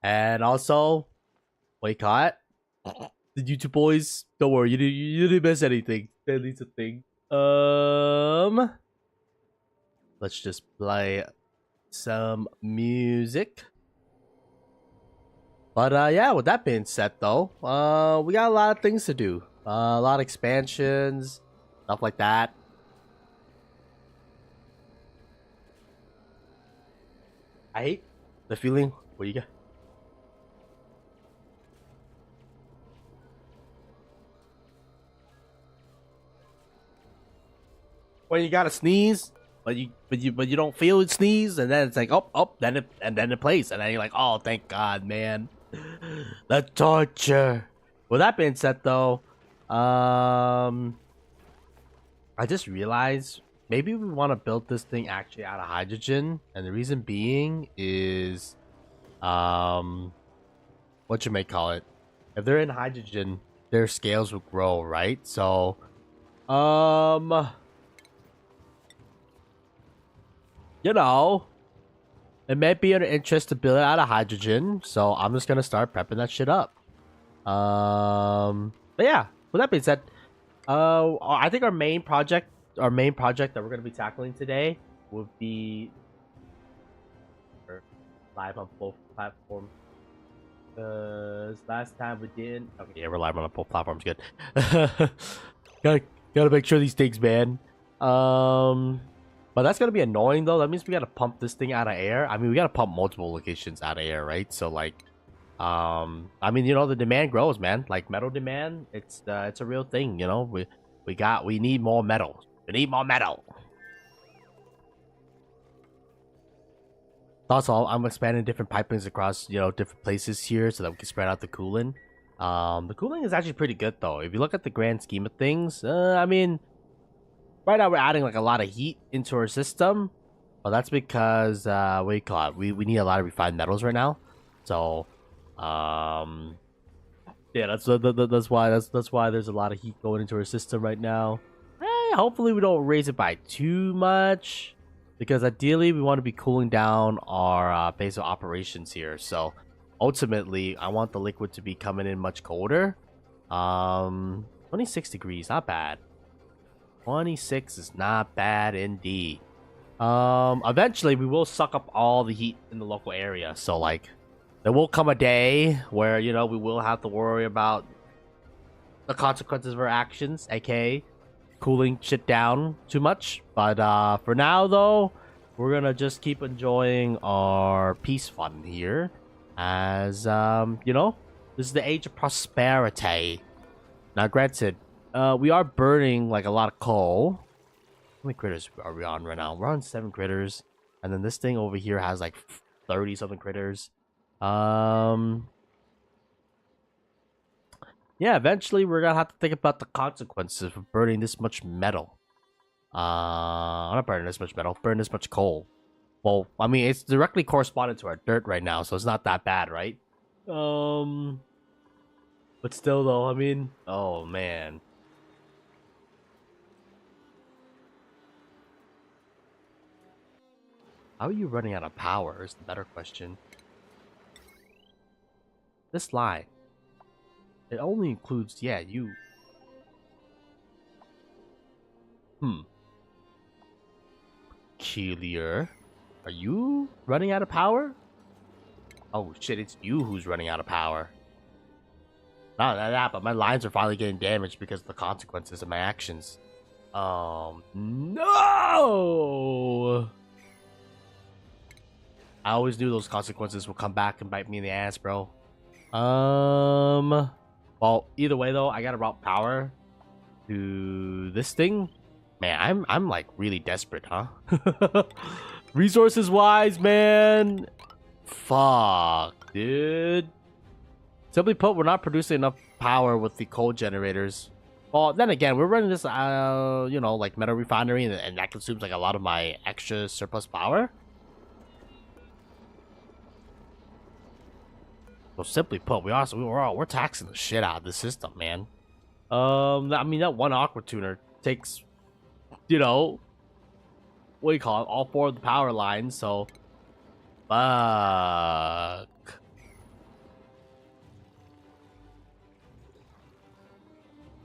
And also, wait, caught the YouTube boys. Don't worry, you didn't miss anything. At least a thing. Let's just play some music. But yeah, with that being said, though, we got a lot of things to do. A lot of expansions, stuff like that. I hate the feeling. What you got? When you gotta sneeze, but you don't feel it sneeze, and then it's like then it plays, and then you're like, oh, thank God, man. The torture. With that being said, though, I just realized maybe we want to build this thing actually out of hydrogen, and the reason being is, what you may call it. If they're in hydrogen, their scales will grow, right? So, you know, it may be an interest to build it out of hydrogen. So I'm just gonna start prepping that shit up. But yeah. With that being said, I think our main project that we're gonna be tackling today would be live on both platforms. Cause last time we didn't. Okay, yeah, we're live on both platforms. Good. gotta make sure these things, man. But that's gonna be annoying though. That means we gotta pump this thing out of air. I mean, we gotta pump multiple locations out of air, right? So like, I mean, the demand grows, man. Like metal demand, it's a real thing. We need more metal. We need more metal. Also, I'm expanding different pipelines across different places here so that we can spread out the cooling. The cooling is actually pretty good though. If you look at the grand scheme of things, I mean. Right now, we're adding like a lot of heat into our system. Well, that's because what do you call it? We need a lot of refined metals right now. So, yeah, that's why there's a lot of heat going into our system right now. Hopefully, we don't raise it by too much, because ideally, we want to be cooling down our base of operations here. So, ultimately, I want the liquid to be coming in much colder. 26 degrees, not bad. 26 is not bad indeed. Eventually we will suck up all the heat in the local area. So like, there will come a day where we will have to worry about the consequences of our actions, aka cooling shit down too much. But for now though, we're gonna just keep enjoying our peace fun here, as this is the age of prosperity. Now, granted, we are burning like a lot of coal. How many critters are we on right now? We're on 7 critters, and then this thing over here has like 30 something critters. Yeah, eventually we're gonna have to think about the consequences of burning this much metal. I'm not burning this much metal, burning this much coal. Well, I mean, it's directly corresponding to our dirt right now, so it's not that bad, right? But still though, I mean, oh man. How are you running out of power is the better question. This line. It only includes, yeah, you. Peculiar. Are you running out of power? Oh shit, it's you who's running out of power. Not that, but my lines are finally getting damaged because of the consequences of my actions. No! I always knew those consequences would come back and bite me in the ass, bro. Well, either way though, I gotta route power to this thing. Man, I'm like really desperate, huh? Resources wise, man. Fuck, dude. Simply put, we're not producing enough power with the coal generators. Well, then again, we're running this, like metal refinery, and that consumes like a lot of my extra surplus power. So simply put, we're taxing the shit out of the system, man. I mean, that one aqua tuner takes, what do you call it, all 4 of the power lines. So, fuck.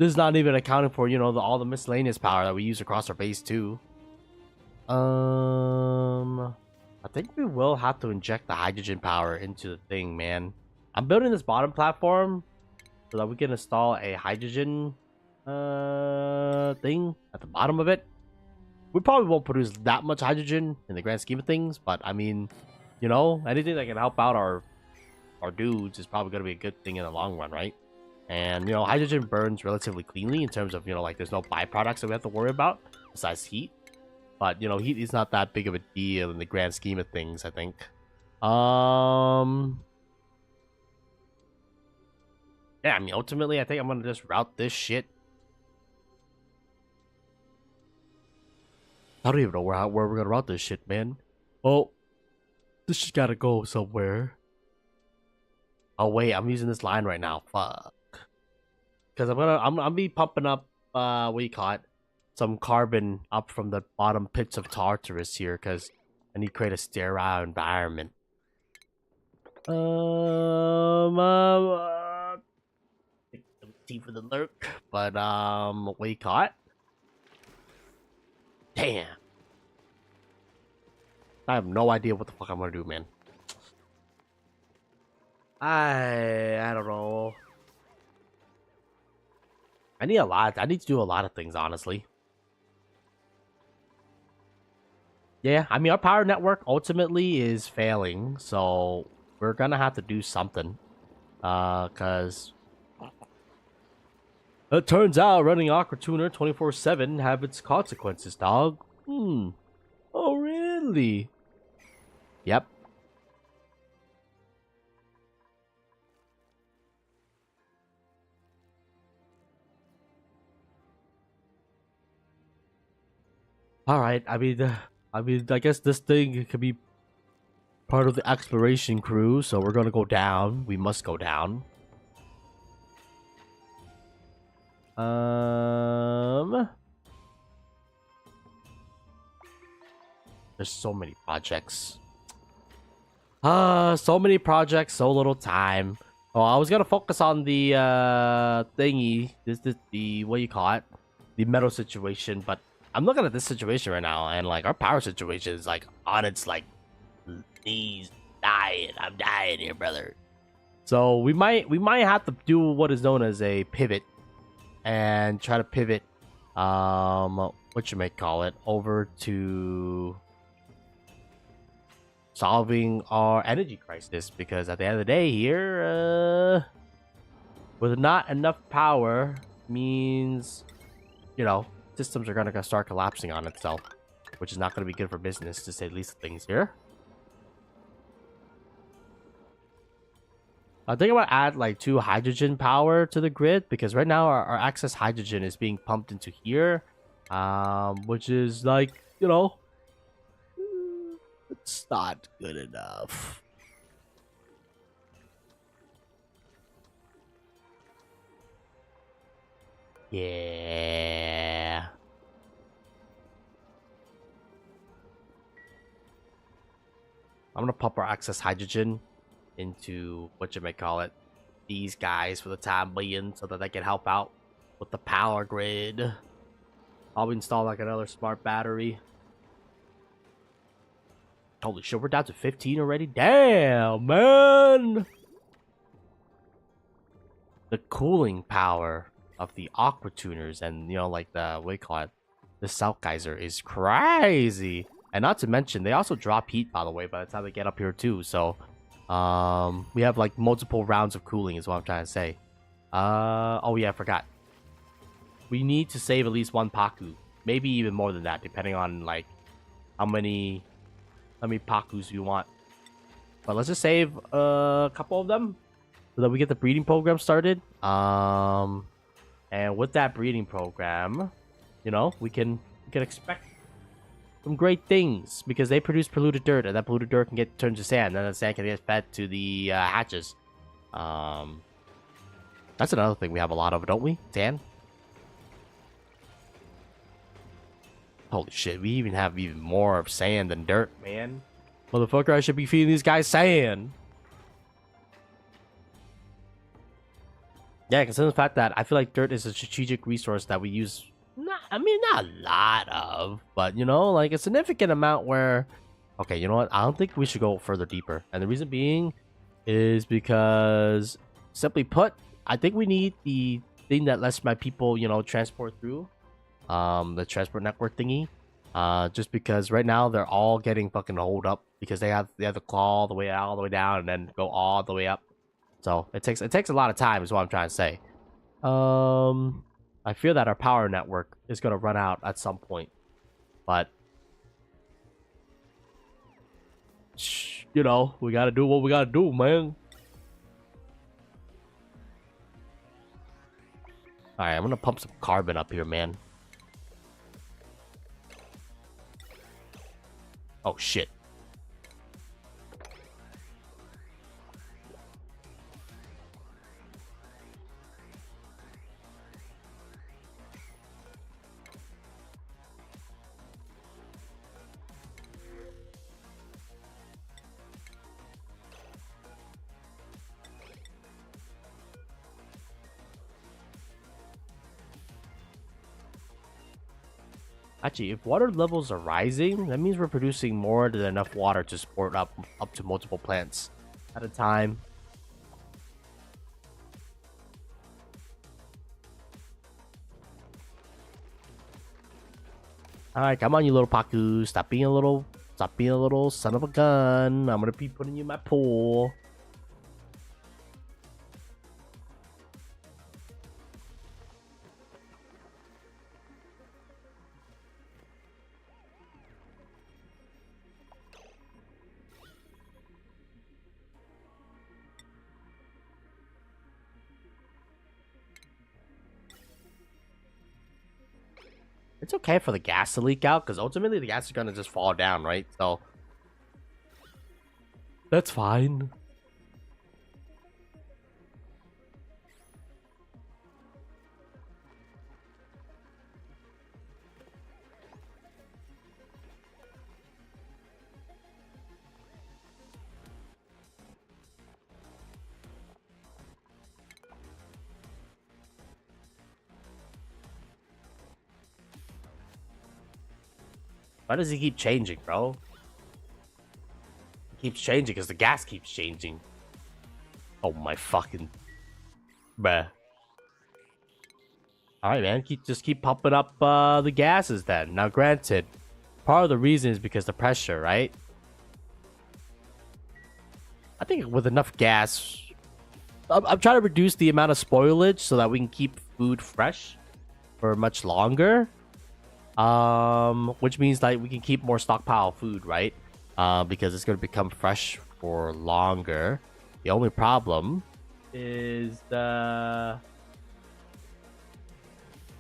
This is not even accounting for, you know, all the miscellaneous power that we use across our base too. I think we will have to inject the hydrogen power into the thing, man. I'm building this bottom platform so that we can install a hydrogen thing at the bottom of it. We probably won't produce that much hydrogen in the grand scheme of things, but I mean, you know, anything that can help out our dudes is probably going to be a good thing in the long run, right? And, you know, hydrogen burns relatively cleanly in terms of, you know, like there's no byproducts that we have to worry about besides heat. But, you know, heat is not that big of a deal in the grand scheme of things, I think. Yeah, I mean, ultimately, I think I'm going to just route this shit. I don't even know where we're going to route this shit, man. Oh, this shit got to go somewhere. Oh, wait, I'm using this line right now. Fuck. Because I'm be pumping up, what do you call it? Some carbon up from the bottom pits of Tartarus here, because I need to create a sterile environment. T for the lurk, but what do you call it? Damn. I have no idea what the fuck I'm gonna do, man. I don't know. I need to do a lot of things, honestly. Yeah, I mean, our power network ultimately is failing, so we're gonna have to do something. Cause it turns out running Aquatuner 24/7 have its consequences, dog. Oh, really? Yep. All right. I mean, I guess this thing could be part of the exploration crew, so we're gonna go down. We must go down. There's so many projects. So many projects, so little time. Oh, I was gonna focus on the thingy. This the what do you call it? The metal situation, but I'm looking at this situation right now, and like our power situation is like on its like knees, dying. I'm dying here, brother. So we might have to do what is known as a pivot, and try to pivot, what you may call it, over to solving our energy crisis. Because at the end of the day, here, with not enough power, means, you know, systems are gonna start collapsing on itself, which is not gonna be good for business, to say the least of things here. I think I'm gonna add like 2 hydrogen power to the grid, because right now our excess hydrogen is being pumped into here, which is like, you know, it's not good enough. Yeah. I'm gonna pump our excess hydrogen into what you may call it, these guys for the time being, so that they can help out with the power grid. I'll install like another smart battery. Holy shit, we're down to 15 already? Damn, man! The cooling power of the Aquatuners and, you know, like the, what do you call it, the South Geyser is crazy. And not to mention, they also drop heat, by the way, by the time they get up here too. So, we have like multiple rounds of cooling is what I'm trying to say. Oh yeah, I forgot. We need to save at least 1 Paku. Maybe even more than that, depending on like how many Pakus you want. But let's just save a couple of them so that we get the breeding program started. And with that breeding program, you know, we can expect some great things, because they produce polluted dirt, and that polluted dirt can get turned to sand, and then the sand can get fed to the hatches. That's another thing we have a lot of, don't we? Sand. Holy shit, we even have even more of sand than dirt, man. Motherfucker, I should be feeding these guys sand. Yeah, considering the fact that I feel like dirt is a strategic resource that we use. Not a lot of, but you know, like a significant amount. Where, okay, you know what? I don't think we should go further deeper, and the reason being is because, simply put, I think we need the thing that lets my people, you know, transport through, the transport network thingy. Just because right now they're all getting fucking hold up because they have to claw all the way out, all the way down, and then go all the way up. So it takes a lot of time, is what I'm trying to say. I fear that our power network is gonna run out at some point, but you know, we gotta do what we gotta do, man. All right, I'm gonna pump some carbon up here, man. Oh shit. Actually, if water levels are rising, that means we're producing more than enough water to support up to multiple plants at a time. All right, come on, you little Paku. Stop being a little son of a gun. I'm gonna be putting you in my pool. It's okay for the gas to leak out, because ultimately the gas is gonna just fall down, right? So that's fine. Why does he keep changing, bro? He keeps changing because the gas keeps changing. Oh my fucking... Bruh. Alright, man. Just keep pumping up the gases then. Now, granted, part of the reason is because the pressure, right? I think with enough gas... I'm trying to reduce the amount of spoilage so that we can keep food fresh for much longer. Which means like we can keep more stockpile food, right? Because it's going to become fresh for longer. The only problem is the...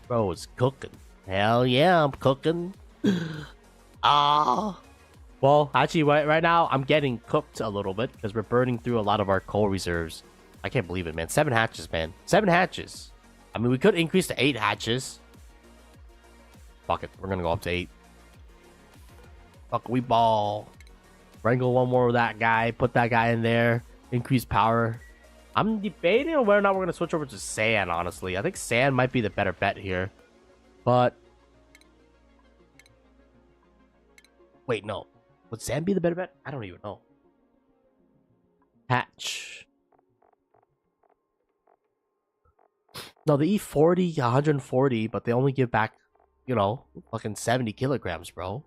Bro, it's cooking. Hell yeah, I'm cooking. Ah. Well, actually, right now, I'm getting cooked a little bit because we're burning through a lot of our coal reserves. I can't believe it, man. 7 hatches, man. 7 hatches. I mean, we could increase to 8 hatches. Fuck it. We're going to go up to 8. Fuck, we ball. Wrangle one more of that guy. Put that guy in there. Increase power. I'm debating on whether or not we're going to switch over to sand, honestly. I think sand might be the better bet here. But... Wait, no. Would sand be the better bet? I don't even know. Hatch. No, they eat 40, 140, but they only give back, you know, fucking 70 kilograms, bro.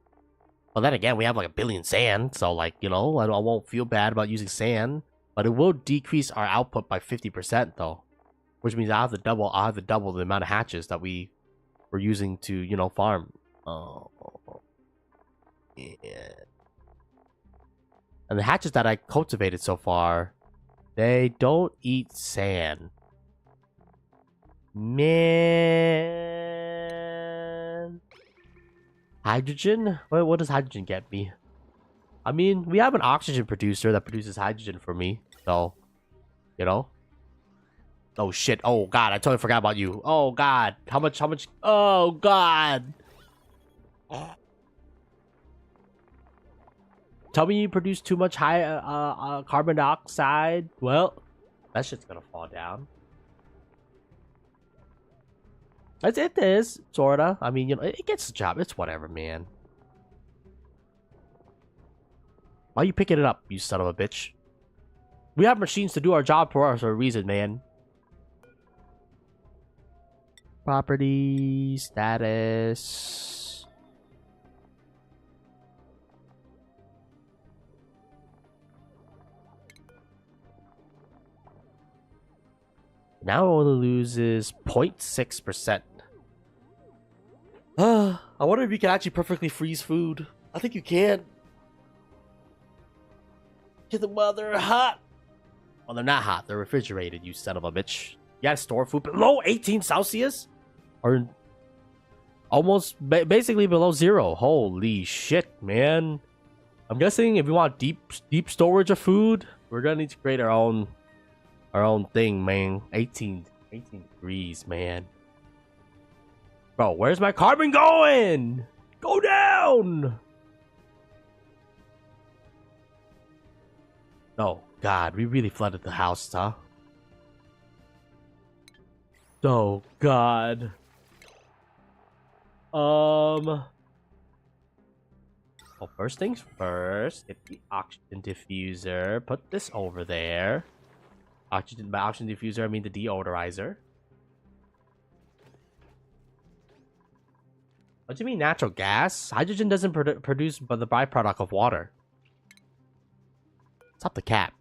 But then again, we have like 1 billion sand, so like, you know, I won't feel bad about using sand. But it will decrease our output by 50% though. Which means I'll have to double the amount of hatches that we were using to, you know, farm. Oh. Yeah. And the hatches that I cultivated so far, they don't eat sand. Man. Hydrogen? What does hydrogen get me? I mean, we have an oxygen producer that produces hydrogen for me. So, you know. Oh shit. Oh god, I totally forgot about you. Oh god. How much? Oh god. Tell me you produce too much high carbon dioxide. Well, that shit's gonna fall down. It is, sorta. I mean, you know, it gets the job. It's whatever, man. Why are you picking it up, you son of a bitch? We have machines to do our job for us for a reason, man. Property, status. Now it only loses 0.6%. I wonder if you can actually perfectly freeze food. I think you can. Get the mother hot. Well, they're not hot. They're refrigerated, you son of a bitch. You gotta store food below 18 Celsius? Or almost basically below 0. Holy shit, man. I'm guessing if we want deep storage of food, we're gonna need to create our own thing, man. 18 degrees, man. Bro, where's my carbon going? Go down! Oh, God, we really flooded the house, huh? Oh, God. Well, first things first, get the oxygen diffuser. Put this over there. Oxygen, by oxygen diffuser, I mean the deodorizer. What do you mean natural gas? Hydrogen doesn't produce but the byproduct of water. Stop the cap.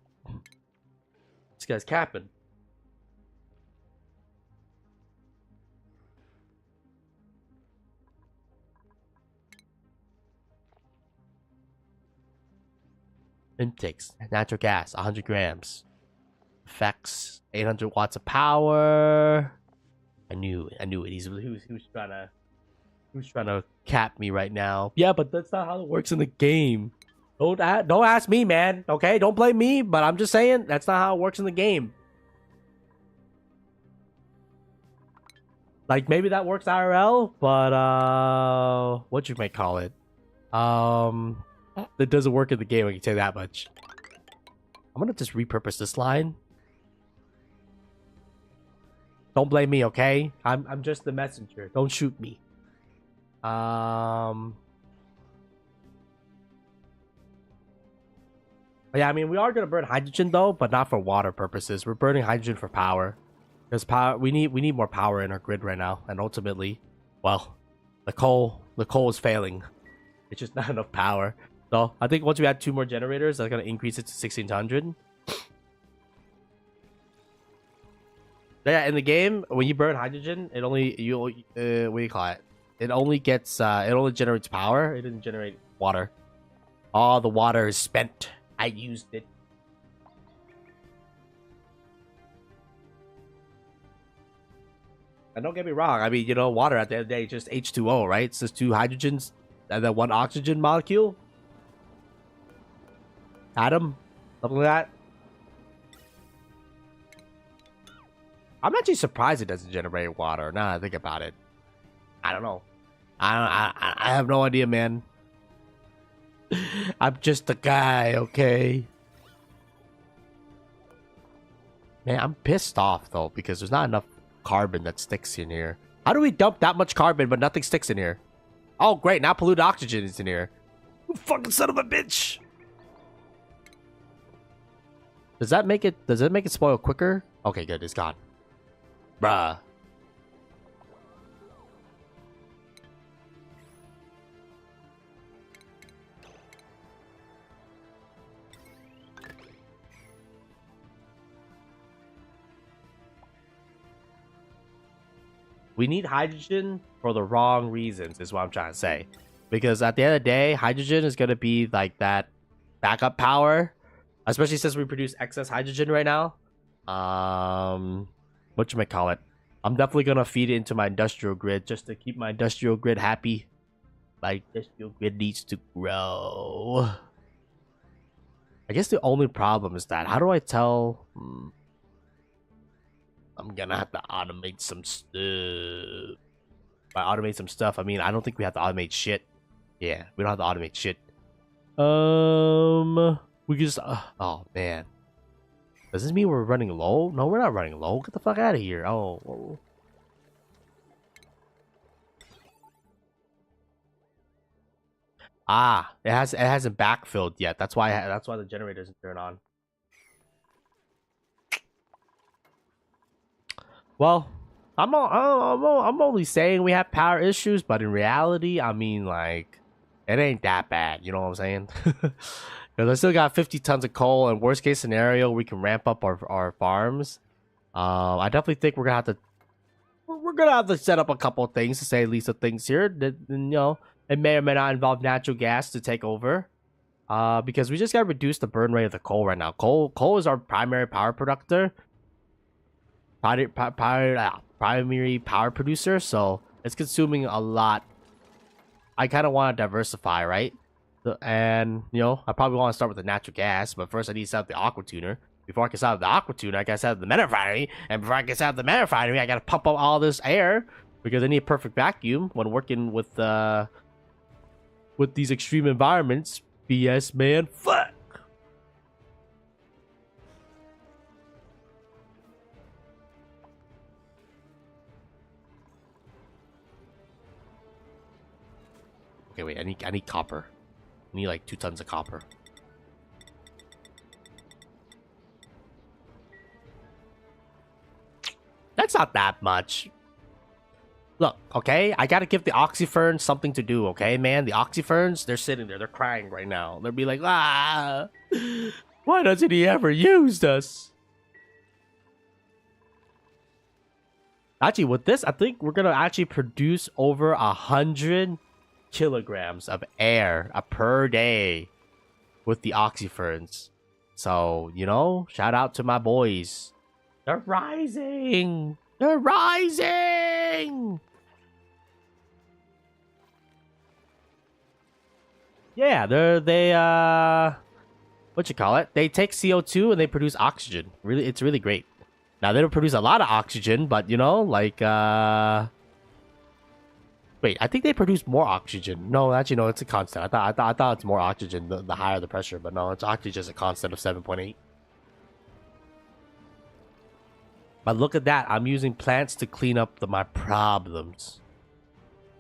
This guy's capping. Intakes. Natural gas, 100 grams. Effects, 800 watts of power. I knew it. He was trying to cap me right now. Yeah, but that's not how it works in the game. Don't ask me, man. Okay, don't blame me. But I'm just saying that's not how it works in the game. Like maybe that works IRL, but what you might call it, that doesn't work in the game. I can tell you that much. I'm gonna just repurpose this line. Don't blame me, okay? I'm just the messenger. Don't shoot me. Yeah, I mean, we are gonna burn hydrogen though, but not for water purposes. We're burning hydrogen for power, because power we need more power in our grid right now, and ultimately, well, the coal is failing. It's just not enough power. So I think once we add 2 more generators, that's gonna increase it to 1600. Yeah, in the game, when you burn hydrogen, it only what do you call it? It only gets it only generates power. It doesn't generate water. All the water is spent. I used it. And don't get me wrong. I mean, you know, water at the end of the day is just H2O, right? It's just 2 hydrogens and then 1 oxygen molecule. Atom, something like that. I'm actually surprised it doesn't generate water. Now that I think about it, I don't know. I have no idea, man. I'm just a guy, okay? Man, I'm pissed off though because there's not enough carbon that sticks in here. How do we dump that much carbon but nothing sticks in here? Oh, great! Now polluted oxygen is in here. You fucking son of a bitch! Does that make it? Does it make it spoil quicker? Okay, good. It's gone. Bruh. We need hydrogen for the wrong reasons, is what I'm trying to say. Because at the end of the day, hydrogen is going to be like that backup power. Especially since we produce excess hydrogen right now. What you might call it. I'm definitely going to feed it into my industrial grid just to keep my industrial grid happy. My industrial grid needs to grow. I guess the only problem is that, how do I tell... I'm gonna have to automate some stuff. By automate some stuff, I mean, I don't think we have to automate shit. Yeah, we don't have to automate shit. We can just... oh, man. Does this mean we're running low? No, we're not running low. Get the fuck out of here. Oh. Ah, it hasn't backfilled yet. That's why the generator doesn't turn on. Well, I'm only saying we have power issues, but in reality, I mean, like, it ain't that bad. You know what I'm saying? Because I still got 50 tons of coal, and worst case scenario, we can ramp up our farms. I definitely think we're gonna have to set up a couple of things, to say at least of things here that, you know, it may or may not involve natural gas to take over. Because we just gotta reduce the burn rate of the coal right now. Coal is our primary power producer, primary power producer, so it's consuming a lot. I kind of want to diversify, right? And you know, I probably want to start with the natural gas, but first I need to set up the aqua tuner. Before I can set up the aqua tuner, I gotta set up the meta refinery, and before I can set up the meta refinery, I gotta pump up all this air because I need a perfect vacuum when working with these extreme environments. BS, man, fuck. Okay, wait. I need copper. I need like 2 tons of copper. That's not that much. Look, okay, I gotta give the oxyferns something to do, okay, man? The oxyferns, they're sitting there, they're crying right now. They'll be like, ah, why doesn't he ever use us? Actually, with this, I think we're gonna actually produce over 100 kilograms of air per day with the oxyferns. So, you know, shout out to my boys. They're rising! They're rising! Yeah, what you call it? They take CO2 and they produce oxygen. Really, it's really great. Now they don't produce a lot of oxygen, but you know, like wait, I think they produce more oxygen. No, actually no, it's a constant. I thought it's more oxygen the higher the pressure, but no, it's actually just a constant of 7.8. But look at that, I'm using plants to clean up my problems.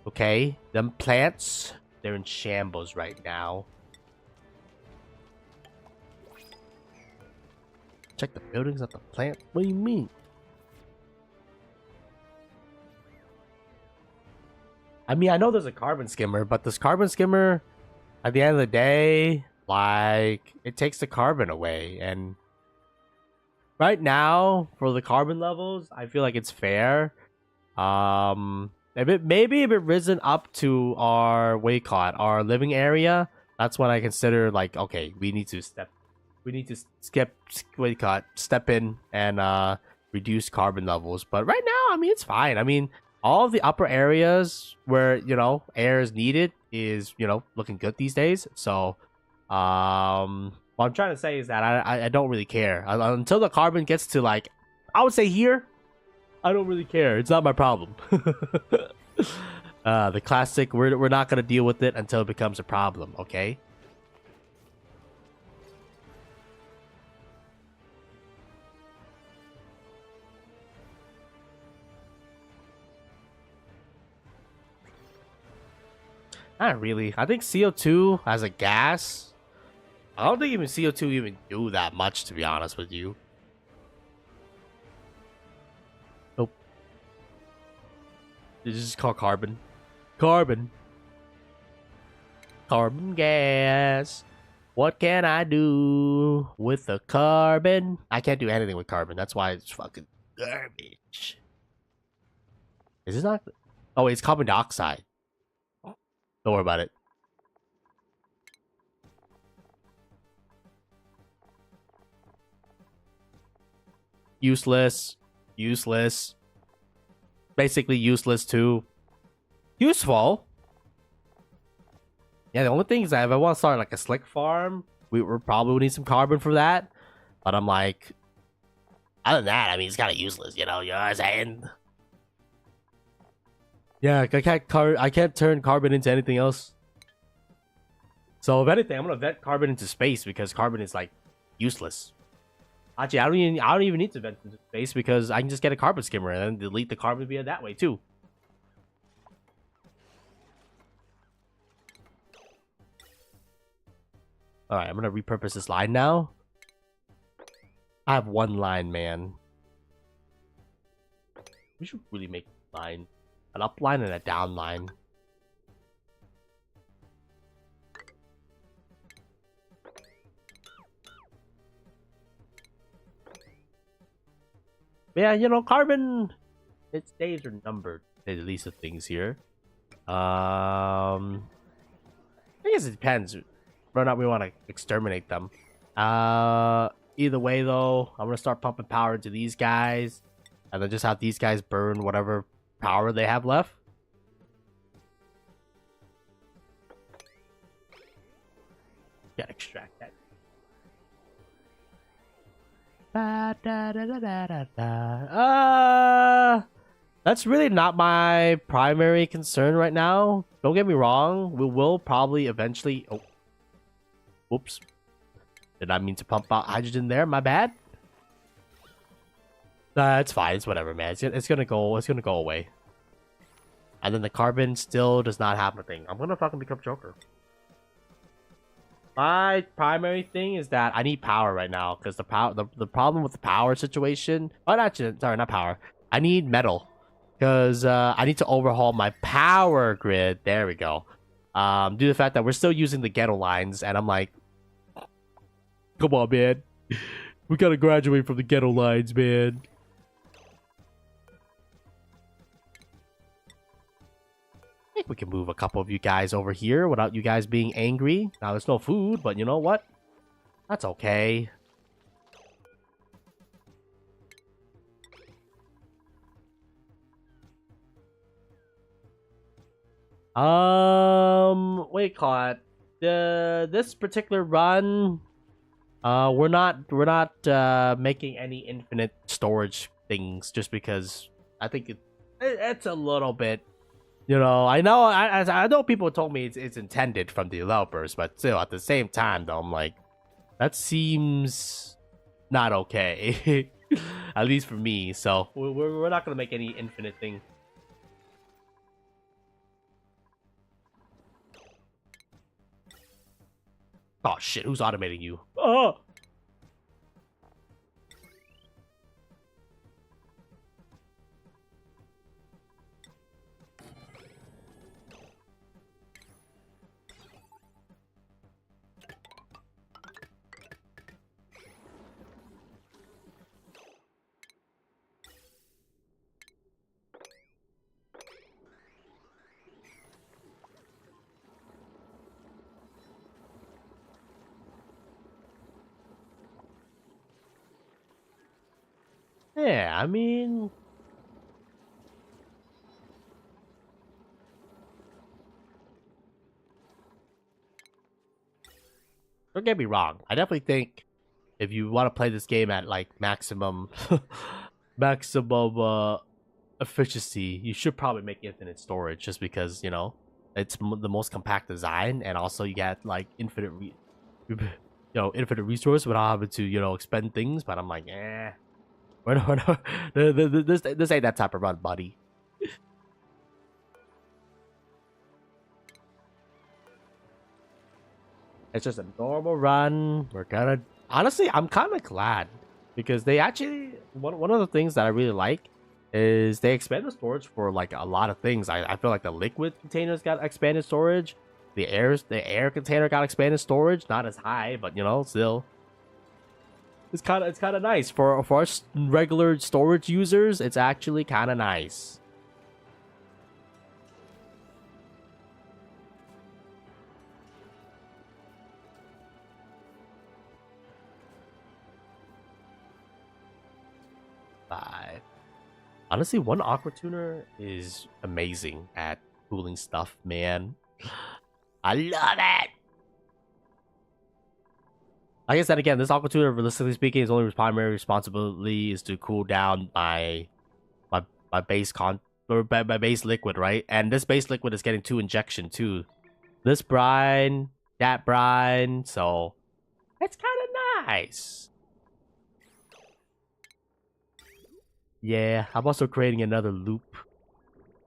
Okay? Them plants, they're in shambles right now. Check the buildings, not the plant. What do you mean? I mean, I know there's a carbon skimmer, but this carbon skimmer, at the end of the day, like, it takes the carbon away. And right now, for the carbon levels, I feel like it's fair. If it risen up to our our living area, that's when I consider like, okay, we need to step in and reduce carbon levels. But right now, I mean, it's fine. I mean, all of the upper areas where, you know, air is needed is, you know, looking good these days. So what I'm trying to say is that I don't really care until the carbon gets to, like, I would say here. I don't really care. It's not my problem. The classic, we're not gonna deal with it until it becomes a problem, okay? Not really. I think CO2 as a gas, I don't think even CO2 even do that much, to be honest with you. Nope. This is called carbon. Carbon. Carbon gas. What can I do with the carbon? I can't do anything with carbon. That's why it's fucking garbage. Is this not? Oh, it's carbon dioxide. Don't worry about it. Useless. Useless. Basically useless too. Useful. Yeah, the only thing is that if I want to start like a slick farm, we're probably would need some carbon for that. But I'm like, other than that, I mean, it's kind of useless, you know what I'm saying? Yeah, I can't turn carbon into anything else. So if anything, I'm gonna vent carbon into space because carbon is like useless. Actually, I don't even need to vent into space because I can just get a carbon skimmer and then delete the carbon via that way too. Alright, I'm gonna repurpose this line now. I have one line, man. We should really make a line. An up line and a down line. Yeah, you know, carbon, its days are numbered, at least of things here. I guess it depends whether or not we want to exterminate them. Either way, though, I'm gonna start pumping power into these guys, and then just have these guys burn whatever power they have left. Gotta extract that. That's really not my primary concern right now. Don't get me wrong. We will probably eventually... Oh. Whoops. Did not mean to pump out hydrogen there. My bad. It's fine. It's whatever, man. It's gonna go away. And then the carbon still does not have a thing. I'm gonna fucking become Joker. My primary thing is that I need power right now because the problem with the power situation. Oh, not power. I need metal because I need to overhaul my power grid. There we go. Due to the fact that we're still using the ghetto lines, and I'm like, come on, man, we gotta graduate from the ghetto lines, man. I think we can move a couple of you guys over here without you guys being angry. Now, there's no food, but you know what? That's okay. What do you call it? This particular run, we're not making any infinite storage things just because I think it's a little bit. You know, I know people told me it's intended from the developers, but still, at the same time, though, I'm like, that seems not okay. At least for me. So we're not gonna make any infinite thing. Oh shit! Who's automating you? Oh. Yeah, I mean... Don't get me wrong. I definitely think if you want to play this game at, like, maximum... maximum, efficiency, you should probably make infinite storage just because, you know, it's the most compact design, and also you get, like, infinite resource without having to, you know, expend things, but I'm like, eh... This ain't that type of run, buddy. It's just a normal run. We're gonna... Honestly, I'm kind of glad. Because they actually... One of the things that I really like is they expand the storage for, like, a lot of things. I feel like the liquid containers got expanded storage. The air container got expanded storage. Not as high, but, you know, still... It's kind of nice for us regular storage users. It's actually kind of nice. Bye. Honestly, one aqua tuner is amazing at cooling stuff, man. I love it. I guess that again, this aqua tuner, realistically speaking, his only primary responsibility is to cool down my base my base liquid, right? And this base liquid is getting 2 injection too. This brine, that brine, so it's kind of nice. Yeah, I'm also creating another loop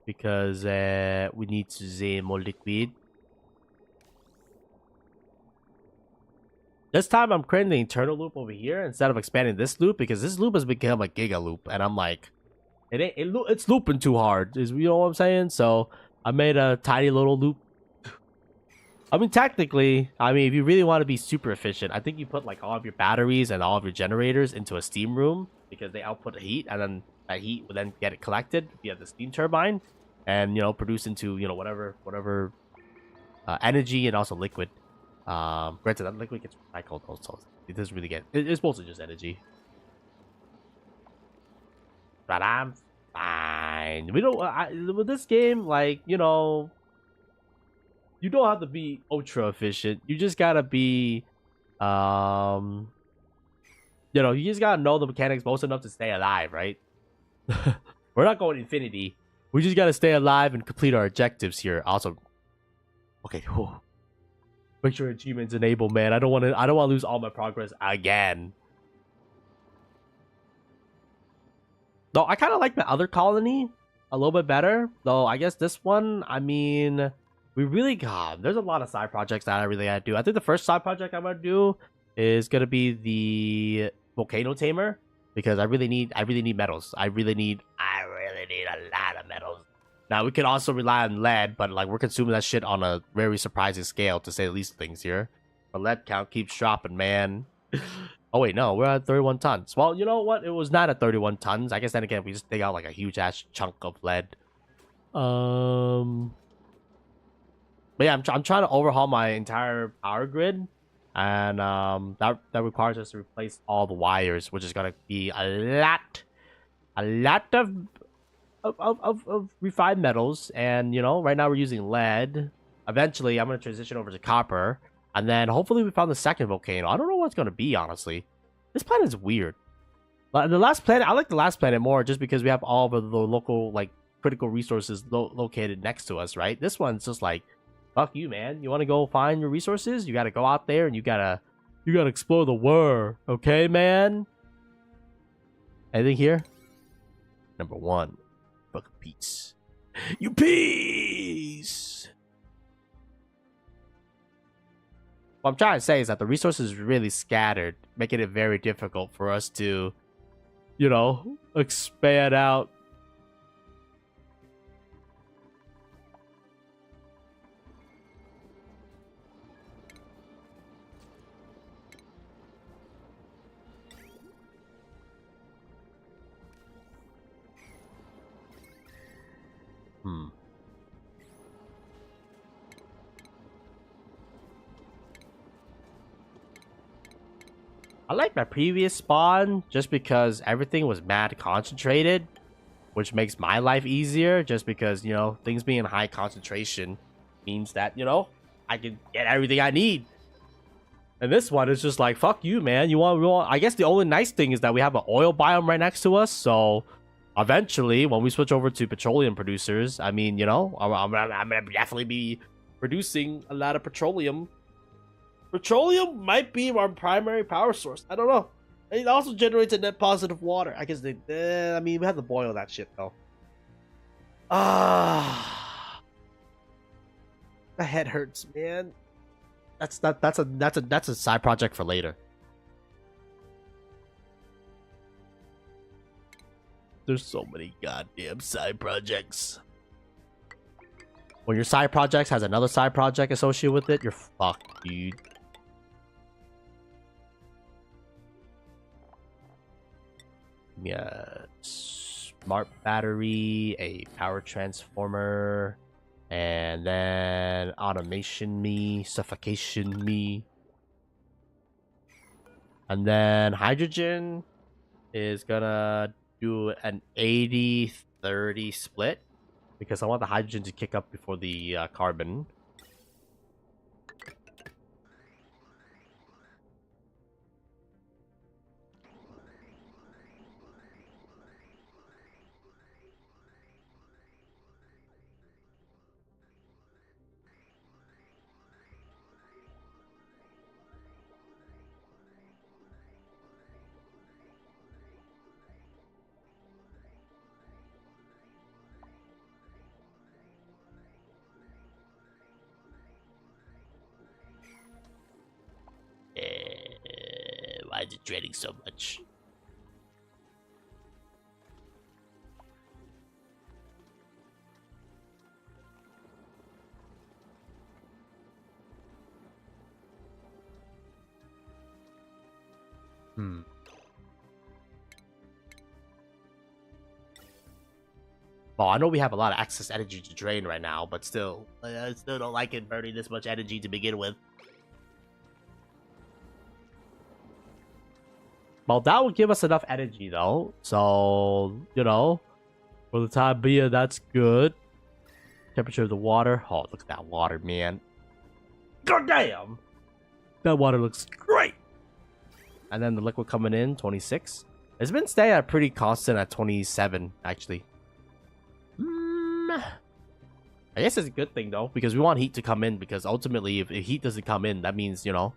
because we need to more liquid. This time I'm creating the internal loop over here instead of expanding this loop because this loop has become a giga loop, and I'm like, it's looping too hard. Is you know what I'm saying? So I made a tiny little loop. I mean, technically, if you really want to be super efficient, I think you put like all of your batteries and all of your generators into a steam room because they output heat, and then that heat will then get it collected via the steam turbine, and produce into whatever energy and also liquid. Granted, that liquid gets recycled also. It doesn't really it's mostly just energy. But I'm fine. We don't. With this game, like you don't have to be ultra efficient. You just gotta be, you just gotta know the mechanics most enough to stay alive, right? We're not going infinity. We just gotta stay alive and complete our objectives here. Also, okay. Whew. Make sure achievements enable, man. I don't want to lose all my progress again. Though I kind of like my other colony a little bit better. Though I guess this one, we really got. There's a lot of side projects that I really gotta do. I think the first side project I'm gonna do is gonna be the volcano tamer because I really need metals. I really need a lot of metals. Now we could also rely on lead, but like we're consuming that shit on a very surprising scale to say the least things here. Our lead count keeps dropping, man. Oh wait, no, we're at 31 tons. Well, you know what? It was not at 31 tons. I guess then again we just take out like a huge ass chunk of lead. But yeah, I'm trying to overhaul my entire power grid, and that requires us to replace all the wires, which is gonna be a lot of refined metals. And right now we're using lead. Eventually, I'm gonna transition over to copper, and then hopefully we found the second volcano. I don't know what it's gonna be, honestly. This planet is weird. But the last planet, I like the last planet more, just because we have all of the local like critical resources located next to us, right? This one's just like, fuck you, man. You want to go find your resources? You got to go out there and you gotta explore the world, okay, man? Anything here? Number 1, fucking peace. You peace. What I'm trying to say is that the resources are really scattered, making it very difficult for us to, expand out. I like my previous spawn just because everything was mad concentrated, which makes my life easier just because, things being high concentration means that, I can get everything I need. And this one is just like, fuck you, man. You want I guess the only nice thing is that we have an oil biome right next to us, so eventually when we switch over to petroleum producers, I'm gonna definitely be producing a lot of petroleum. Petroleum might be our primary power source. I don't know. It also generates a net positive water. I guess we have to boil that shit though. My head hurts, man. That's a side project for later. There's so many goddamn side projects. When your side project has another side project associated with it, you're fucked, dude. Yeah, smart battery, a power transformer, and then automation me, suffocation me. And then hydrogen is gonna do an 80-30 split because I want the hydrogen to kick up before the carbon. is it draining so much? Well, I know we have a lot of excess energy to drain right now, but still, I still don't like it burning this much energy to begin with. Well, that will give us enough energy, though. So, you know, for the time being, that's good. Temperature of the water. Oh, look at that water, man. God damn! That water looks great! And then the liquid coming in, 26. It's been staying at pretty constant at 27, actually. I guess it's a good thing, though, because we want heat to come in, because ultimately, if heat doesn't come in, that means, you know,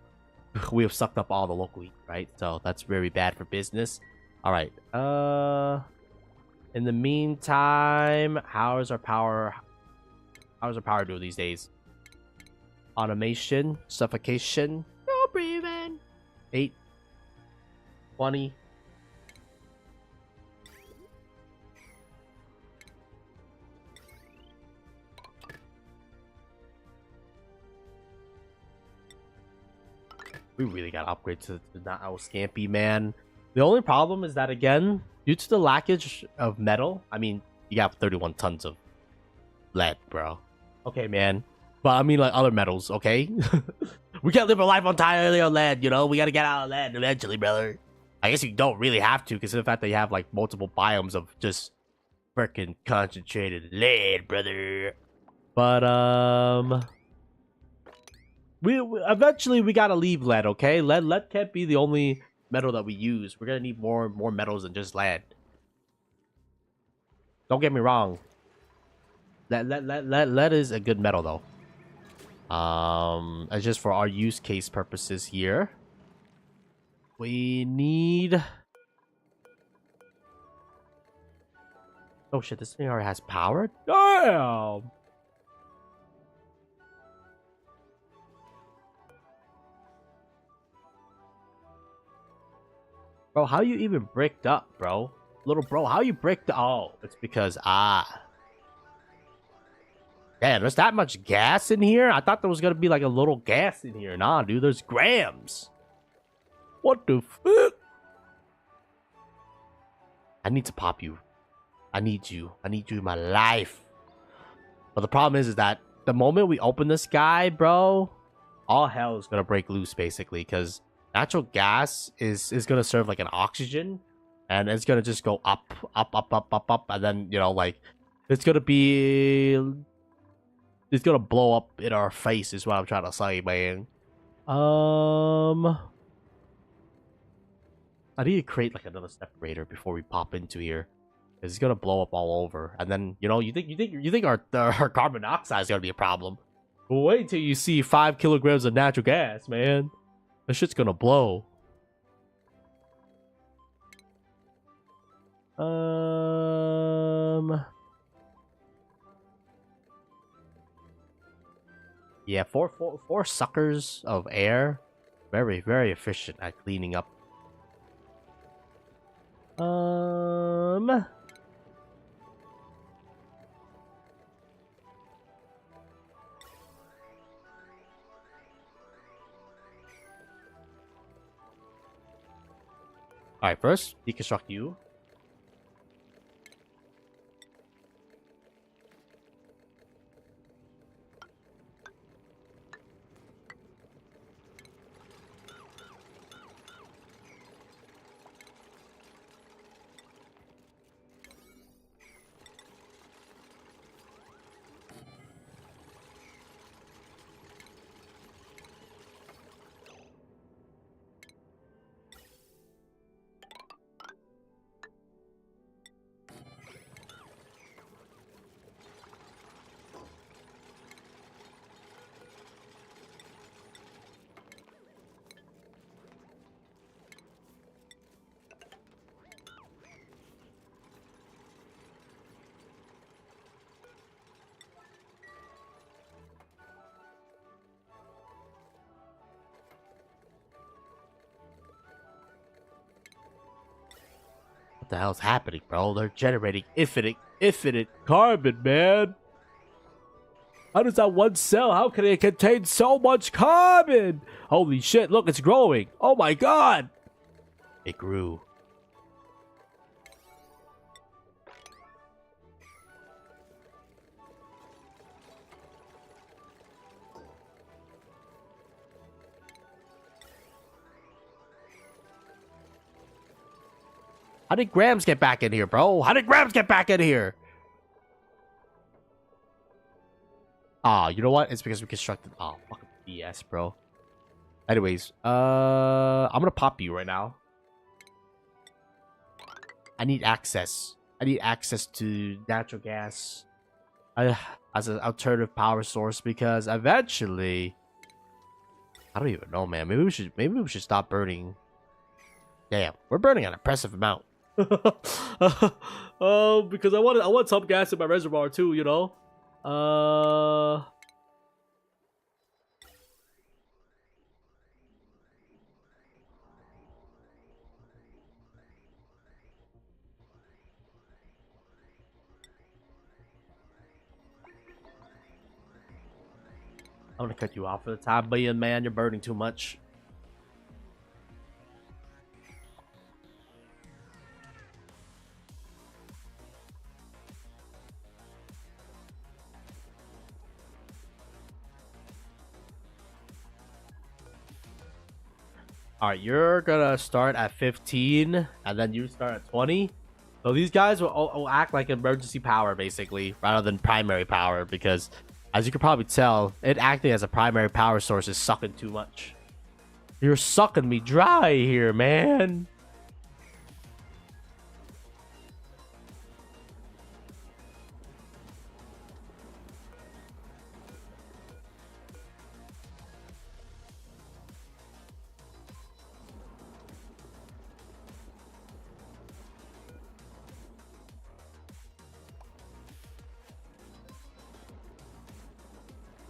we have sucked up all the local heat, right? So that's very bad for business. All right. In the meantime, how's our power do these days? Automation, suffocation, no breathing. 8, 20. We really gotta upgrade to not our Scampy, man. The only problem is that, again, due to the lackage of metal, I mean, you got 31 tons of lead, bro. Okay, man. But I mean, like, other metals, okay? We can't live our life entirely on lead, you know? We gotta get out of lead eventually, brother. I guess you don't really have to, because of the fact that you have, like, multiple biomes of just freaking concentrated lead, brother. But, we eventually we gotta leave lead, okay? Lead can't be the only metal that we use. We're gonna need more metals than just lead. Don't get me wrong. Lead is a good metal, though. It's just for our use case purposes here. We need. Oh shit! This thing already has power. Damn. Bro, how you even bricked up, bro? Little bro, how you bricked up? Oh, it's because, damn, there's that much gas in here? I thought there was gonna be like a little gas in here. Nah, dude, there's grams. What the fuck? I need to pop you. I need you. I need you in my life. But the problem is that the moment we open this guy, bro, all hell is gonna break loose, basically, because natural gas is gonna serve like an oxygen, and it's gonna just go up, and then, you know, like, it's gonna blow up in our face, is what I'm trying to say, man. I need to create like another separator before we pop into here, because it's gonna blow up all over, and then, you know, you think our carbon dioxide is gonna be a problem. But wait till you see 5 kilograms of natural gas, man. That shit's gonna blow. Yeah, four suckers of air. Very, very efficient at cleaning up. Alright, first, deconstruct you. the hell's happening, bro? They're generating infinite carbon, man. How does that one cell? How can it contain so much carbon? Holy shit, look, it's growing. Oh my god. It grew. How did Grams get back in here, bro? How did Grams get back in here? Ah, you know what? It's because we constructed... Oh, fucking BS, bro. Anyways, I'm gonna pop you right now. I need access. I need access to natural gas as an alternative power source because eventually... I don't even know, man. Maybe we should stop burning. Damn, we're burning an impressive amount. Because I want some gas in my reservoir too, you know. I'm gonna cut you off for the time being, man. You're burning too much. Alright, you're gonna start at 15, and then you start at 20. So these guys will act like emergency power, basically, rather than primary power, because, as you can probably tell, it acting as a primary power source is sucking too much. You're sucking me dry here, man.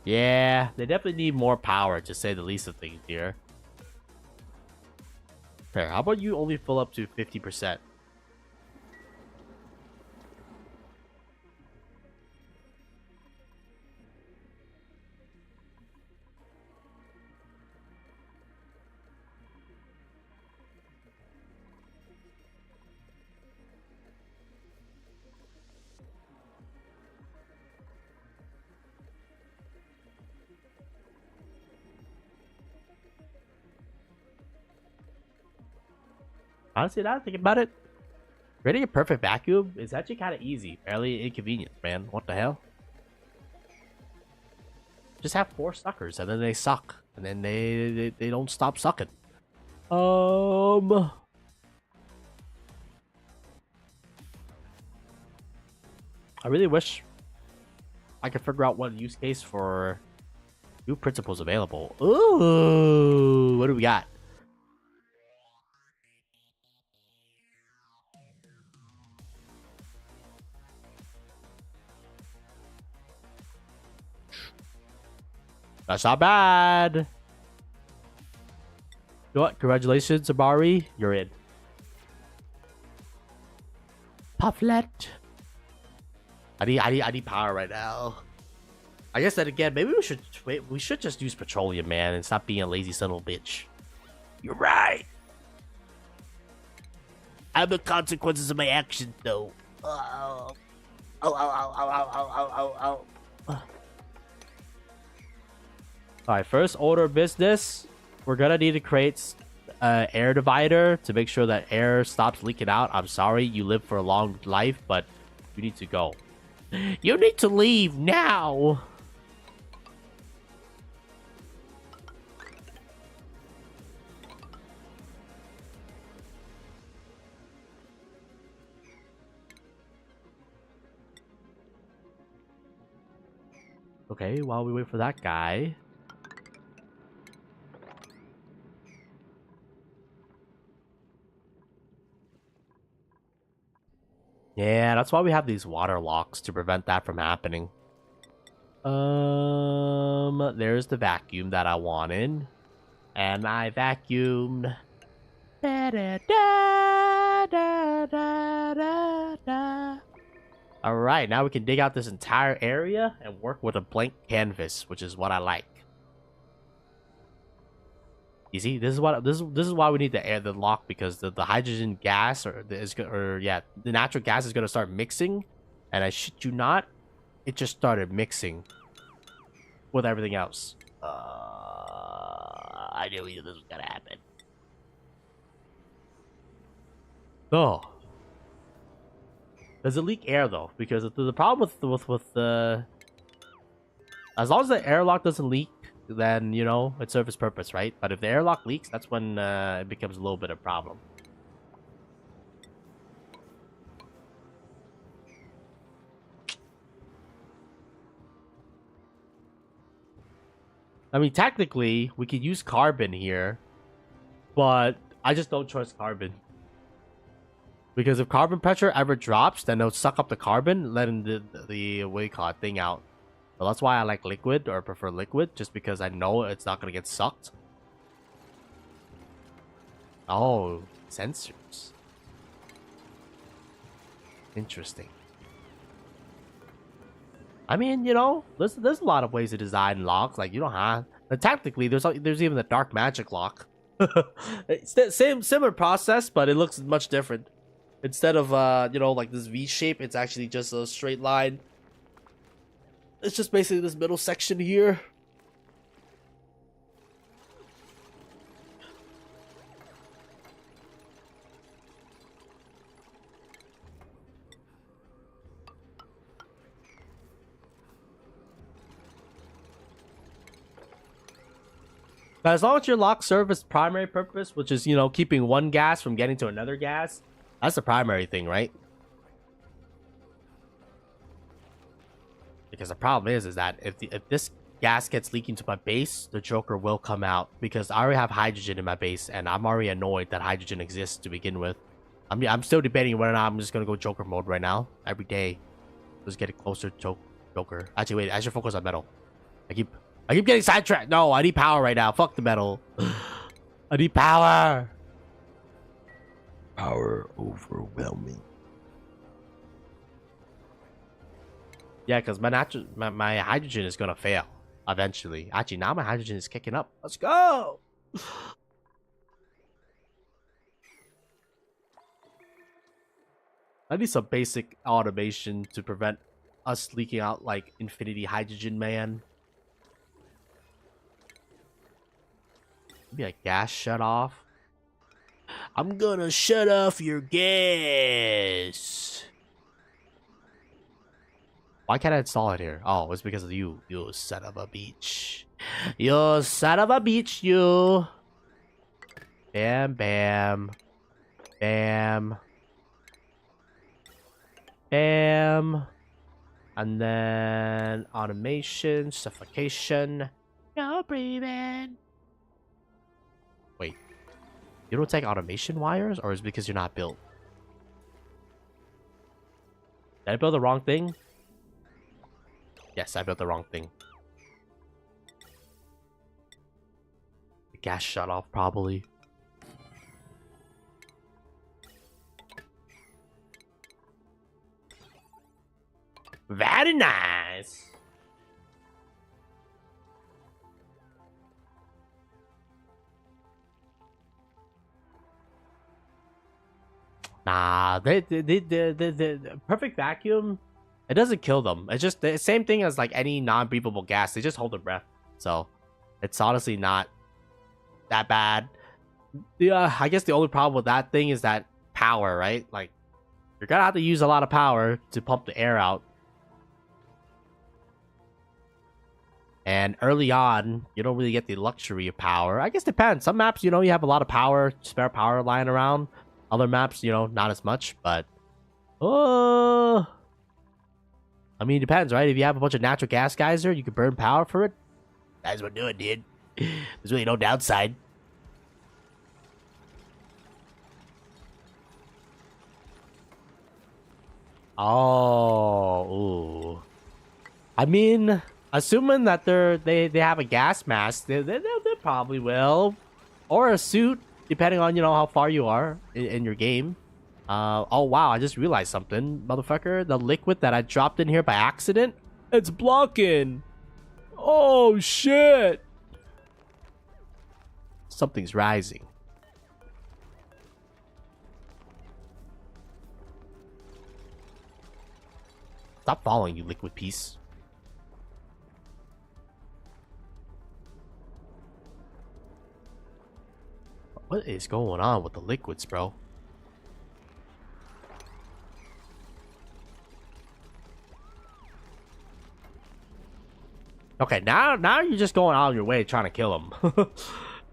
Yeah, they definitely need more power, to say the least of things here. Fair. How about you only fill up to 50%? Honestly, now thinking about it, creating a perfect vacuum is actually kind of easy. Fairly inconvenient, man. What the hell? Just have 4 suckers, and then they suck. And then they don't stop sucking. I really wish I could figure out one use case for new principles available. Ooh, what do we got? That's not bad. You know what? Congratulations, Amari. You're in. Pufflet. I need power right now. I guess that again, maybe we should just use petroleum, man, and stop being a lazy son of a bitch. You're right. I'm the consequences of my actions, though. Oh, oh, oh, oh, oh, oh, oh, oh, oh. Alright, first order of business. We're gonna need to create an air divider to make sure that air stops leaking out. I'm sorry, you live for a long life, but you need to go. You need to leave now. Okay, while we wait for that guy. Yeah, that's why we have these water locks to prevent that from happening. There's the vacuum that I wanted. And I vacuumed. Da-da-da-da. da, da, da, da. All right, now we can dig out this entire area and work with a blank canvas, which is what I like. You see, this is why we need the lock, because the hydrogen gas the natural gas is gonna start mixing, and I shit you not, it just started mixing with everything else. I knew this was gonna happen. Oh. Does it leak air though? Because the problem with the as long as the airlock doesn't leak, then you know it serves its purpose, right? But if the airlock leaks, that's when it becomes a little bit of a problem. I mean, technically, we could use carbon here, but I just don't trust carbon. Because if carbon pressure ever drops, then it'll suck up the carbon, letting the what do you call it, thing out. So that's why I like liquid, or prefer liquid, just because I know it's not gonna get sucked. Oh, sensors. Interesting. I mean, you know, there's a lot of ways to design locks. Like, you don't have. And technically, there's even the dark magic lock. It's the similar process, but it looks much different. Instead of you know, like this V shape, it's actually just a straight line. It's just basically this middle section here. But as long as your lock serves its primary purpose, which is, you know, keeping one gas from getting to another gas, that's the primary thing, right? Because the problem is that if this gas gets leaking to my base, the Joker will come out, because I already have hydrogen in my base, and I'm already annoyed that hydrogen exists to begin with. I'm still debating whether or not I'm just gonna go Joker mode right now. Every day, just getting closer to Joker. Actually, wait, I should focus on metal. I keep getting sidetracked. No, I need power right now. Fuck the metal. I need power. Power overwhelming. Yeah, because my hydrogen is gonna fail eventually. Actually, now my hydrogen is kicking up. Let's go. I need some basic automation to prevent us leaking out like infinity hydrogen, man. Maybe a gas shut off. I'm gonna shut off your gas. Why can't I install it here? Oh, it's because of you. You son of a bitch. You son of a bitch, you. Bam, bam. Bam. Bam. And then automation, suffocation. No breathing. Wait. You don't take automation wires, or is it because you're not built? Did I build the wrong thing? Yes, I built the wrong thing. The gas shut off, probably. Very nice. Nah, the perfect vacuum, it doesn't kill them. It's just the same thing as like any non-breathable gas. They just hold their breath. So it's honestly not that bad. Yeah, I guess the only problem with that thing is that power, right? Like, you're gonna have to use a lot of power to pump the air out. And early on, you don't really get the luxury of power. I guess it depends. Some maps, you know, you have a lot of power, spare power lying around. Other maps, you know, not as much, but I mean, it depends, right? If you have a bunch of natural gas geyser, you can burn power for it. That's what do it, dude. There's really no downside. Oh, ooh. I mean, assuming that they have a gas mask, they probably will, or a suit, depending on, you know, how far you are in your game. Oh wow, I just realized something, motherfucker. The liquid that I dropped in here by accident, it's blocking. Oh shit. Something's rising. Stop following, you liquid piece. What is going on with the liquids, bro? Okay, now you're just going out of your way trying to kill him.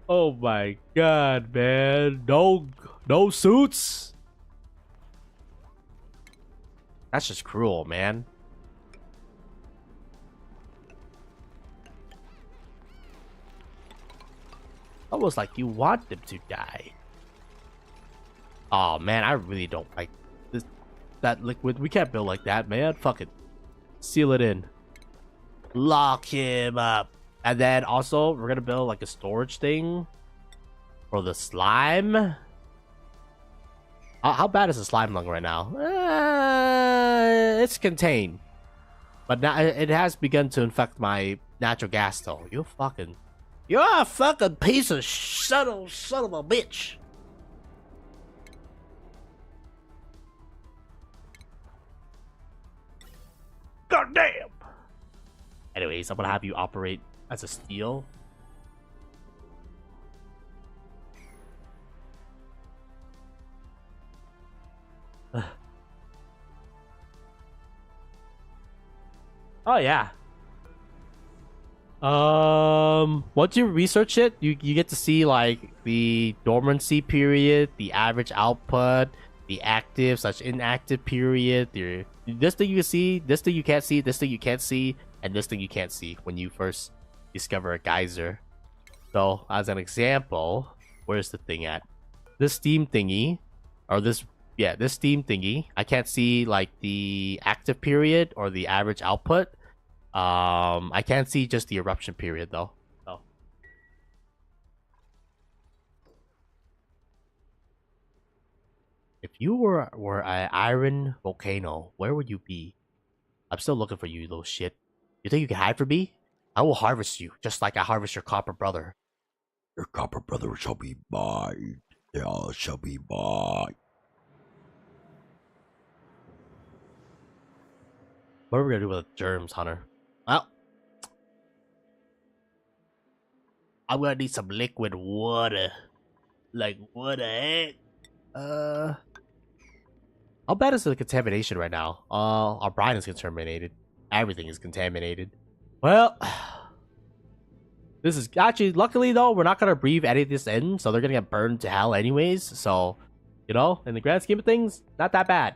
Oh my god, man. No suits. That's just cruel, man. Almost like you want them to die. Oh man, I really don't like this. That liquid. We can't build like that, man. Fuck it. Seal it in. Lock him up. And then also, we're gonna build like a storage thing for the slime. How bad is the slime lung right now? It's contained. But now it has begun to infect my natural gas though. You're a fucking piece of son of a bitch. God damn. Anyways, I'm gonna have you operate as a steel. Oh yeah. Once you research it, you get to see like the dormancy period, the average output, the active/inactive period. This thing you can see, this thing you can't see, this thing you can't see, and this thing you can't see when you first discover a geyser. So, as an example, where's the thing at? This steam thingy, or this steam thingy. I can't see like the active period or the average output. I can't see just the eruption period though. So. If you were an iron volcano, where would you be? I'm still looking for you, little shit. You think you can hide from me? I will harvest you, just like I harvest your copper brother. Your copper brother shall be mine. They all shall be mine. What are we gonna do with germs, Hunter? Well, I'm gonna need some liquid water. Like, what the heck? How bad is the contamination right now? Our brine is contaminated. Everything is contaminated. Well, this is actually, luckily though, we're not gonna breathe any of this in, so they're gonna get burned to hell anyways. So, you know, in the grand scheme of things, not that bad.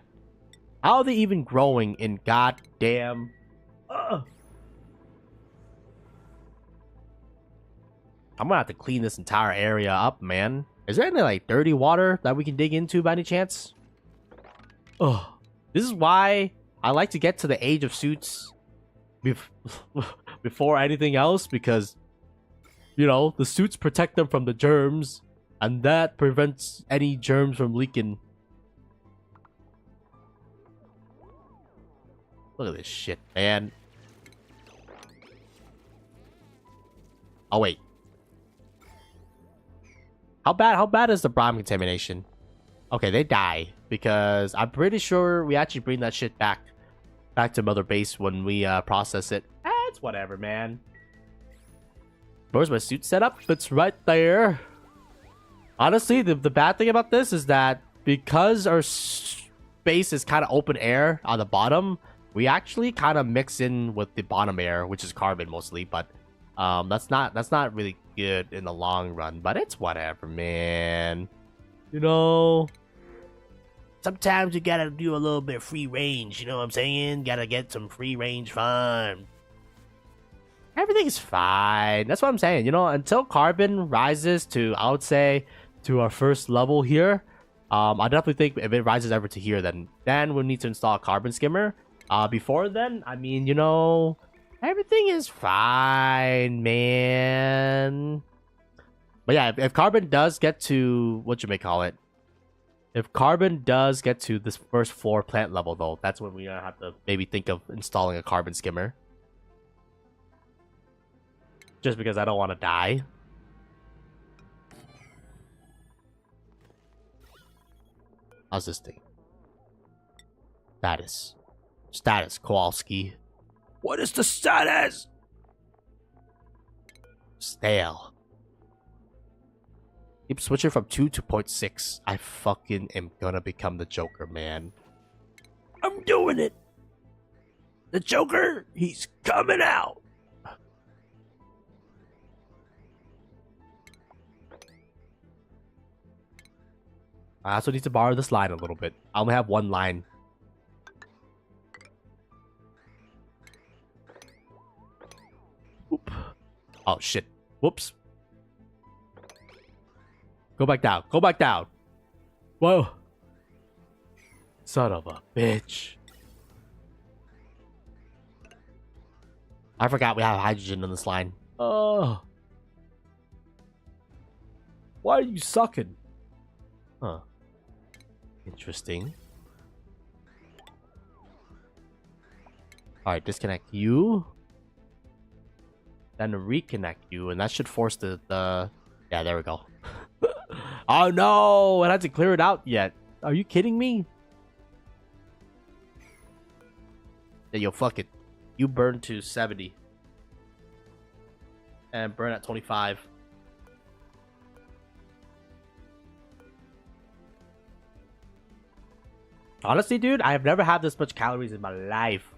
How are they even growing in goddamn... I'm gonna have to clean this entire area up, man. Is there any like dirty water that we can dig into by any chance? Oh, this is why I like to get to the age of suits before anything else, because you know the suits protect them from the germs, and that prevents any germs from leaking. Look at this shit, man. Oh wait. How bad is the brine contamination? Okay, they die because I'm pretty sure we actually bring that shit back to Mother Base when we process it. It's whatever, man. Where's my suit setup? It's right there. Honestly, the bad thing about this is that because our space is kind of open air on the bottom, we actually kind of mix in with the bottom air, which is carbon mostly, but that's not really good in the long run, but it's whatever, man. You know, sometimes you gotta do a little bit of free range, you know what I'm saying? Gotta get some free range fun. Everything's fine. That's what I'm saying. You know, until carbon rises to, I would say, to our first level here, I definitely think if it rises ever to here, then we'll need to install a carbon skimmer. Before then, I mean, you know, everything is fine, man. But yeah, if carbon does get to, what you may call it, If carbon does get to this first floor plant level, though, that's when we're gonna have to maybe think of installing a carbon skimmer. Just because I don't want to die. How's this thing? Status, Kowalski. What is the status? Stale. Keep switching from 2 to 0.6. I fucking am gonna become the Joker, man. I'm doing it. The Joker, he's coming out. I also need to borrow this line a little bit. I only have one line. Oop. Oh, shit. Whoops. Go back down. Go back down. Whoa. Son of a bitch. I forgot we have hydrogen on this line. Oh. Why are you sucking? Huh. Interesting. Alright, disconnect you. Then reconnect you, and that should force the yeah, there we go. Oh no! It hasn't cleared out yet. Are you kidding me? Yeah, yo, fuck it. You burn to 70. And burn at 25. Honestly, dude, I have never had this much calories in my life.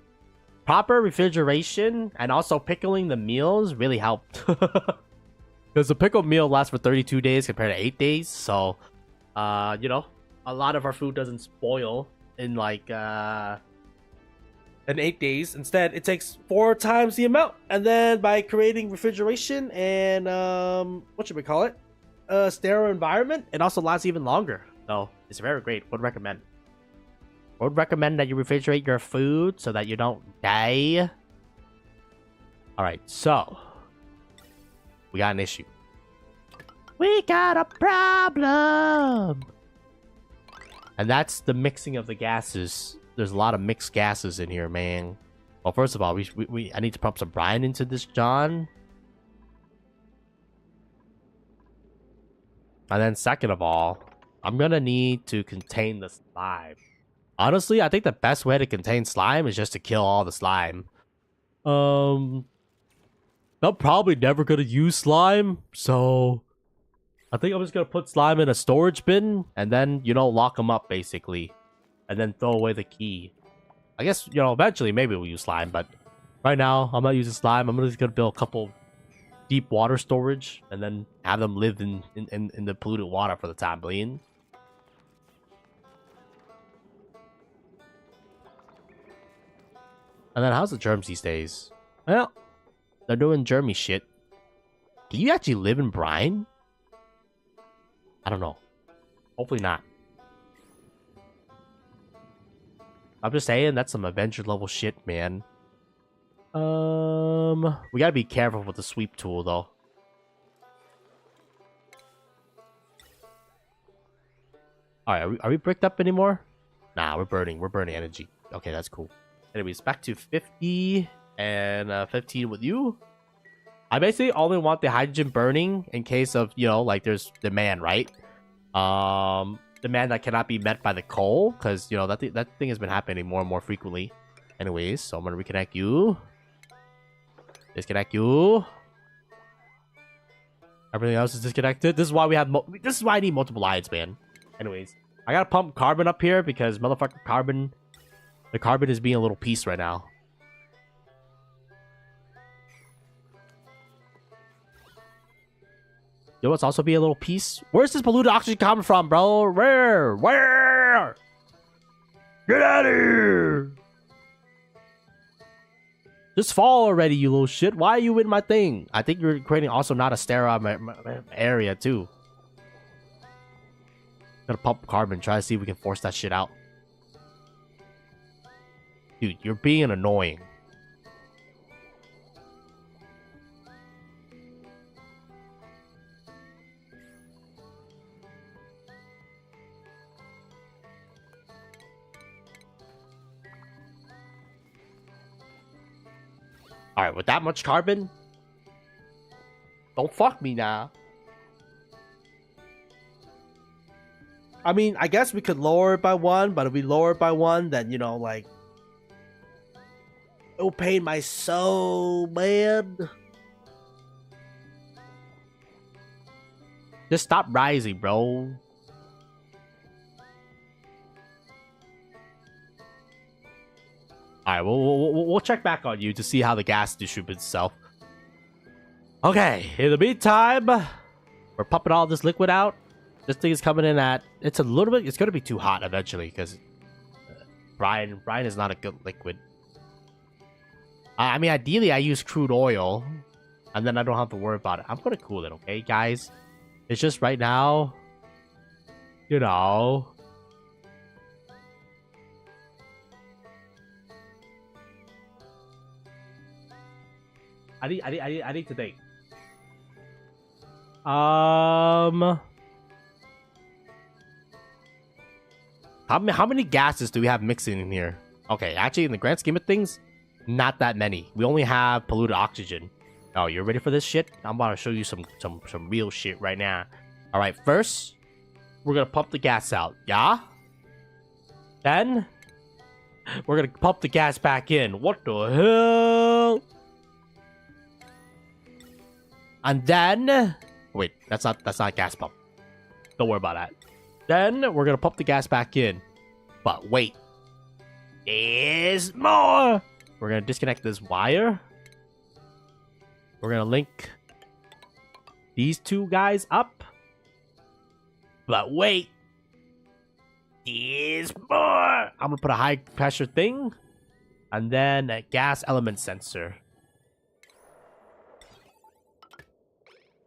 Proper refrigeration and also pickling the meals really helped. Because the pickled meal lasts for 32 days compared to 8 days. So, you know, a lot of our food doesn't spoil in like, in 8 days. Instead, it takes 4 times the amount. And then by creating refrigeration and, what should we call it? A sterile environment, it also lasts even longer. So, it's very great. Would recommend. Would recommend that you refrigerate your food so that you don't die. Alright, so. We got an issue. We got a problem! And that's the mixing of the gases. There's a lot of mixed gases in here, man. Well, first of all, I need to pump some brine into this, John. And then second of all, I'm gonna need to contain the slime. Honestly, I think the best way to contain slime is just to kill all the slime. I'm probably never gonna use slime, so I think I'm just gonna put slime in a storage bin and then, you know, lock them up basically, and then throw away the key. I guess, you know, eventually maybe we'll use slime, but right now I'm not using slime. I'm just gonna build a couple deep water storage and then have them live in the polluted water for the time being. And then how's the germs these days? Well, they're doing germy shit. Can you actually live in brine? I don't know. Hopefully not. I'm just saying, that's some Avenger level shit, man. We gotta be careful with the sweep tool, though. Alright, are we bricked up anymore? Nah, we're burning energy. Okay, that's cool. Anyways, back to 50 and 15 with you. I basically only want the hydrogen burning in case of, you know, like there's demand, right? Demand that cannot be met by the coal, because, you know, that thing has been happening more and more frequently. Anyways, so I'm gonna reconnect you. Disconnect you. Everything else is disconnected. This is why we have this is why I need multiple lines, man. Anyways, I gotta pump carbon up here because motherfucker carbon. The carbon is being a little piece right now. You know what's also being a little piece? Where's this polluted oxygen coming from, bro? Where? Get out of here! Just fall already, you little shit. Why are you in my thing? I think you're creating also not a sterile area, too. Gotta pump carbon, try to see if we can force that shit out. Dude, you're being annoying. Alright, with that much carbon? Don't fuck me now. I mean, I guess we could lower it by 1, but if we lower it by 1, then, you know, like... It'll pain my soul, man. Just stop rising, bro. Alright, we'll check back on you to see how the gas distributes itself. Okay, in the meantime, we're pumping all this liquid out. This thing is coming in at... It's a little bit... It's going to be too hot eventually, because... Brian is not a good liquid. I mean, ideally, I use crude oil, and then I don't have to worry about it. I'm going to cool it, okay, guys? It's just right now... You know... I need to think. How many gases do we have mixing in here? Okay, actually, in the grand scheme of things, not that many. We only have polluted oxygen. Oh, you're ready for this shit? I'm about to show you some real shit right now. All right, first, we're gonna pump the gas out. Yeah. Then, we're gonna pump the gas back in. What the hell? And then, wait, that's not a gas pump. Don't worry about that. Then we're gonna pump the gas back in. But wait, there's more. We're gonna disconnect this wire. We're gonna link these two guys up. But wait, there's more. I'm gonna put a high pressure thing, and then a gas element sensor.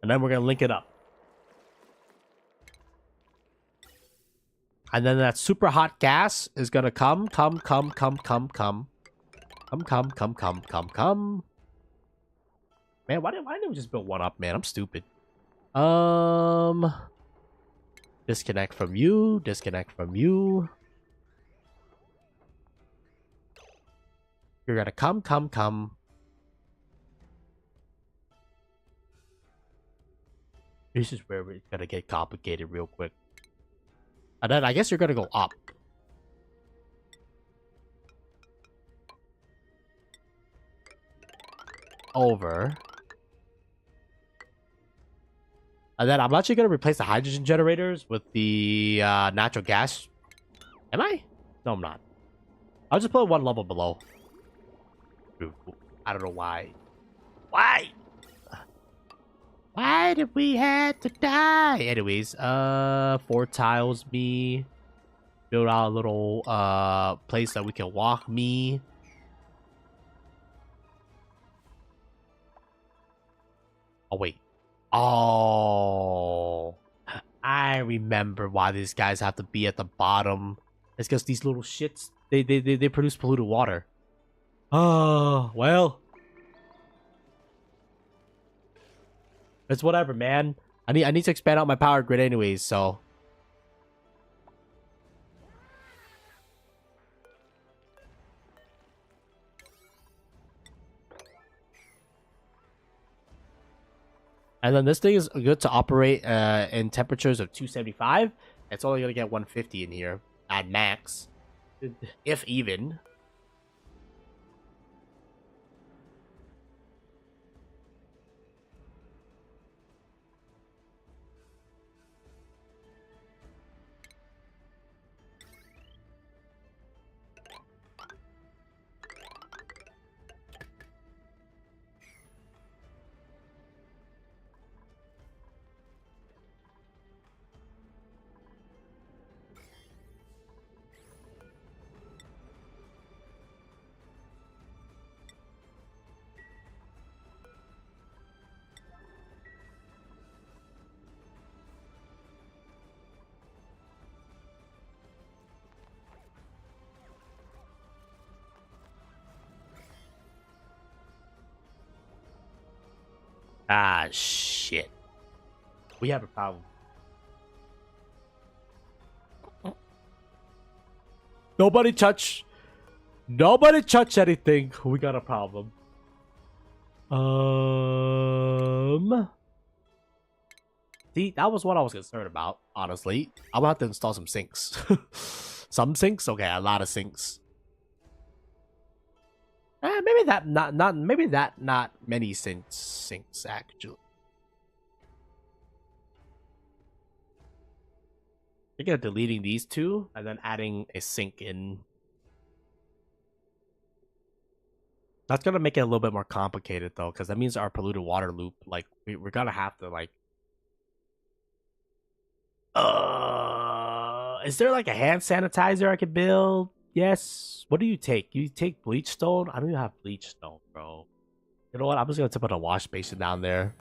And then we're going to link it up. And then that super hot gas is going to come. Man, why didn't we just build one up, man? I'm stupid. Disconnect from you. Disconnect from you. You're going to come. This is where it's gonna get complicated real quick. And then I guess you're gonna go up. Over. And then I'm actually gonna replace the hydrogen generators with the natural gas. Am I? No, I'm not. I'll just put it one level below. I don't know why. Why? Why did we have to die? Anyways, 4 tiles me. Build out a little place that we can walk me. Oh wait. Oh, I remember why these guys have to be at the bottom. It's because these little shits they produce polluted water. Oh well. It's whatever, man. I need to expand out my power grid anyways, so. And then this thing is good to operate in temperatures of 275. It's only gonna get 150 in here at max, if even. Ah, shit. We have a problem. Nobody touch anything. We got a problem. See, that was what I was concerned about, honestly. I'm gonna have to install some sinks. Some sinks? Okay, a lot of sinks. Maybe that not many sinks actually. Thinking of deleting these two and then adding a sink in. That's gonna make it a little bit more complicated though, because that means our polluted water loop, like we're gonna have to like. Is there like a hand sanitizer I could build? Yes. What do you take? You take bleach stone? I don't even have bleach stone, bro. You know what? I'm just gonna put a wash basin down there.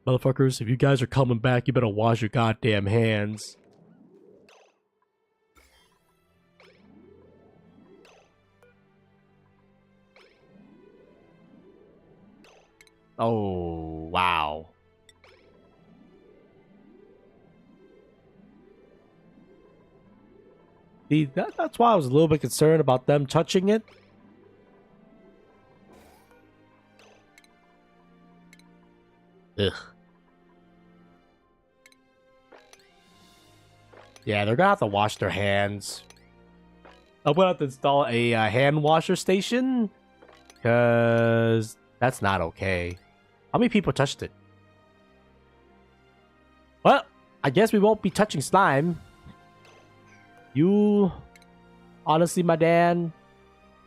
Motherfuckers, if you guys are coming back, you better wash your goddamn hands. Oh, wow. See, that's why I was a little bit concerned about them touching it. Ugh. Yeah, they're gonna have to wash their hands. I'm gonna have to install a hand washer station. Because that's not okay. How many people touched it? Well, I guess we won't be touching slime. You, honestly, my Dan,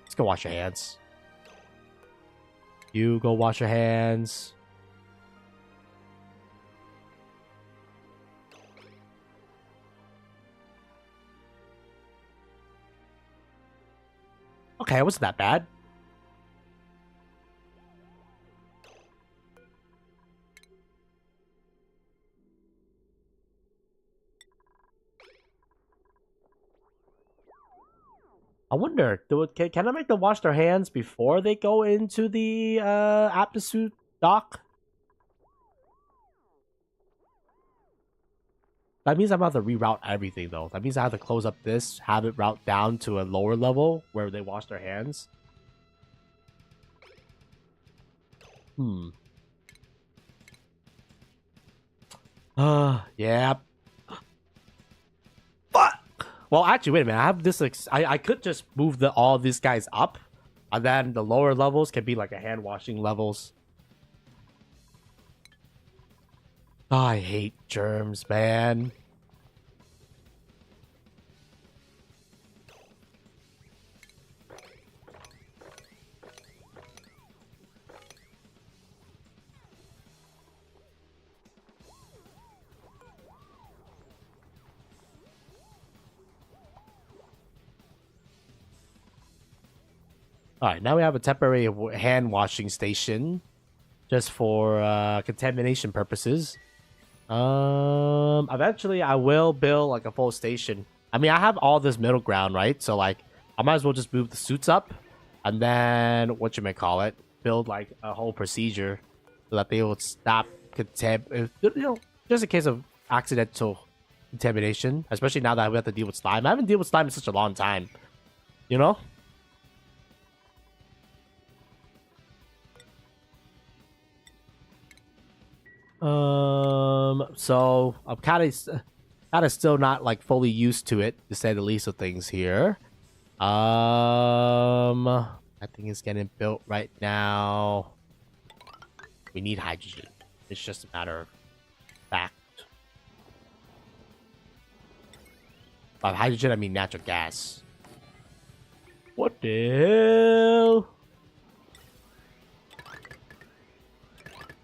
let's go wash your hands. You go wash your hands. Okay, it wasn't that bad. I wonder, can I make them wash their hands before they go into the Aptitude dock? That means I'm about to reroute everything, though. That means I have to close up this, have it route down to a lower level where they wash their hands. Yeah. Fuck! Well, actually, wait a minute. I have this, I could just move all these guys up, and then the lower levels can be like a hand washing levels. Oh, I hate germs, man. Alright, now we have a temporary hand washing station. Just for contamination purposes. Eventually I will build like a full station. I mean, I have all this middle ground, right? So like, I might as well just move the suits up, and then whatchamacallit, build like a whole procedure so that they will stop just in case of accidental contamination. Especially now that we have to deal with slime. I haven't dealt with slime in such a long time, you know. So I'm kind of still not like fully used to it, to say the least of things here. That thing is getting built right now. We need hydrogen. It's just a matter of fact. By hydrogen, I mean natural gas. What the hell?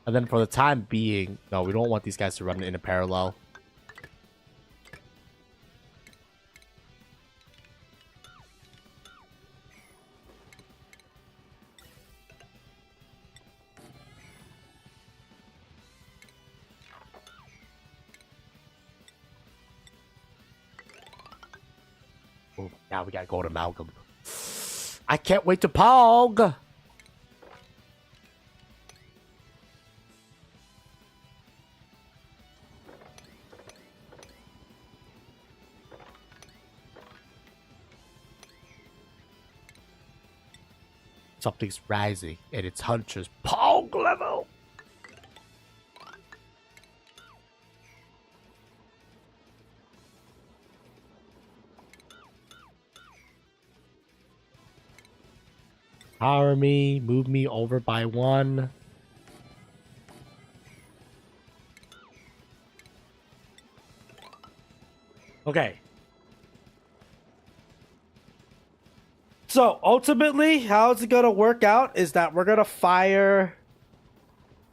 And then for the time being, no, we don't want these guys to run in a parallel. Oh, now we gotta go to amalgam. I can't wait to pog! Something's rising, and it's Hunter's Pog level. Power me, move me over by 1. Okay. So ultimately, how it's gonna work out is that we're gonna fire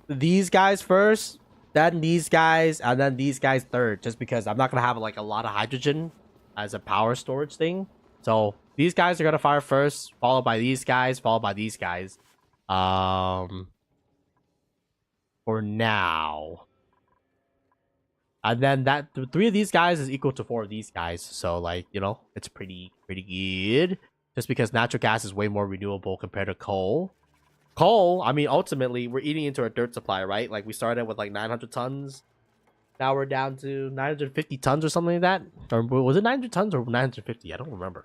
these guys first, then these guys, and then these guys third, just because I'm not gonna have like a lot of hydrogen as a power storage thing. So these guys are gonna fire first, followed by these guys, followed by these guys. For now. And then that 3 of these guys is equal to 4 of these guys. So like, you know, it's pretty good. Just because natural gas is way more renewable compared to coal. Coal, I mean, ultimately, we're eating into our dirt supply, right? Like, we started with like 900 tons. Now we're down to 950 tons or something like that. Or was it 900 tons or 950? I don't remember.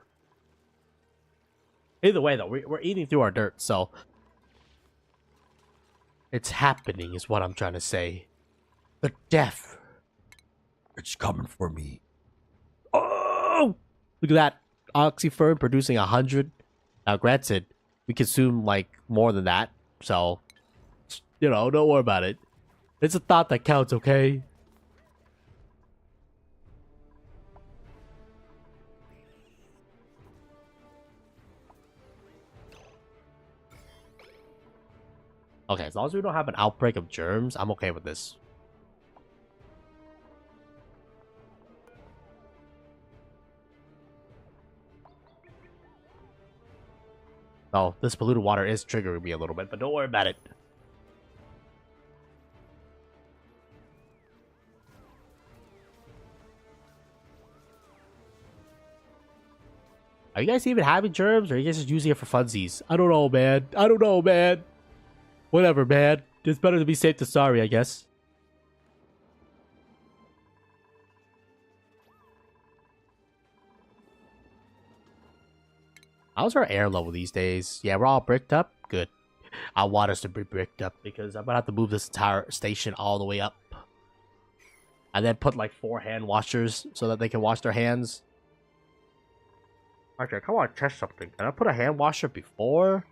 Either way, though, we're eating through our dirt, so... It's happening, is what I'm trying to say. The death. It's coming for me. Oh! Look at that. Oxyfern producing 100. Now, granted, we consume, like, more than that. So, you know, don't worry about it. It's a thought that counts, okay? Okay, as long as we don't have an outbreak of germs, I'm okay with this. Oh, this polluted water is triggering me a little bit, but don't worry about it. Are you guys even having germs, or are you guys just using it for funsies? I don't know, man. I don't know, man. Whatever, man. It's better to be safe than sorry, I guess. How's our air level these days? Yeah, we're all bricked up? Good. I want us to be bricked up because I'm gonna have to move this entire station all the way up. And then put like 4 hand washers so that they can wash their hands. Actually, I want to test something. Can I put a hand washer before?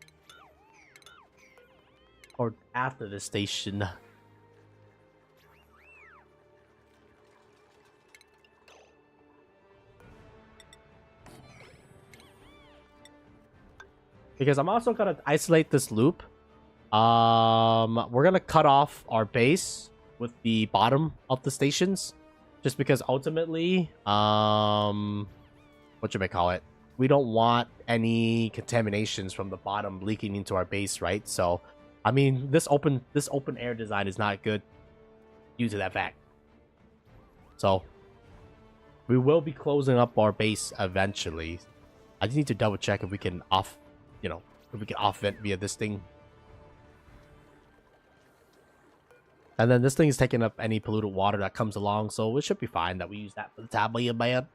Or after the station? Because I'm also gonna isolate this loop. We're gonna cut off our base with the bottom of the stations, just because ultimately, what you may call it, we don't want any contaminations from the bottom leaking into our base, right? So, I mean, this open air design is not good due to that fact. So, we will be closing up our base eventually. I just need to double check if we can off vent via this thing. And then this thing is taking up any polluted water that comes along, so it should be fine that we use that for the time being, man.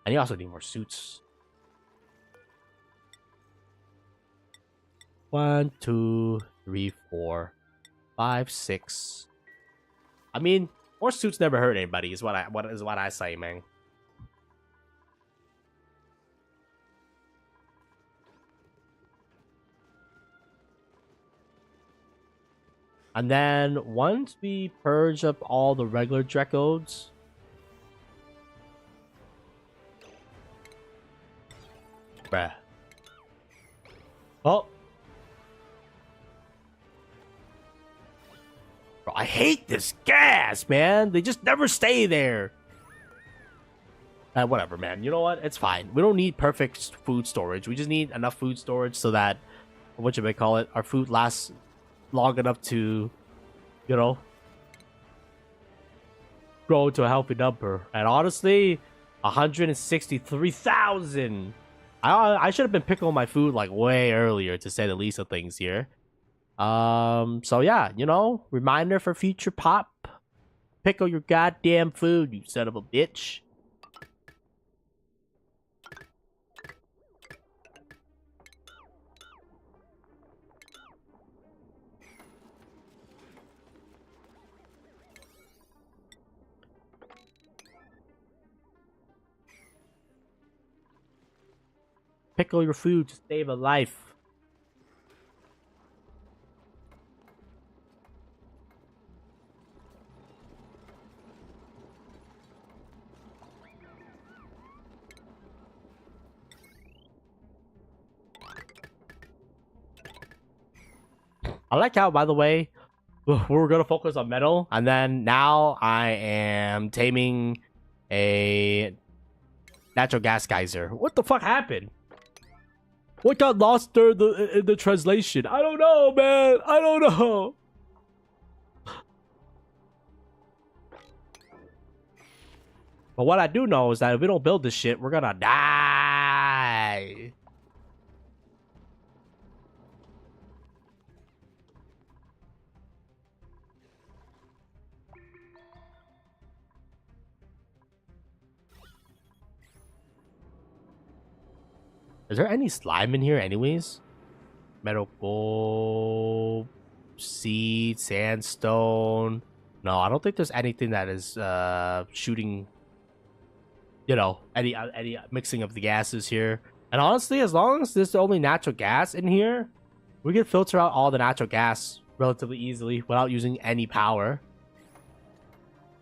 And you also need more suits. 1, 2, 3, 4, 5, 6. I mean, more suits never hurt anybody, is what I say, man. And then once we purge up all the regular Dreckodes, bruh. Oh. Bro, I hate this gas, man. They just never stay there. Whatever, man. You know what? It's fine. We don't need perfect food storage. We just need enough food storage so that, what you may call it, our food lasts long enough to, you know, grow to a healthy number. And honestly, 163,000. I should have been pickling my food like way earlier, to say the least of things here. So yeah, you know, reminder for future pop. Pickle your goddamn food, you son of a bitch. pickle your food to save a life. I like how, by the way, we're gonna focus on metal, and then now I am taming a natural gas geyser. What the fuck happened? What got lost there in the translation? I don't know, man. I don't know. But what I do know is that if we don't build this shit, we're gonna die. Is there any slime in here anyways? Metal gold, seed, sandstone. No, I don't think there's anything that is shooting, you know, any mixing of the gases here. And honestly, as long as there's only natural gas in here, we can filter out all the natural gas relatively easily without using any power.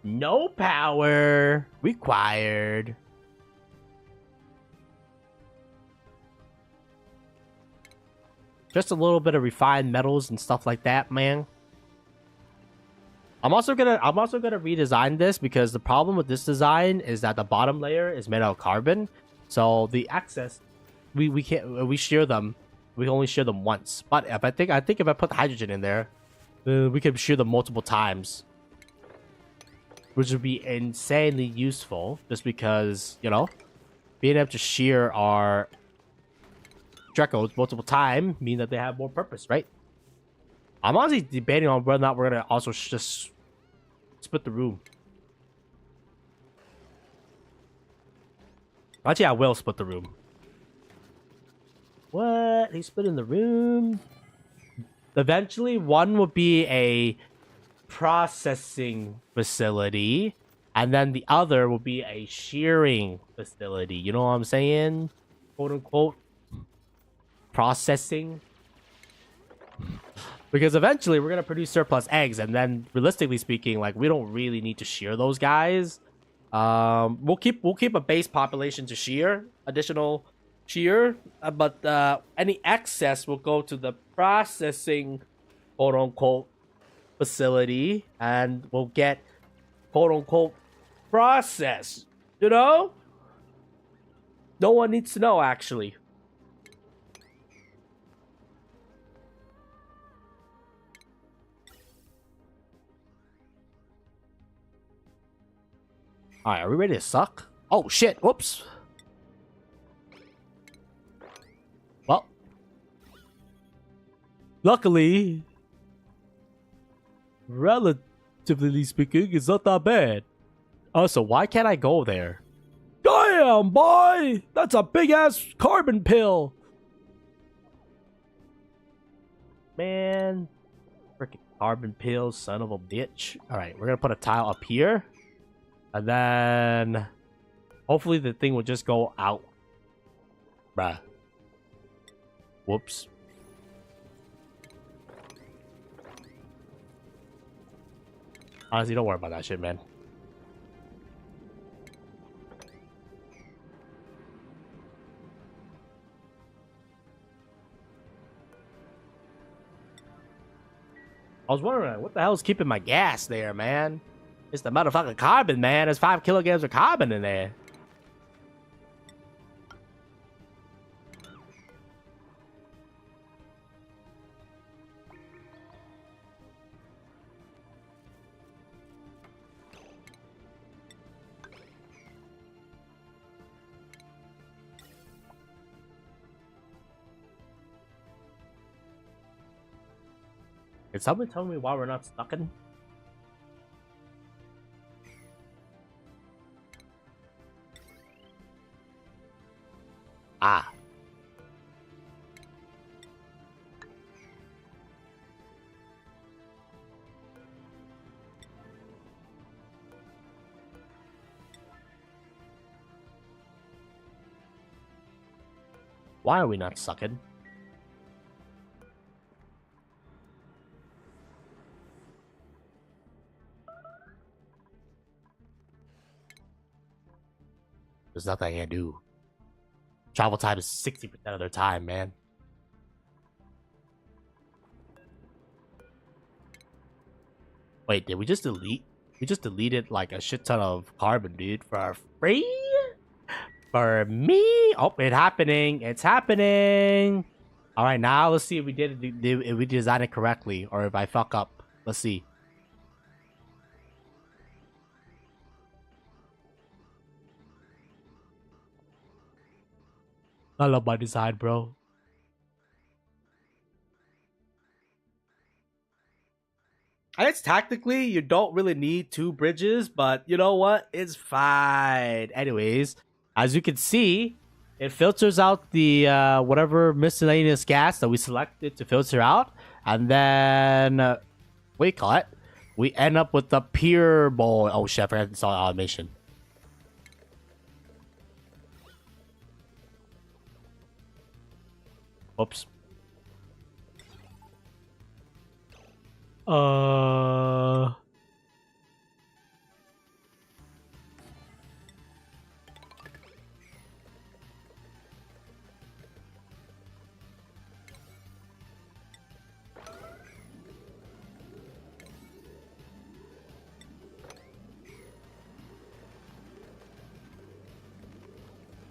No power required. Just a little bit of refined metals and stuff like that, man. I'm also gonna redesign this because the problem with this design is that the bottom layer is made out of carbon. So the excess, we can't, we shear them. We only shear them once. But if I think if I put the hydrogen in there, we could shear them multiple times, which would be insanely useful. Just because, you know, being able to shear our Drecos multiple times mean that they have more purpose, right? I'm honestly debating on whether or not we're gonna also just split the room. Actually, I will split the room. What? He's splitting the room? Eventually, one will be a processing facility, and then the other will be a shearing facility. You know what I'm saying? Quote unquote. Processing. Because eventually we're gonna produce surplus eggs, and then realistically speaking, like, we don't really need to shear those guys. We'll keep a base population to shear, additional shear, but any excess will go to the processing, quote unquote, facility, and we'll get, quote unquote, processed. You know, no one needs to know, actually. Alright, are we ready to suck? Oh, shit. Whoops. Well. Luckily, relatively speaking, it's not that bad. Also, why can't I go there? Damn, boy! That's a big-ass carbon pill! Man. Freaking carbon pills, son of a bitch. Alright, we're gonna put a tile up here. And then hopefully the thing will just go out. Bruh. Whoops. Honestly, don't worry about that shit, man. I was wondering, what the hell is keeping my gas there, man? It's the motherfucking carbon, man. There's 5 kilograms of carbon in there. Can someone tell me why we're not stucking? Ah. Why are we not sucking? There's nothing I can do. Travel time is 60% of their time, man. Wait, did we just delete? We just deleted like a shit ton of carbon, dude, for free? For me? Oh, it's happening. It's happening. All right, now let's see if we did it, if we designed it correctly, or if I fuck up. Let's see. I love my design, bro. I guess tactically you don't really need two bridges, but you know what? It's fine. Anyways, as you can see, it filters out the whatever miscellaneous gas that we selected to filter out, and then we call it. We end up with the pure bowl. Oh shit! I forgot to install automation. Oops. Uh.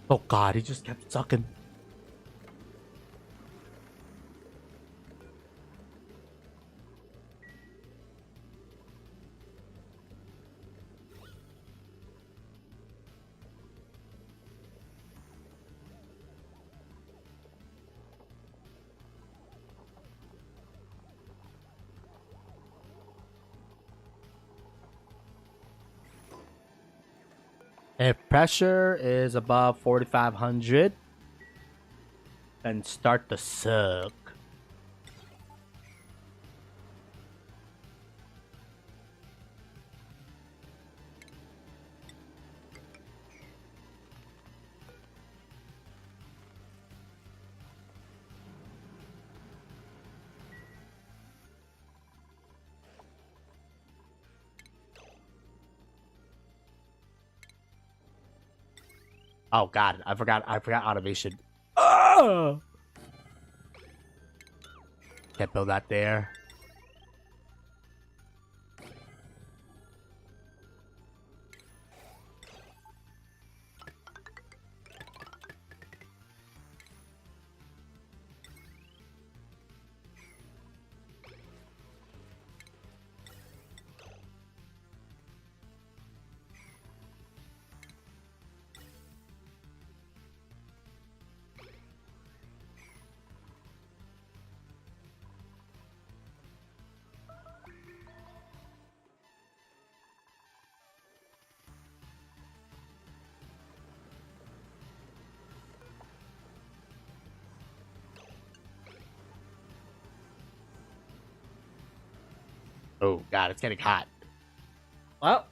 Oh god, he just kept sucking. If pressure is above 4,500, then start the suck. Oh god, I forgot automation. Oh! Can't build that there. Oh god, it's getting hot. Well,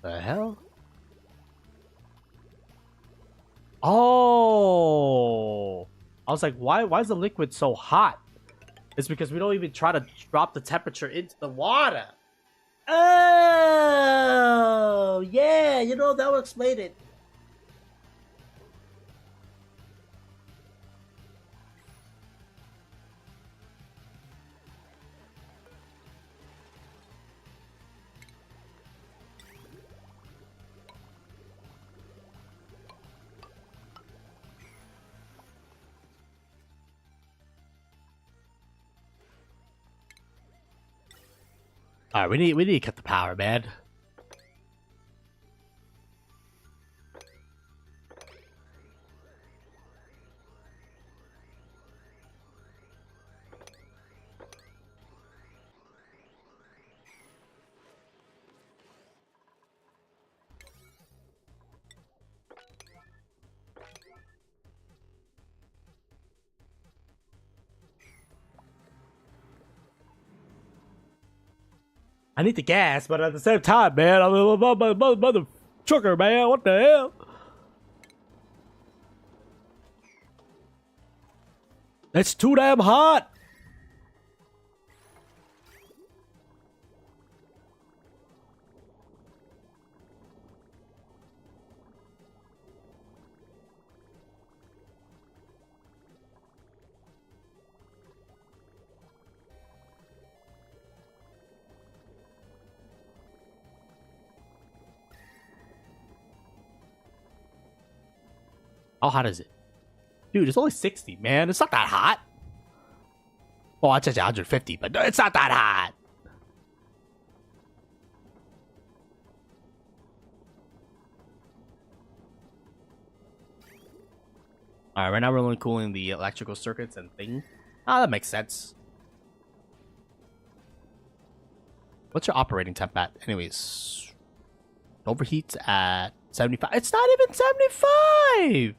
the hell? Oh, I was like, why is the liquid so hot? It's because we don't even try to drop the temperature into the water. Oh, yeah, you know, that will explain it. All right, we need to cut the power, man. I need the gas, but at the same time, man, I'm a mother trucker, man. What the hell? It's too damn hot. How hot is it? Dude, it's only 60, man. It's not that hot. Oh, I said 150, but it's not that hot. Alright, right now we're only cooling the electrical circuits and thing. Ah, that makes sense. What's your operating temp at? Anyways, overheats at 75. It's not even 75!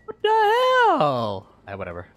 What the hell? Whatever.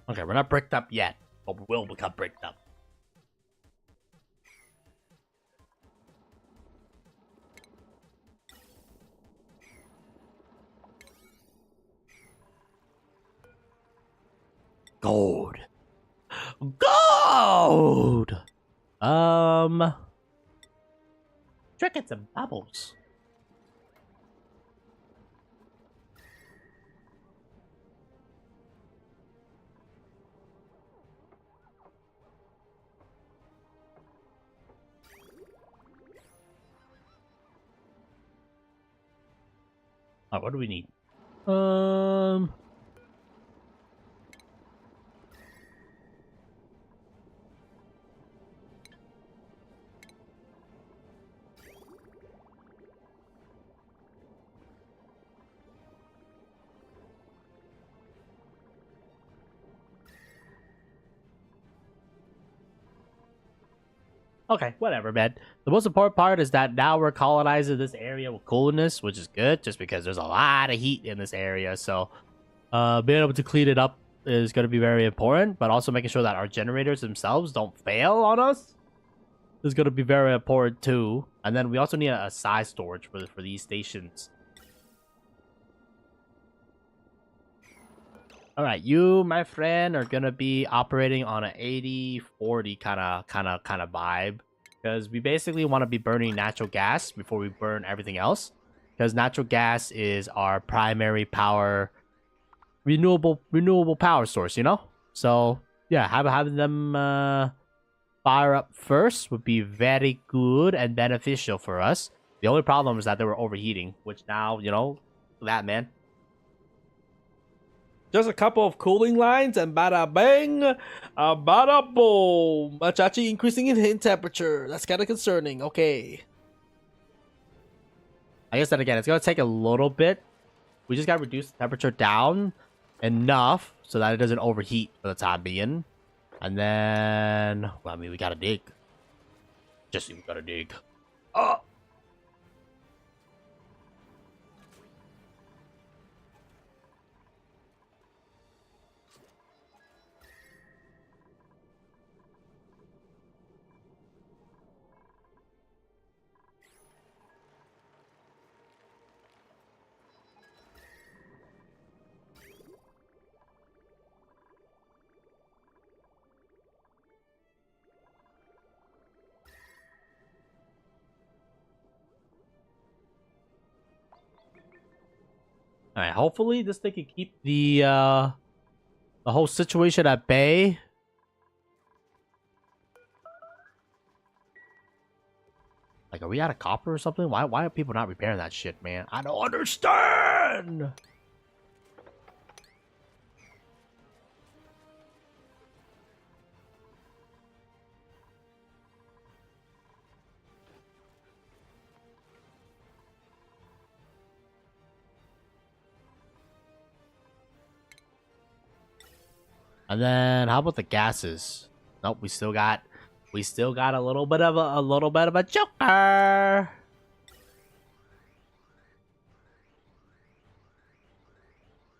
Okay, we're not bricked up yet, but we will become bricked up. Gold. Gold! Trinkets and bubbles. Oh, what do we need? Okay, whatever, man. The most important part is that now we're colonizing this area with coolness, which is good, just because there's a lot of heat in this area. So, being able to clean it up is going to be very important, but also making sure that our generators themselves don't fail on us is going to be very important too. And then we also need a size storage for these stations. All right, you, my friend, are gonna be operating on an 80-40 kind of vibe, because we basically want to be burning natural gas before we burn everything else, because natural gas is our primary power, renewable power source, you know. So yeah, having them fire up first would be very good and beneficial for us. The only problem is that they were overheating, which now, you know, that man. Just a couple of cooling lines and bada bang, bada boom. Machachi increasing in temperature. That's kind of concerning. Okay. I guess then again, it's going to take a little bit. We just got to reduce the temperature down enough so that it doesn't overheat for the time being. And then, well, I mean, we got to dig. Jesse, we got to dig. Oh! All right, hopefully this thing can keep the whole situation at bay. Like, are we out of copper or something? Why are people not repairing that shit, man? I don't understand! And then how about the gases? Nope, we still got a little bit of a joker.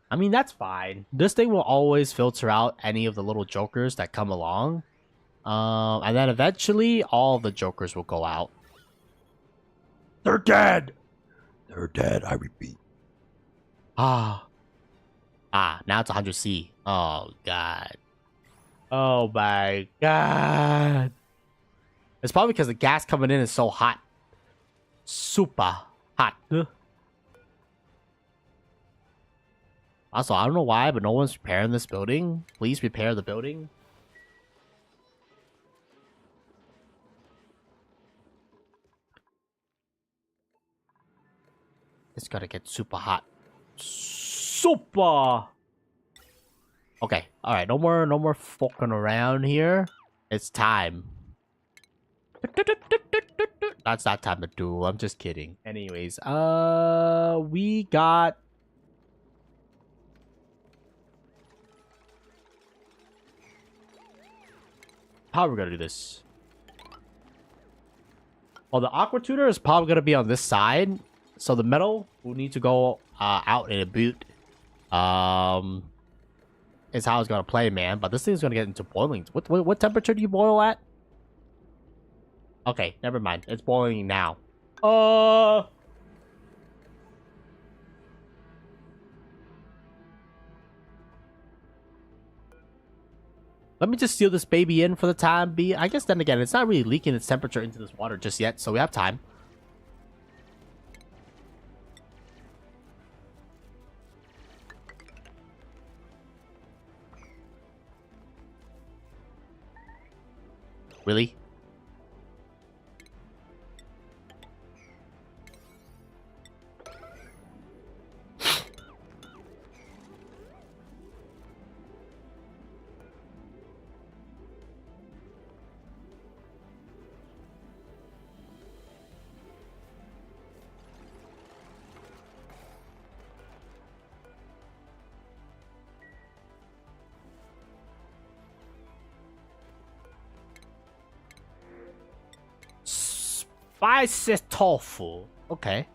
I mean, that's fine. This thing will always filter out any of the little jokers that come along. And then eventually all the jokers will go out. They're dead. They're dead, I repeat. Now it's 100C. Oh god. Oh my god. It's probably because the gas coming in is so hot. Super hot. Also, I don't know why, but no one's repairing this building. Please repair the building. It's gonna get super hot. Super. Okay. All right. No more fucking around here. It's time. That's not time to duel. I'm just kidding. Anyways, we got. How are we gonna do this? Well, the aqua tutor is probably gonna be on this side, so the metal will need to go out in a boot. Is how it's gonna play, man. But this thing's gonna get into boiling. What temperature do you boil at? Okay, never mind. It's boiling now. Let me just seal this baby in for the time being. I guess then again, it's not really leaking its temperature into this water just yet, so we have time. Really? Spicy tofu. Okay.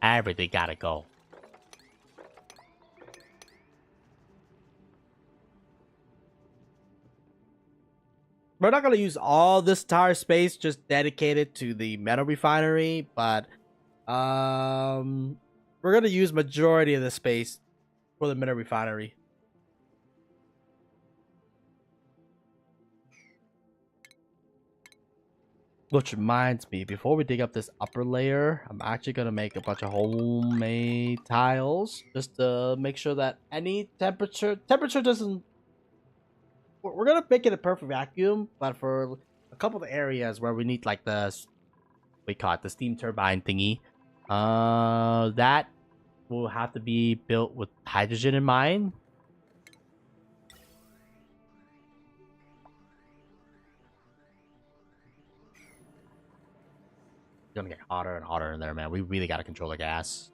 Everything gotta go. We're not gonna use all this entire space just dedicated to the metal refinery, but we're gonna use majority of the space for the metal refinery. Which reminds me, before we dig up this upper layer, I'm actually gonna make a bunch of homemade tiles just to make sure that any temperature doesn't. We're gonna make it a perfect vacuum, but for a couple of areas where we need like the, we call it the steam turbine thingy, that will have to be built with hydrogen in mind. It's gonna get hotter and hotter in there, man. We really gotta control the gas.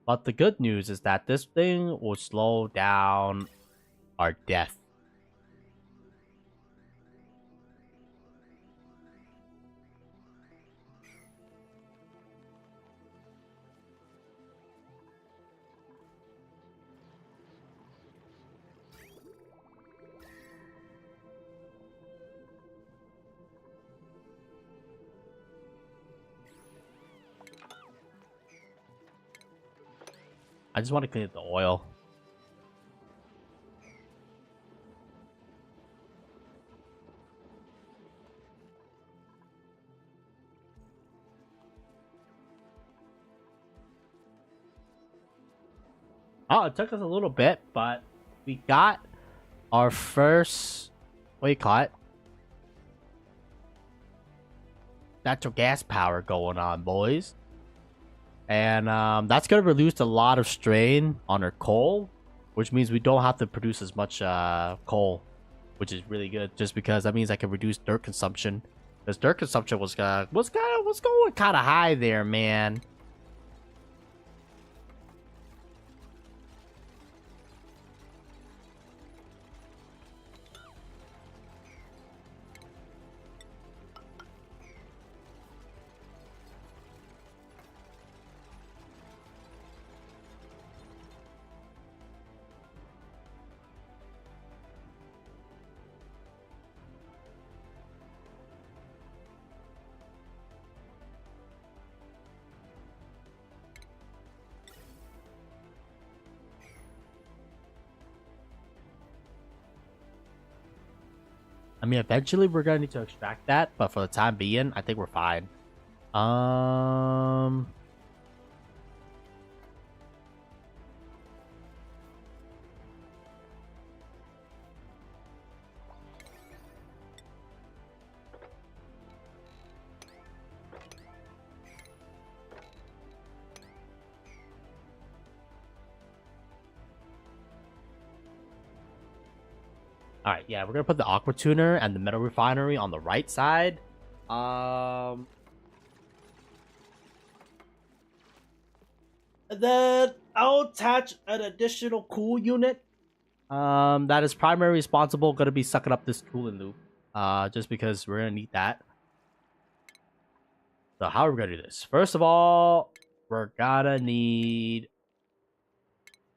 But the good news is that this thing will slow down our death. I just want to clean up the oil. Oh, it took us a little bit, but we got our first, what do you call it? Natural gas power going on, boys. And that's going to reduce a lot of strain on our coal, which means we don't have to produce as much coal, which is really good. Just because that means I can reduce dirt consumption. Because dirt consumption was going kind of high there, man. I mean, eventually we're gonna need to extract that, but for the time being, I think we're fine. Um, all right, yeah, we're gonna put the aqua tuner and the metal refinery on the right side. And then I'll attach an additional cool unit. That is primarily responsible, gonna be sucking up this cooling loop. Just because we're gonna need that. So how are we gonna do this? First of all, we're gonna need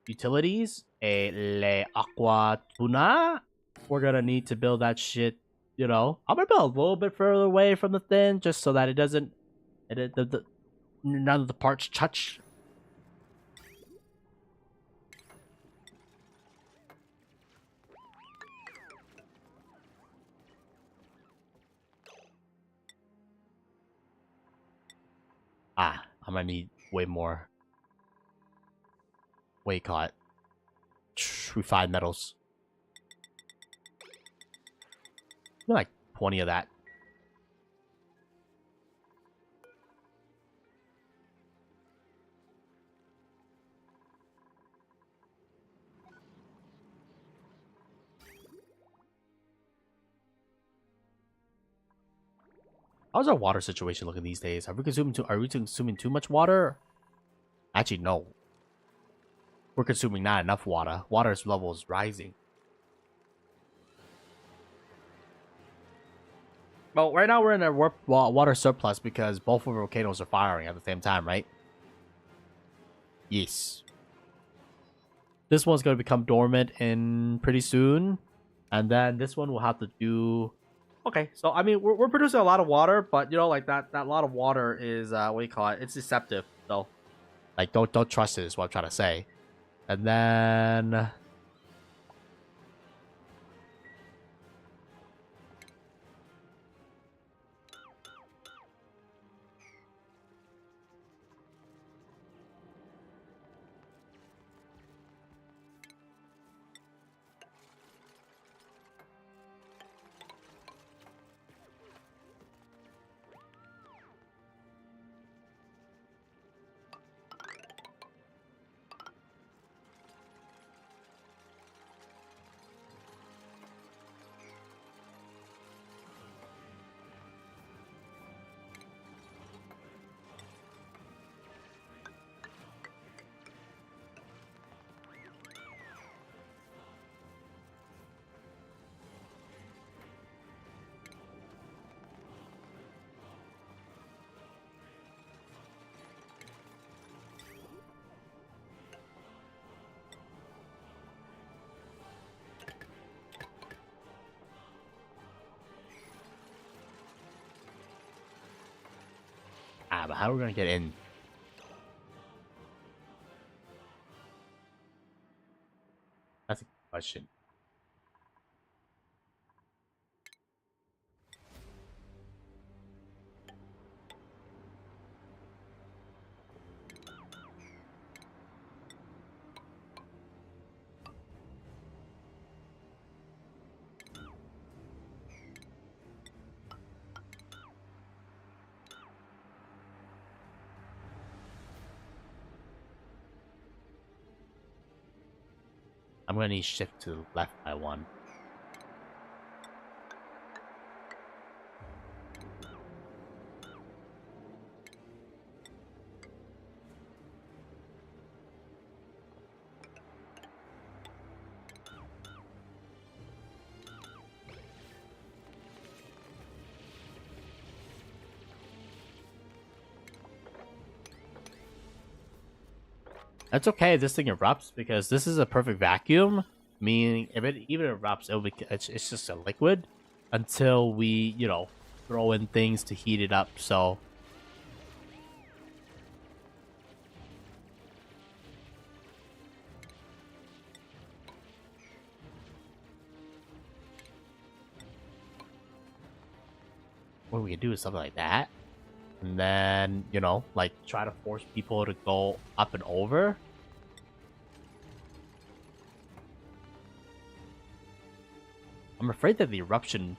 utilities. A le aqua tuna. We're gonna need to build that shit. You know, I'm gonna build a little bit further away from the thing, just so that it doesn't, none of the parts touch. Ah, I'm gonna need way more. Way caught. Refined metals. Like 20 of that. How's our water situation looking these days? Are we consuming too much water? Actually, no. We're consuming not enough water. Water's level is rising. Well, right now we're in a water surplus because both of our volcanoes are firing at the same time, right? Yes. This one's going to become dormant in pretty soon. And then this one will have to do... Okay, so I mean, we're producing a lot of water, but you know, like that lot of water is, what do you call it? It's deceptive, so... Like, don't trust it is what I'm trying to say. And then... but how are we gonna get in? That's a good question. I'm gonna need shift to left by 1. That's okay if this thing erupts, because this is a perfect vacuum. Meaning, if it even erupts, it's just a liquid until we, you know, throw in things to heat it up. So what we can do is something like that. And then, you know, like try to force people to go up and over. I'm afraid that the eruption...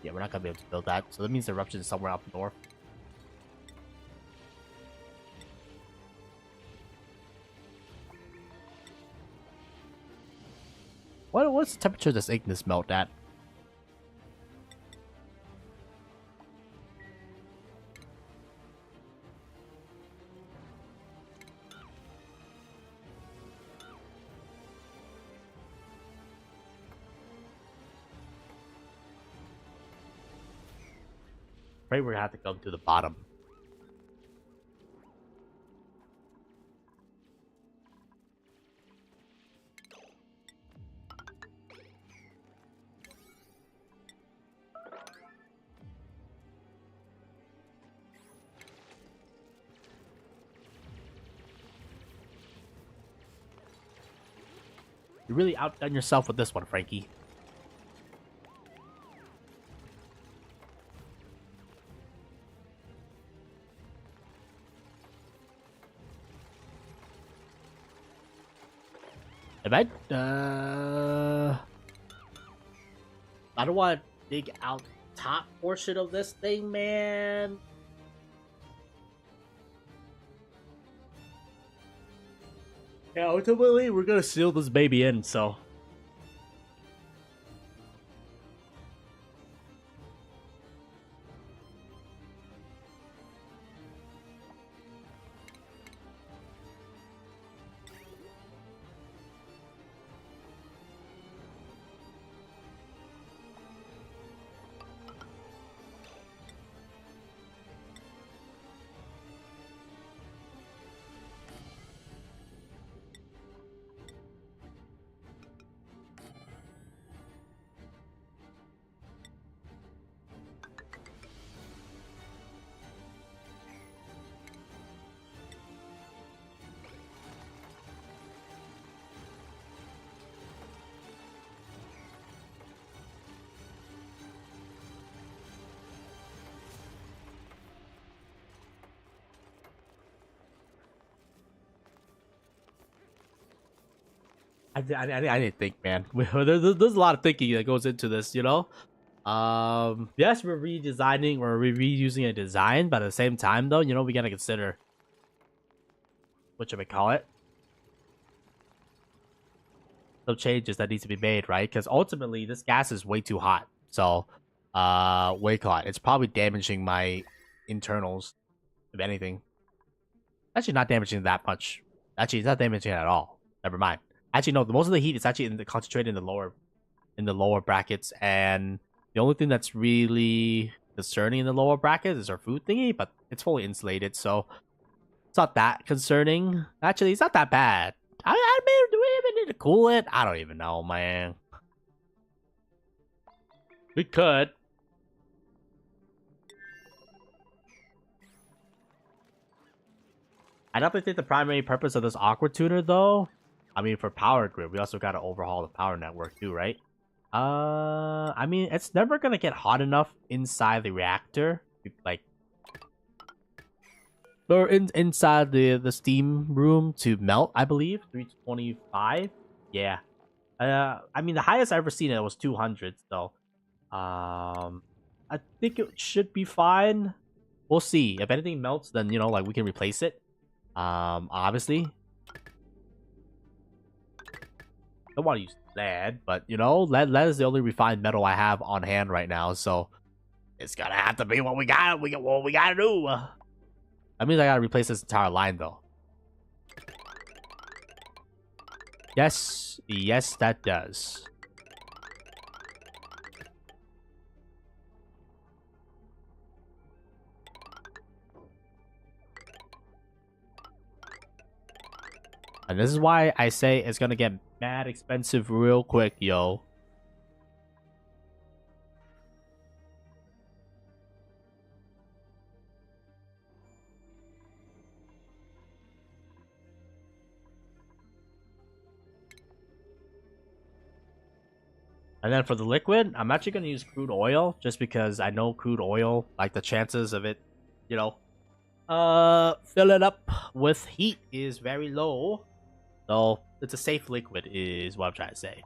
Yeah, we're not going to be able to build that. So that means the eruption is somewhere up north. What's the temperature does Ignis melt at? Afraid we're gonna have to come to the bottom. You really outdone yourself with this one, Frankie. If I don't want to dig out top portion of this thing, man. Yeah, ultimately, we're gonna seal this baby in, so. I didn't think, man. There's a lot of thinking that goes into this, you know? Yes, we're redesigning or we're reusing a design, but at the same time, though, you know, we gotta consider what should we call it? Some changes that need to be made, right? Because ultimately, this gas is way too hot. So, way too hot. It's probably damaging my internals, if anything. Actually, not damaging that much. Actually, it's not damaging at all. Never mind. Actually, no. Most of the heat is actually concentrated in the lower brackets, and the only thing that's really concerning in the lower brackets is our food thingy, but it's fully insulated, so it's not that concerning. Actually, it's not that bad. I mean, do we even need to cool it? I don't even know, man. We could. I definitely think the primary purpose of this aqua tuner, though, I mean, for power grid, we also got to overhaul the power network too, right? I mean, it's never gonna get hot enough inside the reactor, like, or inside the steam room to melt. I believe 325. Yeah. I mean, the highest I ever seen it was 200. So, I think it should be fine. We'll see. If anything melts, then like we can replace it. Obviously, don't want to use lead, but lead is the only refined metal I have on hand right now. So it's gonna have to be what we got. What we gotta do. That means I gotta replace this entire line, though. Yes, that does. And this is why I say it's gonna get mad expensive real quick, yo. And then for the liquid, I'm actually gonna use crude oil just because I know crude oil, like the chances of it, fill it up with heat is very low. So it's a safe liquid is what I'm trying to say.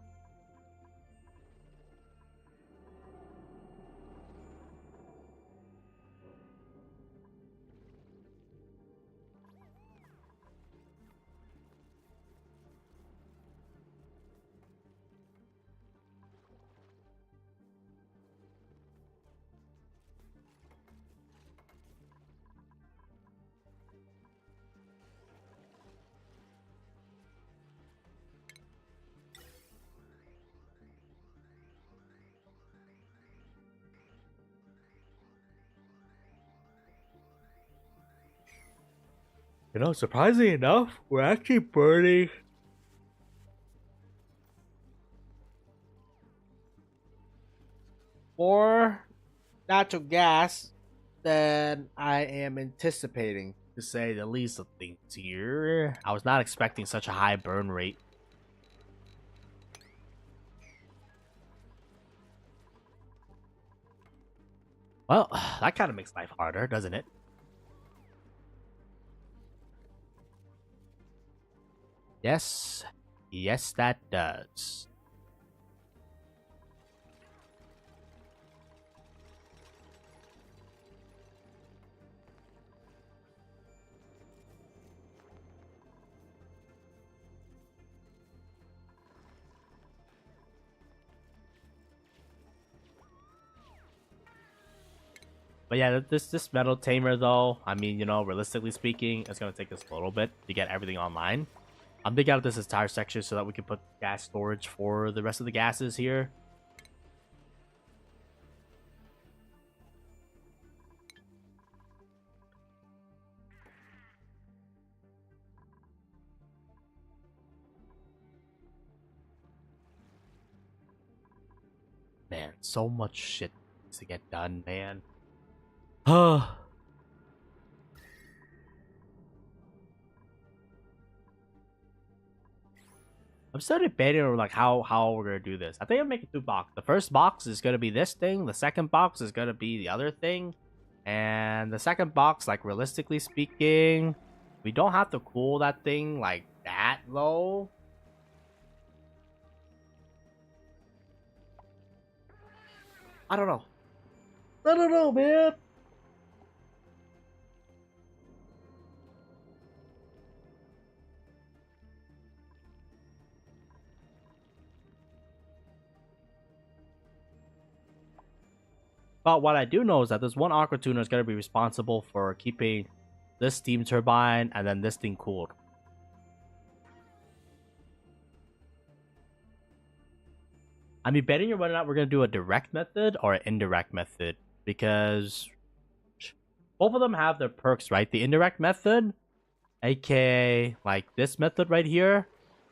Surprisingly enough, we're actually burning more natural gas than I am anticipating, to say the least of things here. I was not expecting such a high burn rate. Well, that kind of makes life harder, doesn't it? Yes, that does. But yeah, this metal tamer though, I mean, realistically speaking, it's gonna take us a little bit to get everything online. I'm digging out this entire section so that we can put gas storage for the rest of the gases here. Man, so much shit needs to get done, man. I'm still debating on like how we're gonna do this. I think I'm making 2 boxes. The first box is gonna be this thing. The second box is gonna be the other thing. And the second box, like realistically speaking, we don't have to cool that thing like that low. I don't know. I don't know, man. But what I do know is that this one aqua tuner is going to be responsible for keeping this steam turbine and then this thing cooled. I mean, betting whether or not we're going to do a direct method or an indirect method, because both of them have their perks, right? The indirect method, aka like this method right here,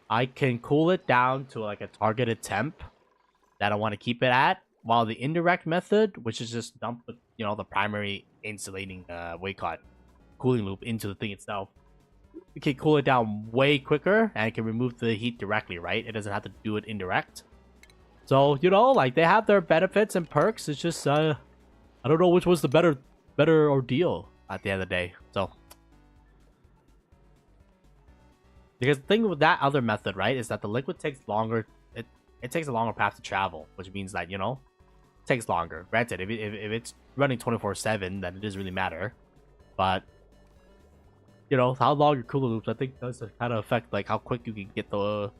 I can cool it down to like a targeted temp that I want to keep it at, while the indirect method, which is just dump the primary insulating cooling loop into the thing itself, it can cool it down way quicker and it can remove the heat directly, right? It doesn't have to do it indirect. So, you know, like they have their benefits and perks. It's just I don't know which was the better ordeal at the end of the day. So because the thing with that other method, right, is that the liquid takes longer. It takes a longer path to travel, which means that, you know, it takes longer. Granted, if it's running 24/7, then it doesn't really matter. But you know, how long your cooler loops, I think, does kind of affect like how quick you can get the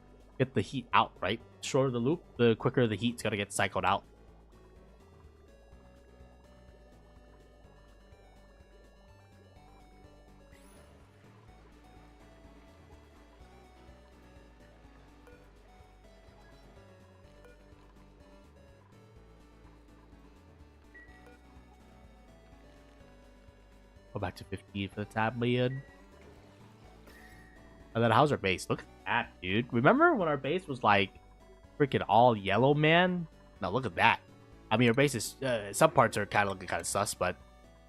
heat out, right? Shorter the loop, the quicker the heat's gonna get cycled out. Go back to 15 for the tab, man. And then how's our base? Look at that, dude. Remember when our base was like freaking all yellow, man? Now look at that. I mean, our base is some parts are kind of looking kind of sus, but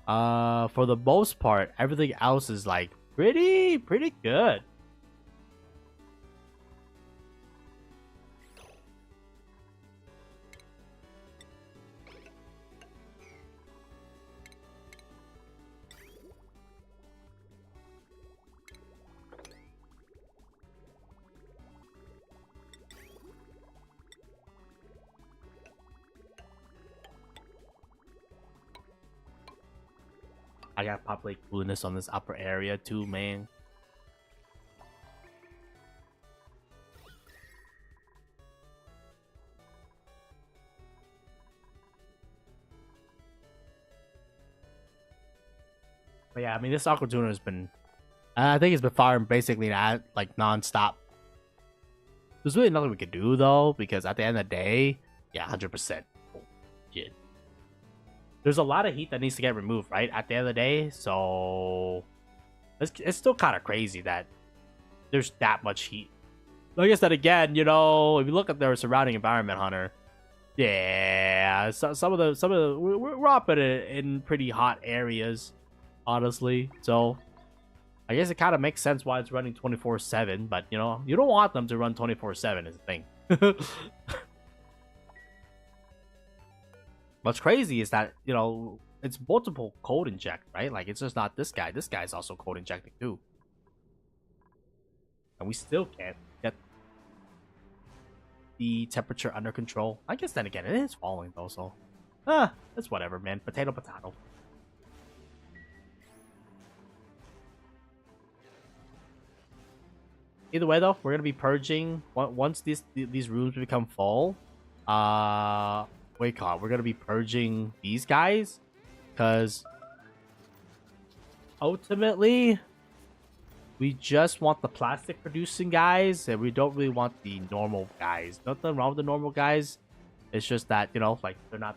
for the most part, everything else is like pretty good. I got populate coolness on this upper area too, man. But yeah, I mean, this aqua tuner has been, I think it's been firing basically at like non-stop. There's really nothing we could do though, because at the end of the day, yeah, 100%. Oh, shit. There's a lot of heat that needs to get removed, right? At the end of the day, so it's still kind of crazy that there's that much heat. Like I said again, you know, if you look at their surrounding environment, Hunter, yeah, some of the we're up in pretty hot areas, honestly. So I guess it kind of makes sense why it's running 24/7, but you know, you don't want them to run 24/7 is the thing. What's crazy is that, you know, it's multiple code inject, right? Like, it's just not this guy. This guy's also code injecting too. And we still can't get the temperature under control. I guess then again, it is falling though, so... it's whatever, man. Potato, potato. Either way, though, we're gonna be purging... Once these rooms become full, wait, we're gonna be purging these guys, because ultimately we just want the plastic producing guys, and we don't really want the normal guys. Nothing wrong with the normal guys. It's just that, you know, like they're not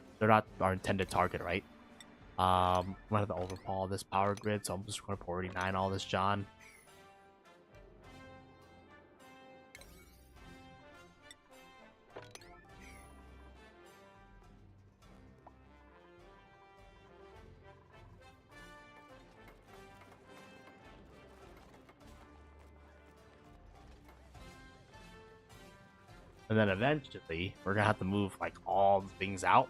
our intended target, right? I'm gonna have to overhaul this power grid, so I'm just gonna 49 all this, John. And then eventually, we're gonna have to move like all the things out.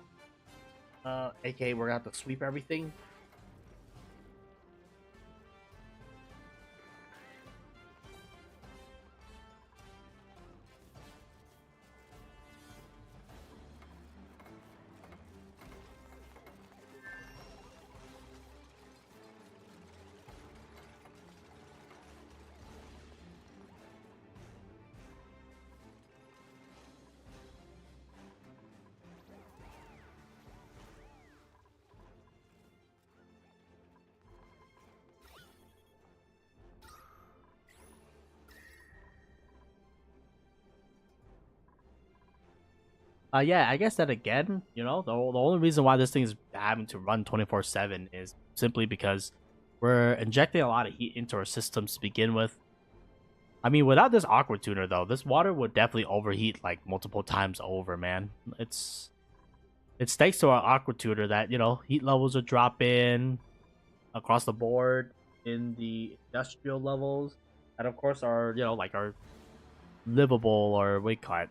AKA, we're gonna have to sweep everything. Yeah, I guess that again, you know, the only reason why this thing is having to run 24/7 is simply because we're injecting a lot of heat into our systems to begin with. I mean, without this aqua tuner though, this water would definitely overheat like multiple times over, man. It's thanks to our aqua tuner that, you know, heat levels are dropping across the board in the industrial levels, and of course our like our livable or weight cut.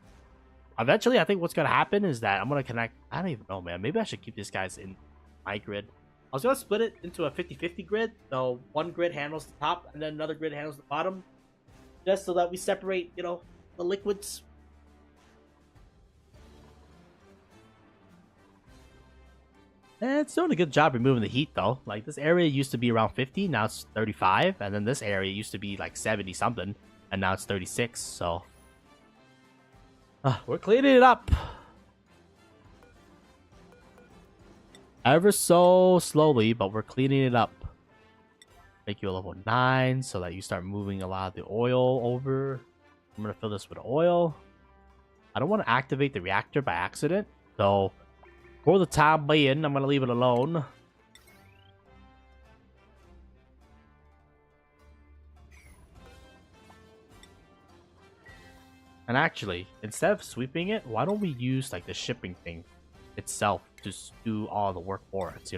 Eventually, I think what's gonna happen is that I'm gonna connect. I don't even know, man. Maybe I should keep these guys in my grid. I was gonna split it into a 50-50 grid, so one grid handles the top and then another grid handles the bottom, just so that we separate, the liquids. And it's doing a good job removing the heat, though. Like, this area used to be around 50, now it's 35, and then this area used to be like 70 something, and now it's 36. So we're cleaning it up ever so slowly, but we're cleaning it up. Make you a level 9 so that you start moving a lot of the oil over. I'm gonna fill this with oil. I don't want to activate the reactor by accident, so for the time being, I'm gonna leave it alone. And actually, instead of sweeping it, why don't we use like the shipping thing itself to do all the work for us,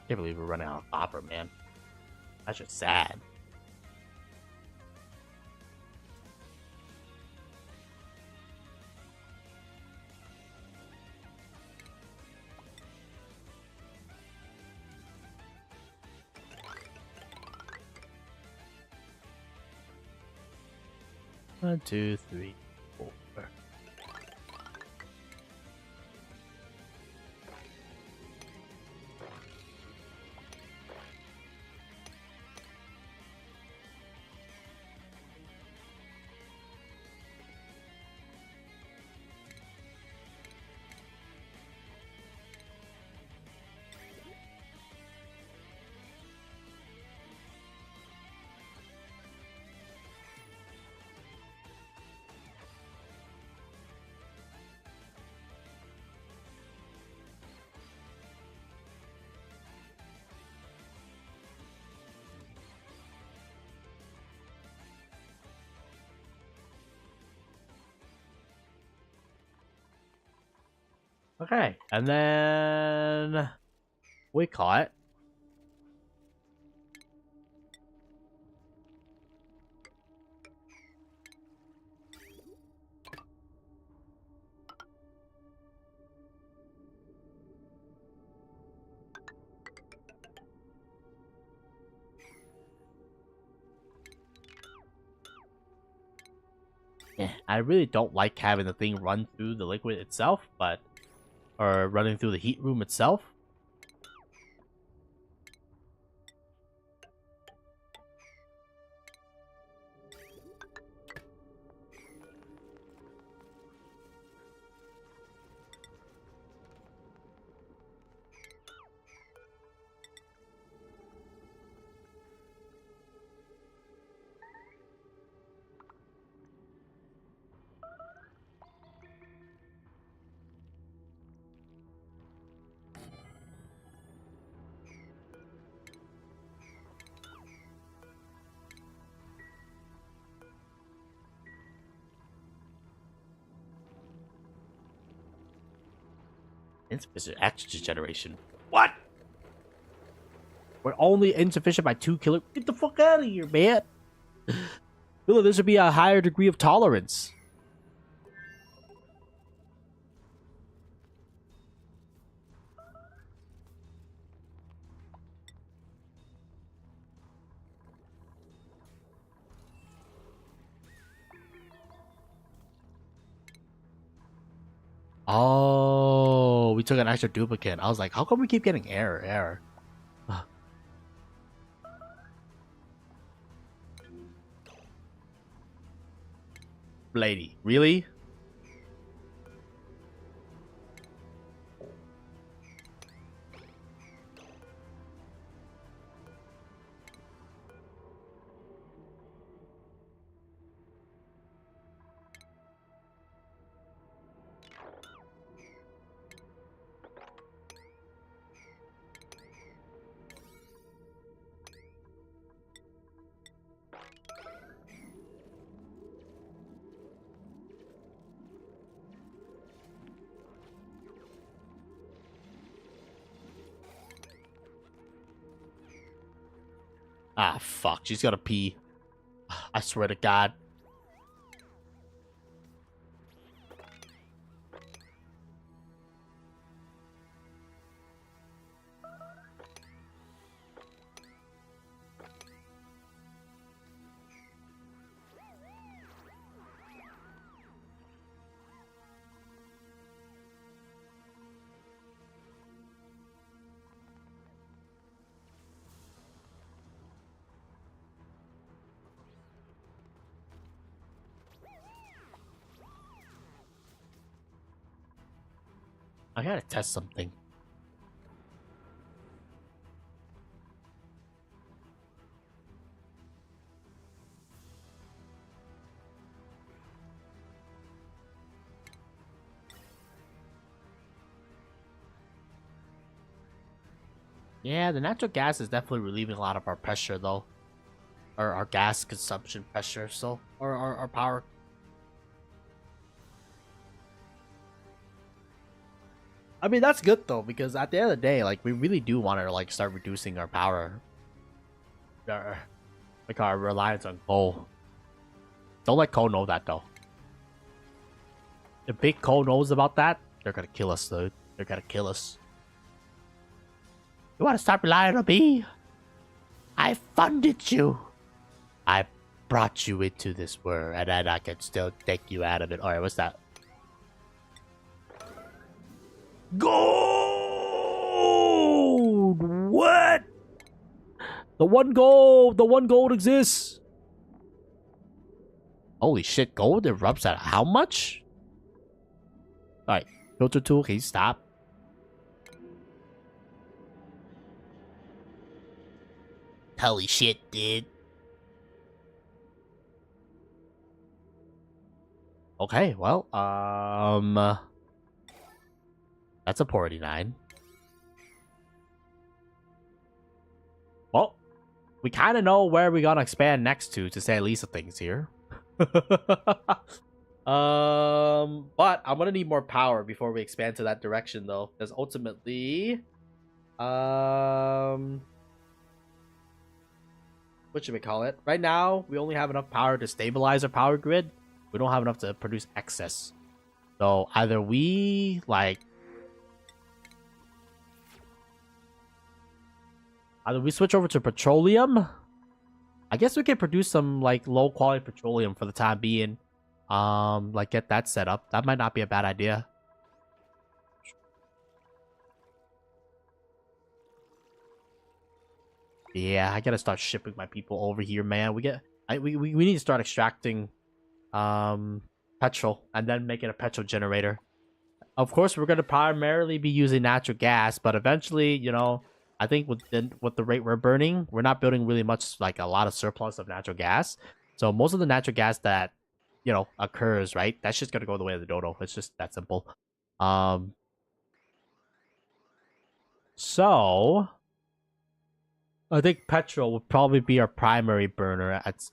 Can't believe we're running out of copper, man. That's just sad. One, two, three, four. Okay, and then we caught it. Yeah, I really don't like having the thing run through the liquid itself, or running through the heat room itself. Insufficient oxygen generation. What? We're only insufficient by 2 kilo. Get the fuck out of here, man. Feel there should be a higher degree of tolerance. Oh, we took an extra duplicate. I was like, how come we keep getting error? Lady, really? Ah, fuck. She's gotta pee. I swear to God. I gotta test something. Yeah, the natural gas is definitely relieving a lot of our pressure, though. Or our gas consumption pressure, so. Or our power. I mean, that's good, though, because at the end of the day, like, we really do want to, like, start reducing our power. Like, our reliance on coal. Don't let Cole know that, though. If Big Cole knows about that, they're gonna kill us, dude. They're gonna kill us. You want to stop relying on me? I funded you. I brought you into this world, and then I can still take you out of it. Alright, what's that? Gold! What? The one gold exists. Holy shit, gold erupts at how much? Alright, filter tool, can you stop? Holy shit, dude. Okay, well, that's a 49. Well, we kind of know where we're gonna expand next to say at least of things here. But I'm gonna need more power before we expand to that direction, though, because ultimately, what should we call it? Right now, we only have enough power to stabilize our power grid. We don't have enough to produce excess. So either we switch over to petroleum. I guess we can produce some like low quality petroleum for the time being. Like get that set up. That might not be a bad idea. Yeah, I gotta start shipping my people over here, man. We need to start extracting petrol and then make it a petrol generator. Of course, we're gonna primarily be using natural gas, but eventually, you know, I think with the rate we're burning, we're not building really much like a lot of surplus of natural gas. So most of the natural gas that occurs, right? That's just gonna go the way of the dodo. It's just that simple. Um. So I think petrol would probably be our primary burner at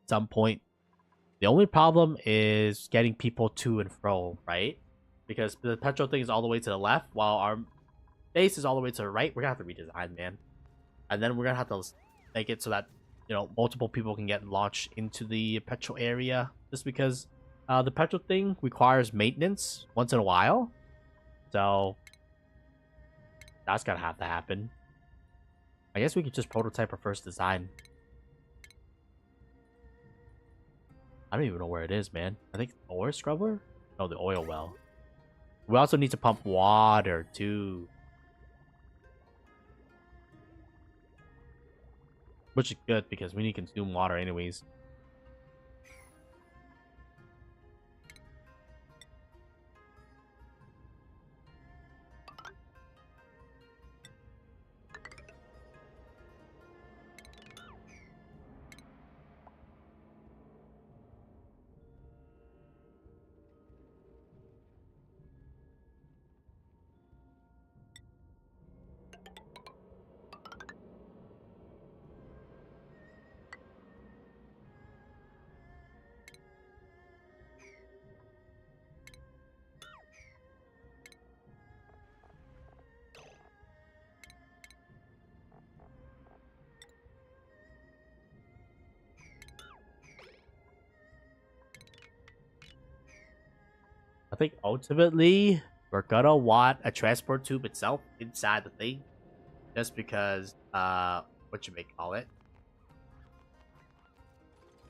some point. The only problem is getting people to and fro, right? Because the petrol thing is all the way to the left, while our base is all the way to the right. We're gonna have to redesign, man. And then we're gonna have to make it so that multiple people can get launched into the petrol area. Just because the petrol thing requires maintenance once in a while, so that's gonna have to happen. I guess we could just prototype our first design. I don't even know where it is, man. I think oil scrubber? No, the oil well. We also need to pump water, too. Which is good, because we need to consume water anyways. think ultimately we're gonna want a transport tube itself inside the thing, just because what you may call it.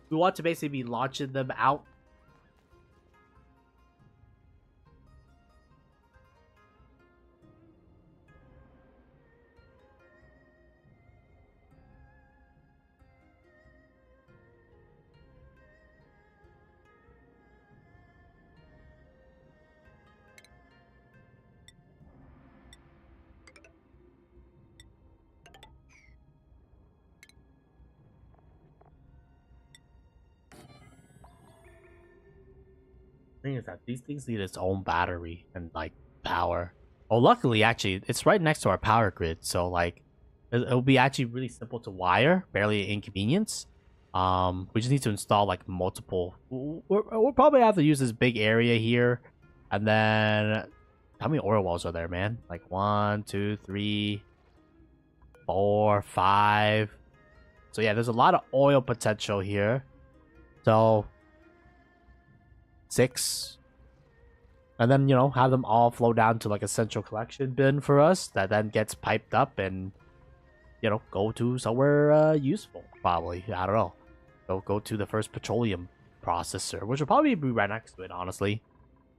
We want to basically be launching them out. Thing is that these things need its own battery and like power. Oh, luckily, actually, it's right next to our power grid, so like it'll be actually really simple to wire, barely an inconvenience. We just need to install like multiple. We'll probably have to use this big area here, and then how many oil wells are there, man? Like 1, 2, 3, 4, 5. So yeah, there's a lot of oil potential here. So 6, and then have them all flow down to like a central collection bin for us that then gets piped up and go to somewhere useful. Probably, I don't know. Go to the first petroleum processor, which will probably be right next to it, honestly.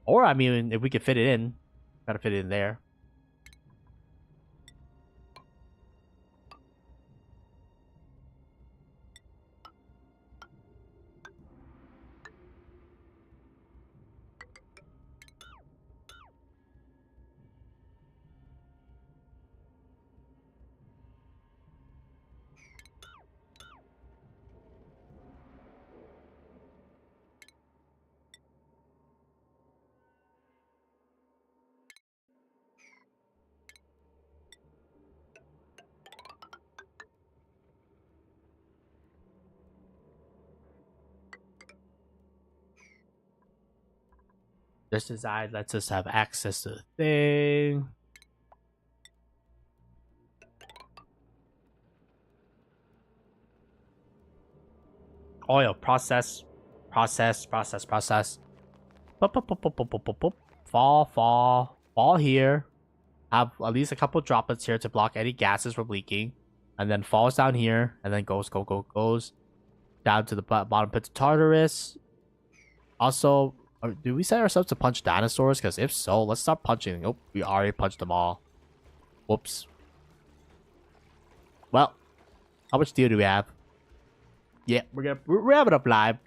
Or I mean, if we could fit it in, gotta fit it in there. This design lets us have access to the thing. Oil process. Boop, boop, boop, boop, boop, boop, boop, boop. Fall here. Have at least a couple droplets here to block any gases from leaking, and then falls down here, and then goes down to the bottom pit of Tartarus. Also, do we set ourselves to punch dinosaurs? Because if so, let's stop punching. Oh, we already punched them all. Whoops. Well, how much steel do we have? Yeah, we're having up live.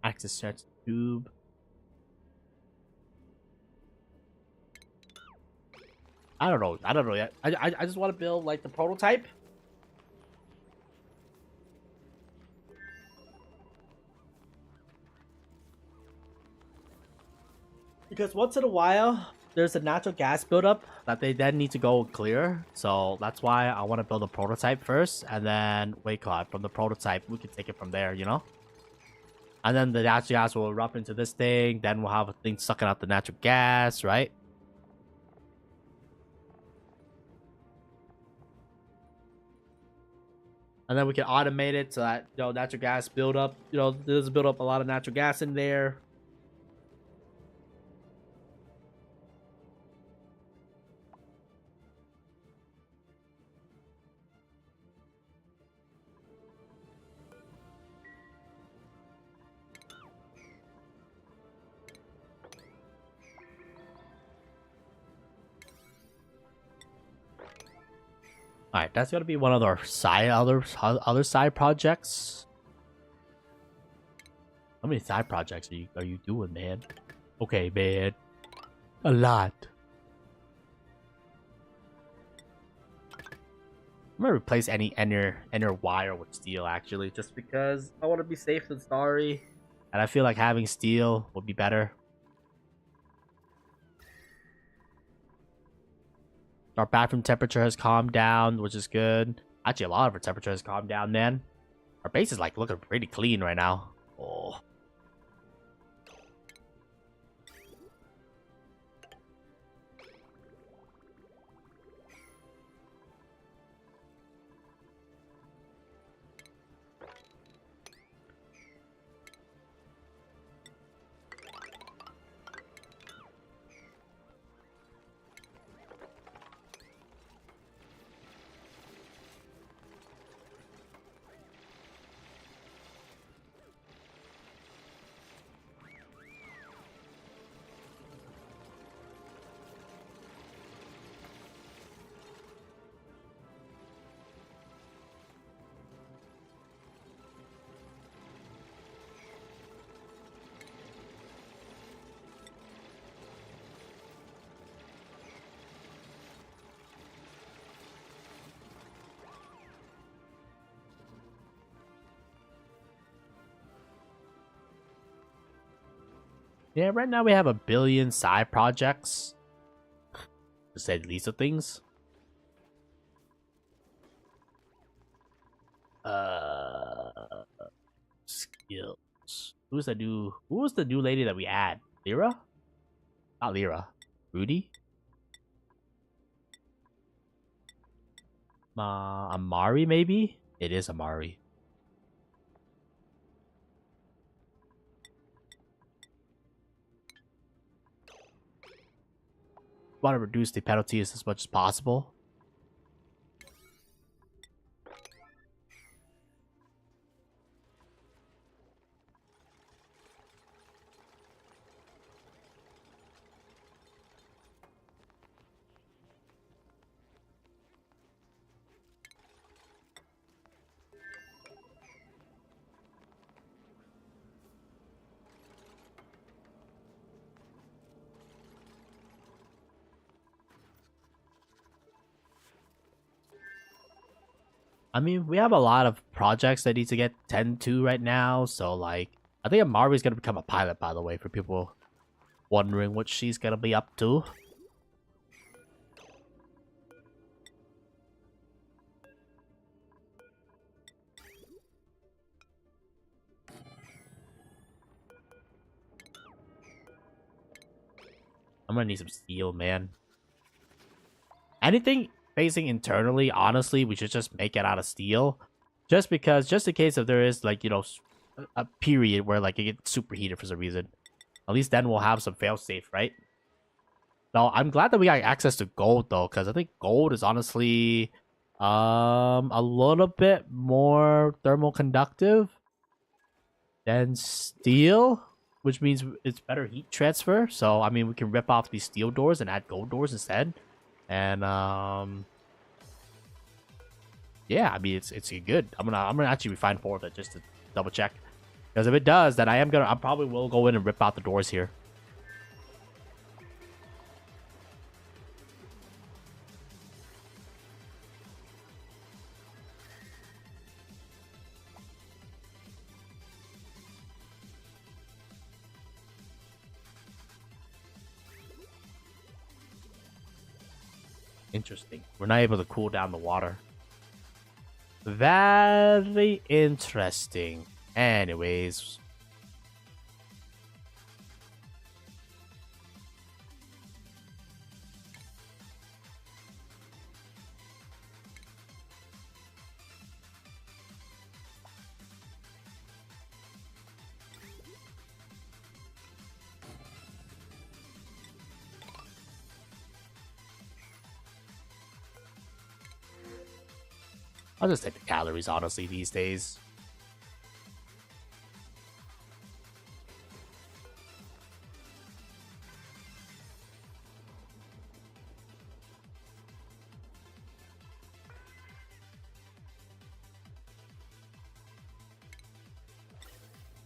Access starts tube. I don't know yet. I just want to build like the prototype. Because once in a while, there's a natural gas buildup that they then need to go clear. So that's why I want to build a prototype first, and then wait, God, from the prototype we can take it from there, And then the natural gas will erupt into this thing. Then we'll have a thing sucking out the natural gas, right? And then we can automate it so that natural gas build up. There's build up a lot of natural gas in there. All right, that's gonna be one of our other side projects. How many side projects are you doing, man? Okay, man, a lot. I'm gonna replace any inner wire with steel actually, just because I want to be safe than sorry, and I feel like having steel would be better. Our bathroom temperature has calmed down, which is good. Actually, a lot of our temperature has calmed down, man. Our base is like looking pretty clean right now. Oh. Yeah, right now we have 1 billion side projects, to say the least of things. Skills. Who was the new lady that we add? Lyra? Not Lyra. Rudy? Amari, maybe? It is Amari. Want to reduce the penalties as much as possible. I mean, we have a lot of projects that need to get tend to right now, so like, I think Amari's gonna become a pilot, by the way, for people wondering what she's gonna be up to. I'm gonna need some steel, man. Anything facing internally, honestly, we should just make it out of steel. Just because, just in case if there is, like, you know, a period where, like, it gets superheated for some reason. At least then we'll have some failsafe, right? No, I'm glad that we got access to gold, though, because I think gold is honestly a little bit more thermal conductive than steel, which means it's better heat transfer. So, I mean, we can rip off these steel doors and add gold doors instead. And yeah, I mean it's good. I'm gonna actually refine 4 of it just to double check. Because if it does, then I probably will go in and rip out the doors here. Interesting. We're not able to cool down the water. Very interesting. Anyways. I'll just take the calories, honestly, these days.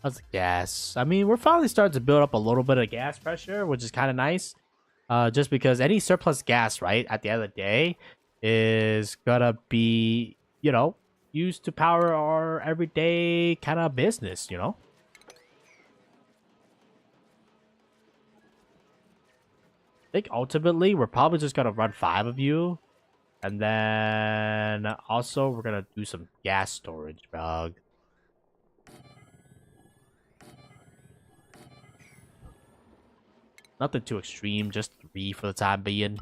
How's the gas? I mean, we're finally starting to build up a little bit of gas pressure, which is kind of nice. Just because any surplus gas, right, at the end of the day, is gonna be, used to power our everyday kind of business. I think ultimately we're probably just gonna run 5 of you, and then also we're gonna do some gas storage, bro. Nothing too extreme, just 3 for the time being.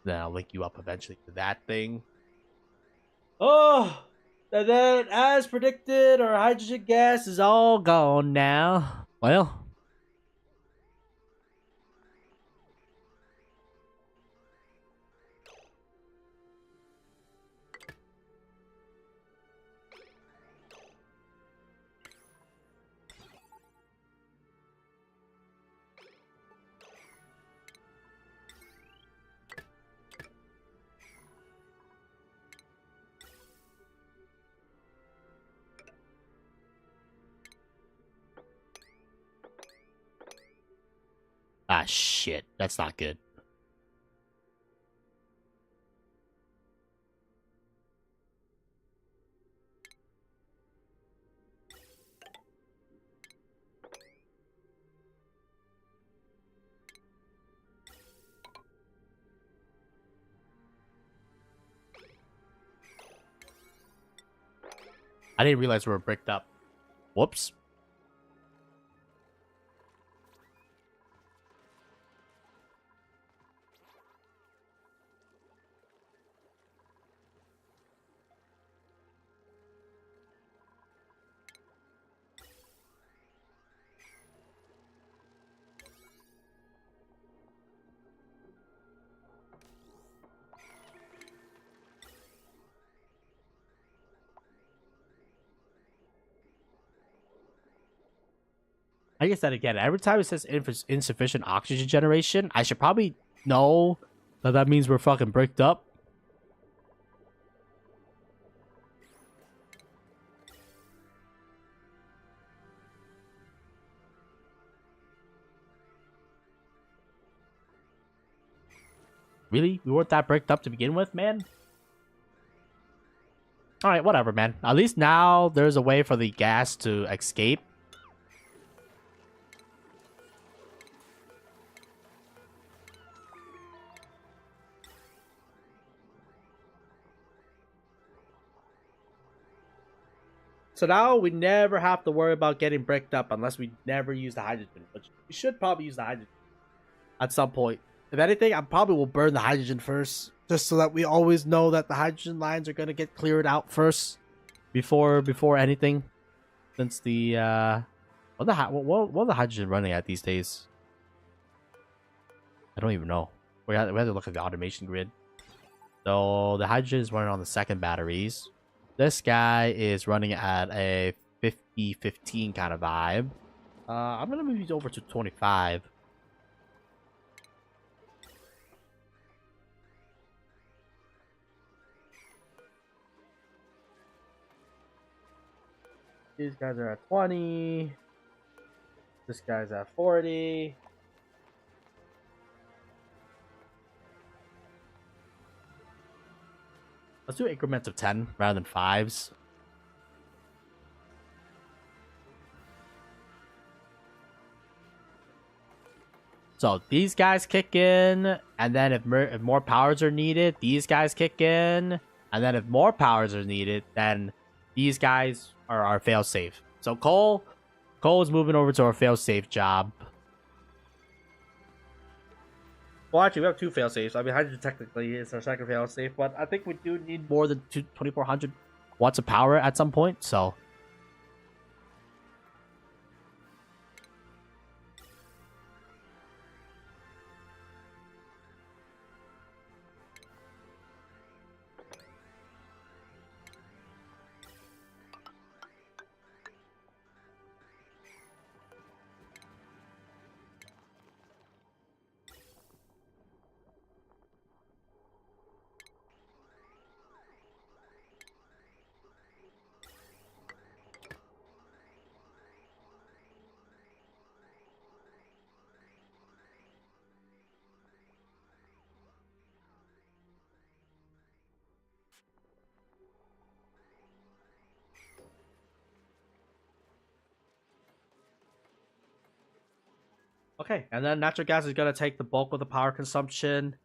Then I'll link you up eventually to that thing. Oh, and then as predicted, our hydrogen gas is all gone now. Well, shit. That's not good. I didn't realize we were bricked up. Whoops. I guess that again, every time it says insufficient oxygen generation, I should probably know that means we're fucking bricked up. Really? We weren't that bricked up to begin with, man? Alright, whatever, man. At least now there's a way for the gas to escape. So now we never have to worry about getting bricked up unless we never use the hydrogen, which we should probably use the hydrogen at some point. If anything, I probably will burn the hydrogen first, just so that we always know that the hydrogen lines are gonna get cleared out first before anything. Since the what are the hydrogen running at these days? I don't even know. We have to look at the automation grid. So the hydrogen is running on the second batteries. This guy is running at a 50-15 kind of vibe. I'm gonna move these over to 25. These guys are at 20. This guy's at 40. Let's do increments of 10 rather than 5s. So these guys kick in, and then if more powers are needed, these guys kick in, and then if more powers are needed, then these guys are our failsafe. So Cole is moving over to our failsafe job. Well, actually, we have 2 failsafes. I mean, hydrogen technically is our second failsafe, but I think we do need more than 2,400 watts of power at some point, so... Okay, and then natural gas is gonna take the bulk of the power consumption.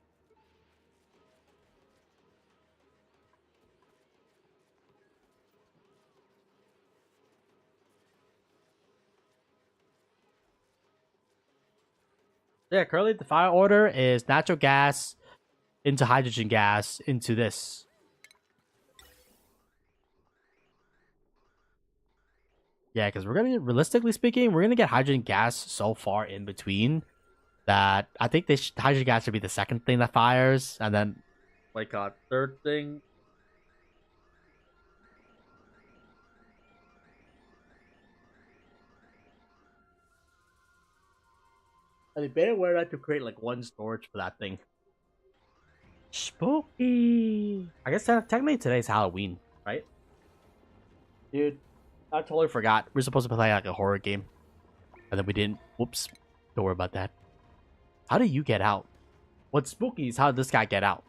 Yeah, currently the fire order is natural gas into hydrogen gas into this. Yeah, because we're gonna realistically speaking, we're gonna get hydrogen gas so far in between that I think hydrogen gas should be the second thing that fires, and then like a third thing. And they better wear that to create like one storage for that thing. Spooky. I guess technically today's Halloween, right? Dude, I totally forgot. We're supposed to play like a horror game, and then we didn't. Whoops. Don't worry about that. How did you get out? What's spooky is how did this guy get out?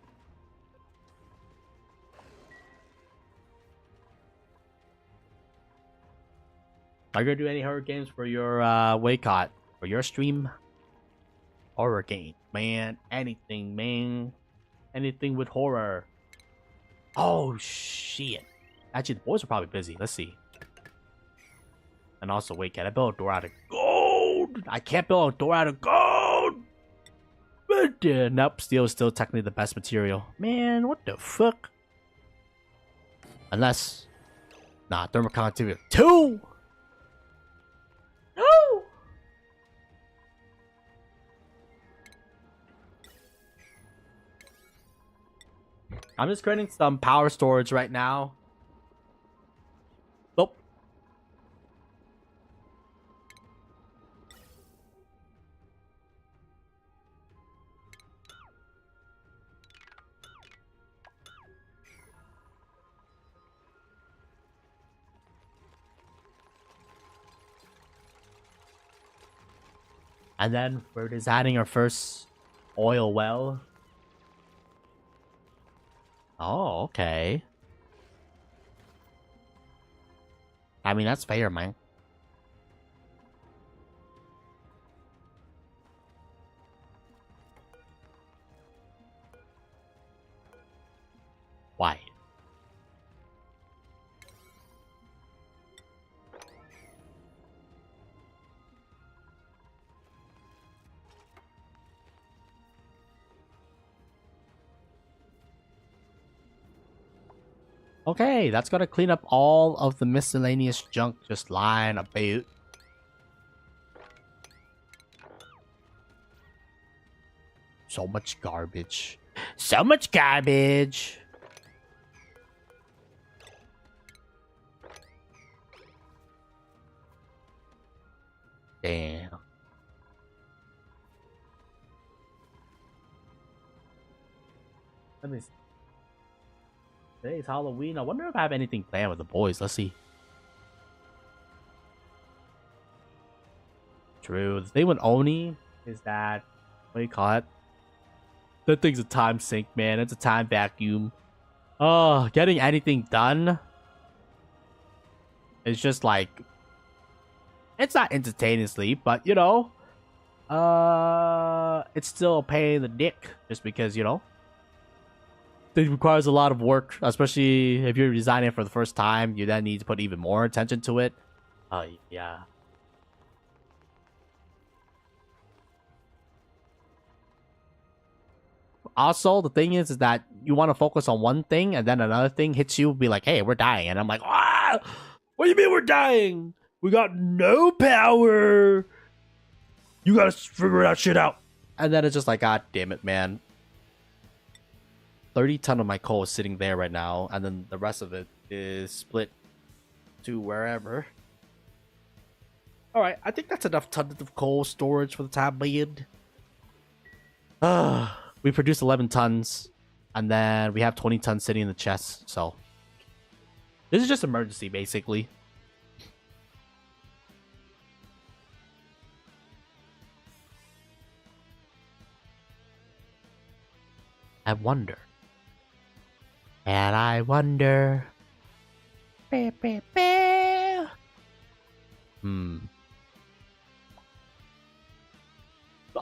Are you gonna do any horror games for your Waycott? For your stream? Horror game, man. Anything, man. Anything with horror. Oh shit. Actually, the boys are probably busy. Let's see. And also, wait, can I build a door out of gold? I can't build a door out of gold! But nope, steel is still technically the best material. Man, what the fuck? Unless... Nah, thermal conductivity 2! No! I'm just creating some power storage right now. Nope. And then we're designing our first oil well. Oh, okay. I mean, that's fair, man. Why? Okay, that's gonna clean up all of the miscellaneous junk just lying about. So much garbage. So much garbage. Damn. Let me see. Today's Halloween. I wonder if I have anything planned with the boys. Let's see. True. The thing with ONI is that, what do you call it? That thing's a time sink, man. It's a time vacuum. Oh, getting anything done is just like, it's not instantaneously, but you know, it's still a pain in the dick just because, you know, it requires a lot of work, especially if you're designing it for the first time. You then need to put even more attention to it. Yeah. Also, the thing is that you want to focus on one thing, and then another thing hits you, be like, "Hey, we're dying," and I'm like, "Ah, what do you mean we're dying? We got no power. You gotta figure that shit out." And then it's just like, God damn it, man. 30 ton of my coal is sitting there right now, and then the rest of it is split to wherever. Alright, I think that's enough tons of coal storage for the time being. We produced 11 tons, and then we have 20 tons sitting in the chest, so. This is just emergency, basically. I wonder. And I wonder.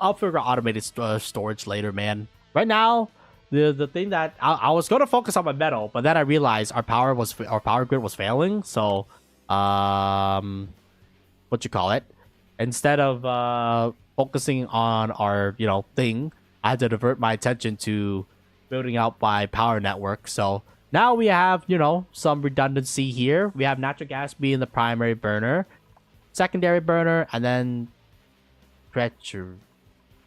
I'll figure out automated storage later, man. Right now, the thing that I was gonna focus on my metal, but then I realized our power grid was failing. So, what you call it? Instead of focusing on our thing, I had to divert my attention to building out my power network. So now we have some redundancy here. We have natural gas being the primary burner, secondary burner, and then treacher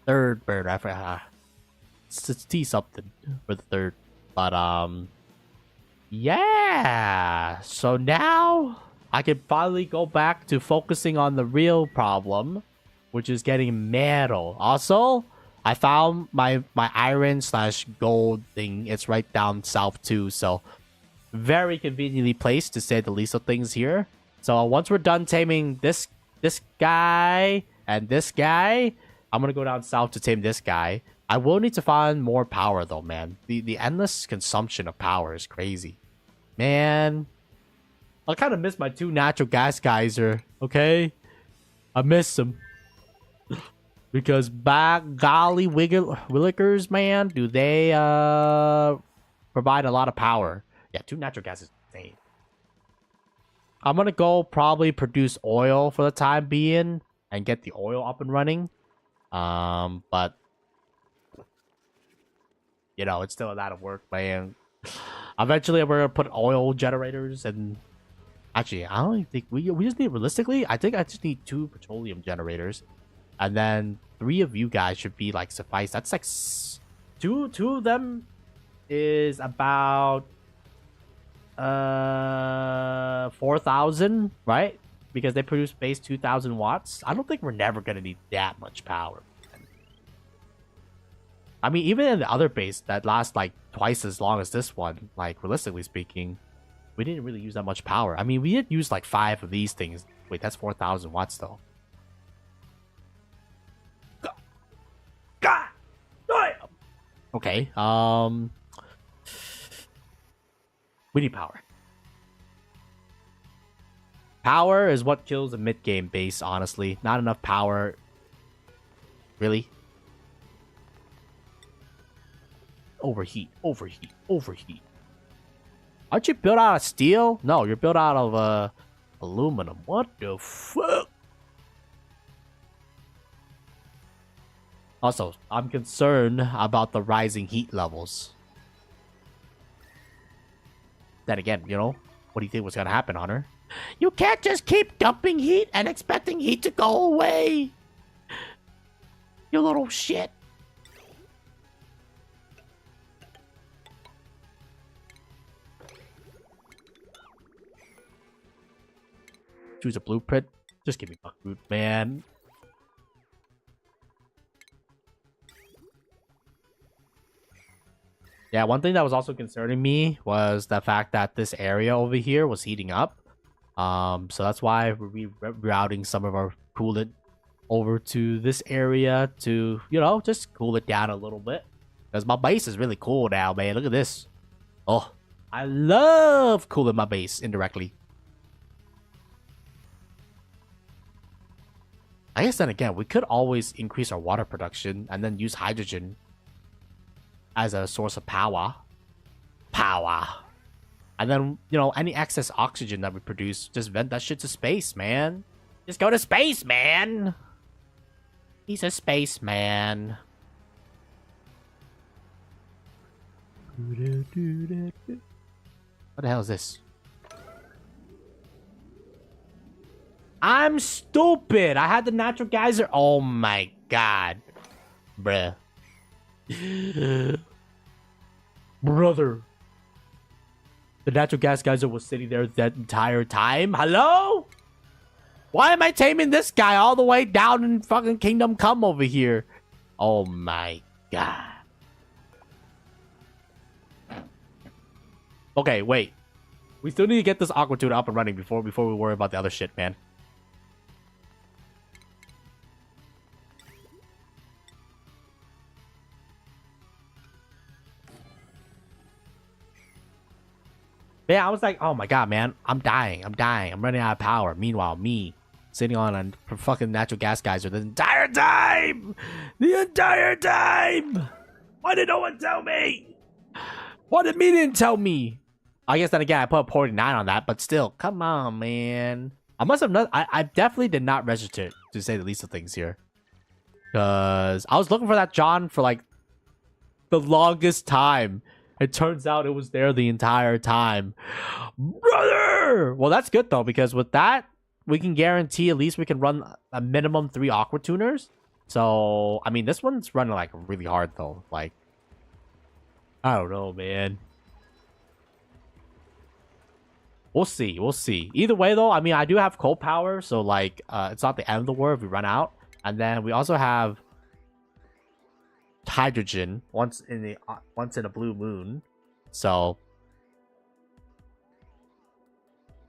third burner. I forgot. It's T something for the third, but yeah. So now I can finally go back to focusing on the real problem, which is getting metal. Also, I found my iron/gold thing. It's right down south too, so very conveniently placed to say the least of things here. So once we're done taming this guy and this guy, I'm gonna go down south to tame this guy. I will need to find more power though, man. The endless consumption of power is crazy, man. I kind of miss my 2 natural gas geyser. Okay, I miss them. Because by golly willikers, man, do they provide a lot of power. Yeah, 2 natural gas is insane. I'm gonna go probably produce oil for the time being and get the oil up and running. But it's still a lot of work, man. Eventually we're gonna put oil generators, and actually I don't even think we just need, realistically, I think I just need 2 petroleum generators. And then 3 of you guys should be like suffice. That's like two of them is about 4,000, right? Because they produce base 2,000 watts. I don't think we're never gonna need that much power. I mean, even in the other base that lasts like twice as long as this one, like realistically speaking, we didn't really use that much power. I mean, we did use like 5 of these things. Wait, that's 4,000 watts though. God damn. Okay, we need power. Power is what kills a mid-game base, honestly. Not enough power. Really? Overheat. Aren't you built out of steel? No, you're built out of aluminum. What the fuck? Also, I'm concerned about the rising heat levels. Then again, what do you think was gonna happen, Hunter? You can't just keep dumping heat and expecting heat to go away. You little shit. Choose a blueprint. Just give me buckwheat, man. Yeah, one thing that was also concerning me was the fact that this area over here was heating up. So that's why we're rerouting some of our coolant over to this area to, just cool it down a little bit. Because my base is really cool now, man. Look at this. Oh, I love cooling my base indirectly. I guess then again, we could always increase our water production and then use hydrogen as a source of power. And then, any excess oxygen that we produce, just vent that shit to space, man. Just go to space, man. He's a spaceman. What the hell is this? I'm stupid. I had the natural geyser. Oh my god. Bruh. Brother. The natural gas geyser was sitting there that entire time. Hello? Why am I taming this guy all the way down in fucking Kingdom Come over here? Oh my god. Okay, wait. We still need to get this aqua tuna up and running before we worry about the other shit, man. Yeah, I was like, oh my god, man, I'm dying. I'm running out of power. Meanwhile, me sitting on a fucking natural gas geyser the entire time. The entire time. Why did no one tell me? What did me didn't tell me? I guess then again, I put a 49 on that, but still, come on, man. I must have not. I definitely did not register, to say the least of things here, because I was looking for that John for like the longest time. It turns out it was there the entire time, brother. Well, that's good though, because with that, we can guarantee at least we can run a minimum 3 aqua tuners. So, I mean, this one's running like really hard though. Like, I don't know, man. We'll see. We'll see. Either way, though, I mean, I do have coal power, so like, it's not the end of the world if we run out. And then we also have hydrogen once in a blue moon. So,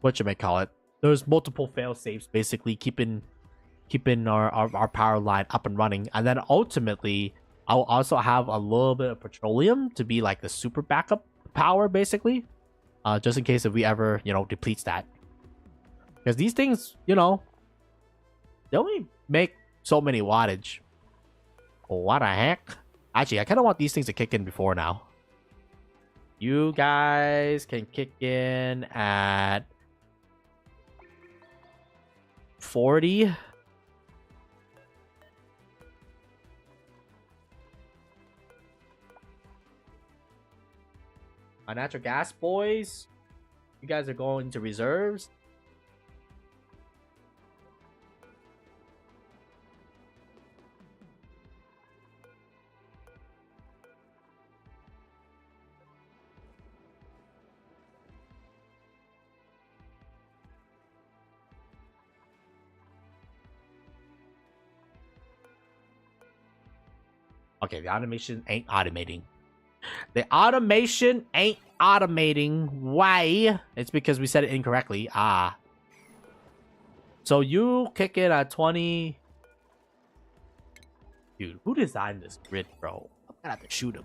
what you may call it. There's multiple fail safes, basically keeping our power line up and running. And then ultimately, I'll also have a little bit of petroleum to be like the super backup power, basically. Just in case if we ever, depletes that. Because these things, they only make so many wattage. What the heck? Actually, I kind of want these things to kick in before now. You guys can kick in at 40. Our natural gas boys, you guys are going to reserves. Okay, the automation ain't automating. The automation ain't automating. Why? It's because we said it incorrectly. So you kick it at 20. Dude, who designed this grid, bro? I'm gonna have to shoot him.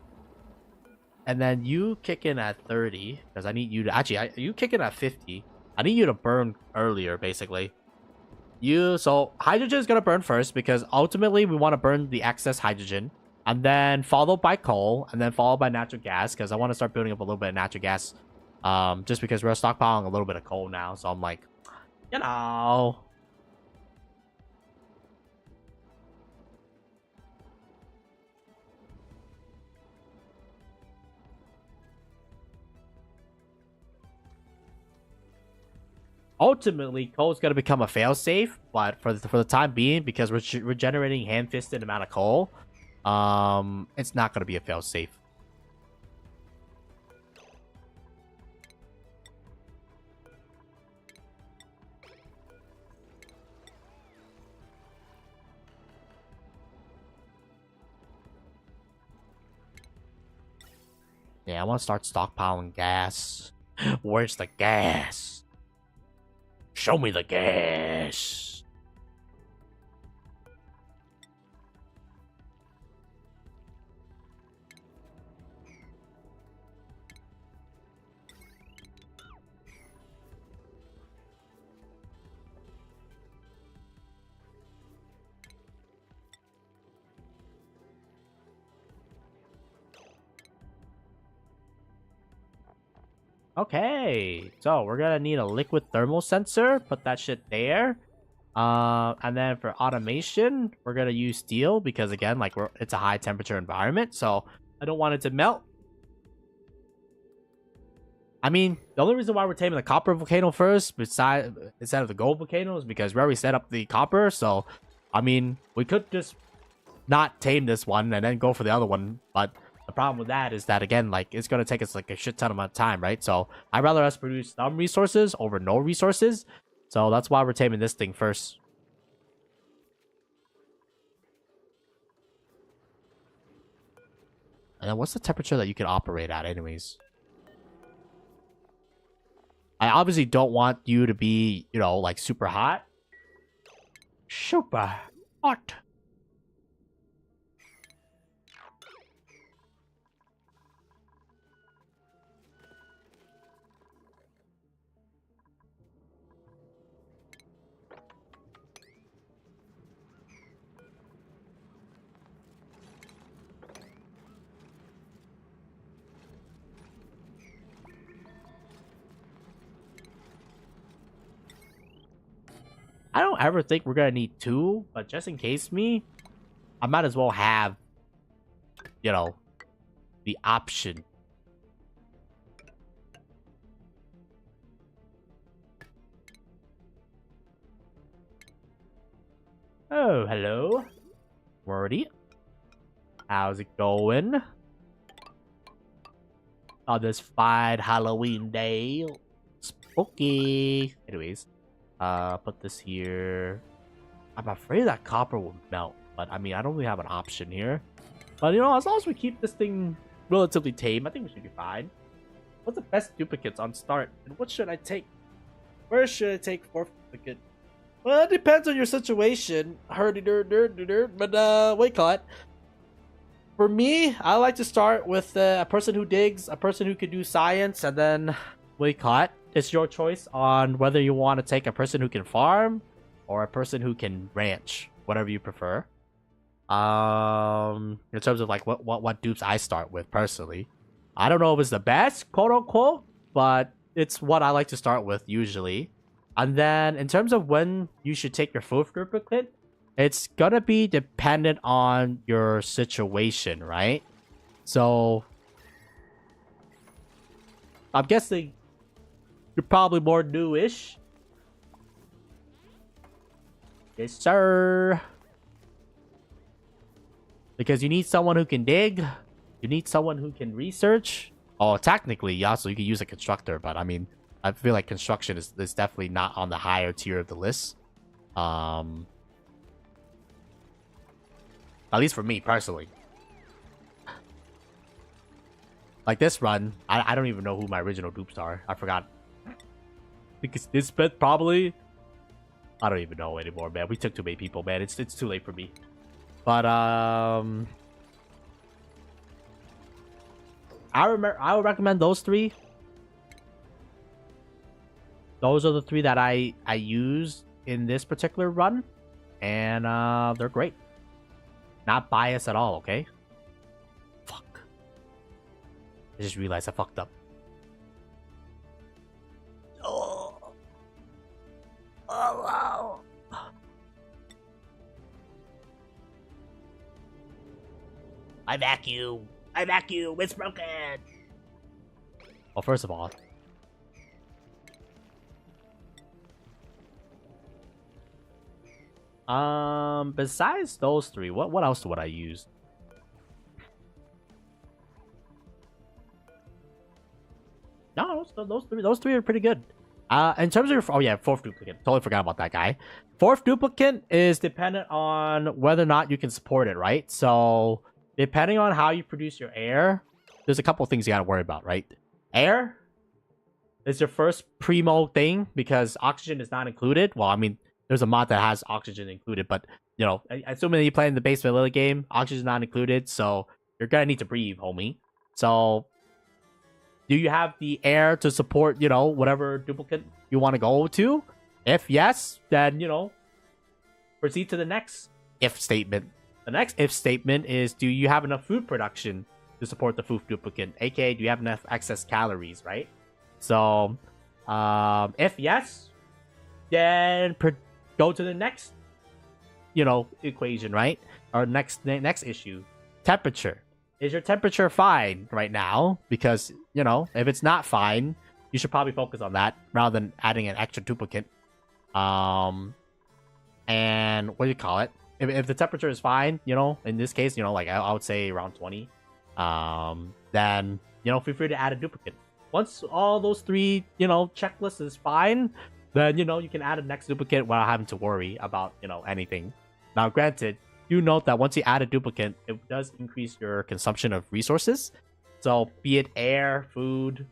And then you kick in at 30. Because I need you to... Actually, you kick in at 50. I need you to burn earlier, basically. So hydrogen is gonna burn first. Because ultimately, we want to burn the excess hydrogen. And then followed by coal, and then followed by natural gas, because I want to start building up a little bit of natural gas. Just because we're stockpiling a little bit of coal now, so I'm like, Ultimately, coal is going to become a failsafe, but for the time being, because we're generating ham-fisted amount of coal, it's not going to be a failsafe. Yeah, I want to start stockpiling gas. Where's the gas? Show me the gas. Okay, so we're gonna need a liquid thermal sensor. Put that shit there. And then for automation, we're gonna use steel because again, like it's a high temperature environment, so I don't want it to melt. I mean, the only reason why we're taming the copper volcano first, instead of the gold volcano, is because we already set up the copper. So, I mean, we could just not tame this one and then go for the other one, but the problem with that is that again, like it's gonna take us like a shit ton amount of time, right? So I'd rather us produce some resources over no resources. So that's why we're taming this thing first. And then what's the temperature that you can operate at anyways? I obviously don't want you to be, like super hot. Super hot. I don't ever think we're gonna need 2, but just in case I might as well have, you know, the option. Oh, hello. Wordy. How's it going? On this fine Halloween day. Spooky. Anyways, put this here. I'm afraid that copper will melt, but I mean, I don't really have an option here. But you know, as long as we keep this thing relatively tame, I think we should be fine. What's the best duplicates on start? And what should I take? Where should I take 4th duplicate? Well, it depends on your situation. But wait, call it. For me, I like to start with a person who digs, a person who can do science, and then wait, call it. It's your choice on whether you want to take a person who can farm or a person who can ranch, whatever you prefer. In terms of like what dupes I start with personally, I don't know if it's the best, quote unquote, but it's what I like to start with usually. And then in terms of when you should take your 4th duplicate, it's gonna be dependent on your situation, right? So I'm guessing you're probably more newish. Yes, sir. Because you need someone who can dig. You need someone who can research. Oh, technically, yeah, so you can use a constructor, but I mean, I feel like construction is definitely not on the higher tier of the list. At least for me, personally. Like this run, I don't even know who my original dupes are. I forgot. I think it's this bit, probably. I don't even know anymore, man. We took too many people, man. It's too late for me. But, I would recommend those 3. Those are the 3 that I used in this particular run. And they're great. Not biased at all, okay? Fuck. I just realized I fucked up. Oh. Oh, wow. I vacuum. It's broken. Well, first of all, besides those 3, what else would I use? No, those three are pretty good. In terms of your, oh yeah, 4th duplicate. Totally forgot about that guy. 4th duplicate is dependent on whether or not you can support it, right? So depending on how you produce your air, there's a couple of things you gotta worry about, right? Air is your first primo thing because oxygen is not included. Well, I mean, there's a mod that has oxygen included, but you know, assuming that you play in the base vanilla game, oxygen is not included, so you're gonna need to breathe, homie. So do you have the air to support, you know, whatever duplicate you want to go to? If yes, then, you know, proceed to the next if statement. The next if statement is, do you have enough food production to support the food duplicate? AKA, do you have enough excess calories, right? So, if yes, then go to the next, you know, equation, right? Or next issue. Temperature. Is your temperature fine right now? Because, you know, if it's not fine, you should probably focus on that rather than adding an extra duplicate. And what do you call it? If the temperature is fine, you know, in this case, you know, like I would say around 20, then, you know, feel free to add a duplicate. Once all those 3, you know, checklists is fine, then, you know, you can add a next duplicate without having to worry about, you know, anything. Now, granted, do note that once you add a duplicate, it does increase your consumption of resources. So, be it air, food,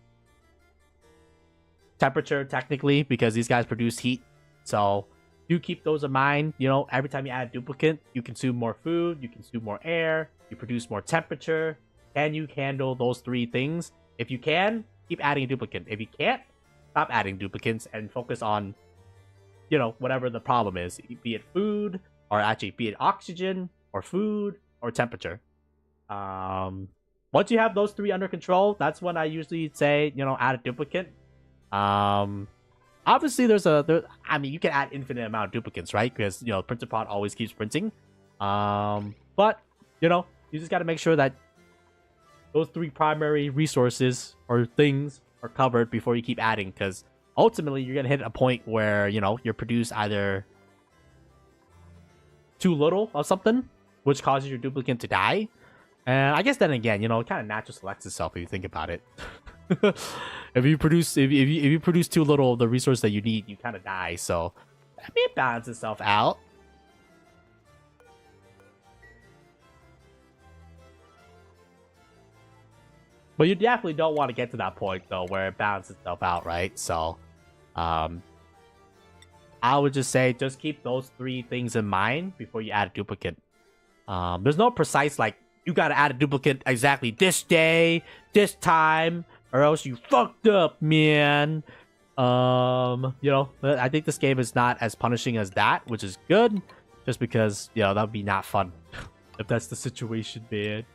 temperature, technically, because these guys produce heat. So, do keep those in mind. You know, every time you add a duplicate, you consume more food, you consume more air, you produce more temperature. Can you handle those 3 things? If you can, keep adding a duplicate. If you can't, stop adding duplicates and focus on, you know, whatever the problem is. Be it food, or actually be it oxygen, or food, or temperature. Once you have those 3 under control, that's when I usually say, you know, add a duplicate. Obviously, I mean, you can add infinite amount of duplicates, right? Because you know, printer pod always keeps printing. But you know, you just got to make sure that those three primary resources or things are covered before you keep adding. Because ultimately, you're gonna hit a point where you know you produce either too little of something, which causes your duplicate to die. And I guess then again, you know, it kind of naturally selects itself if you think about it. If you produce too little of the resource that you need, you kind of die. So I mean, it balances itself out. But you definitely don't want to get to that point though, where it balances itself out, right? So, I would just say just keep those three things in mind before you add a duplicate. There's no precise like you gotta add a duplicate exactly this day, this time, or else you fucked up, man. You know, I think this game is not as punishing as that, which is good. Just because, you know, that would be not fun if that's the situation, man.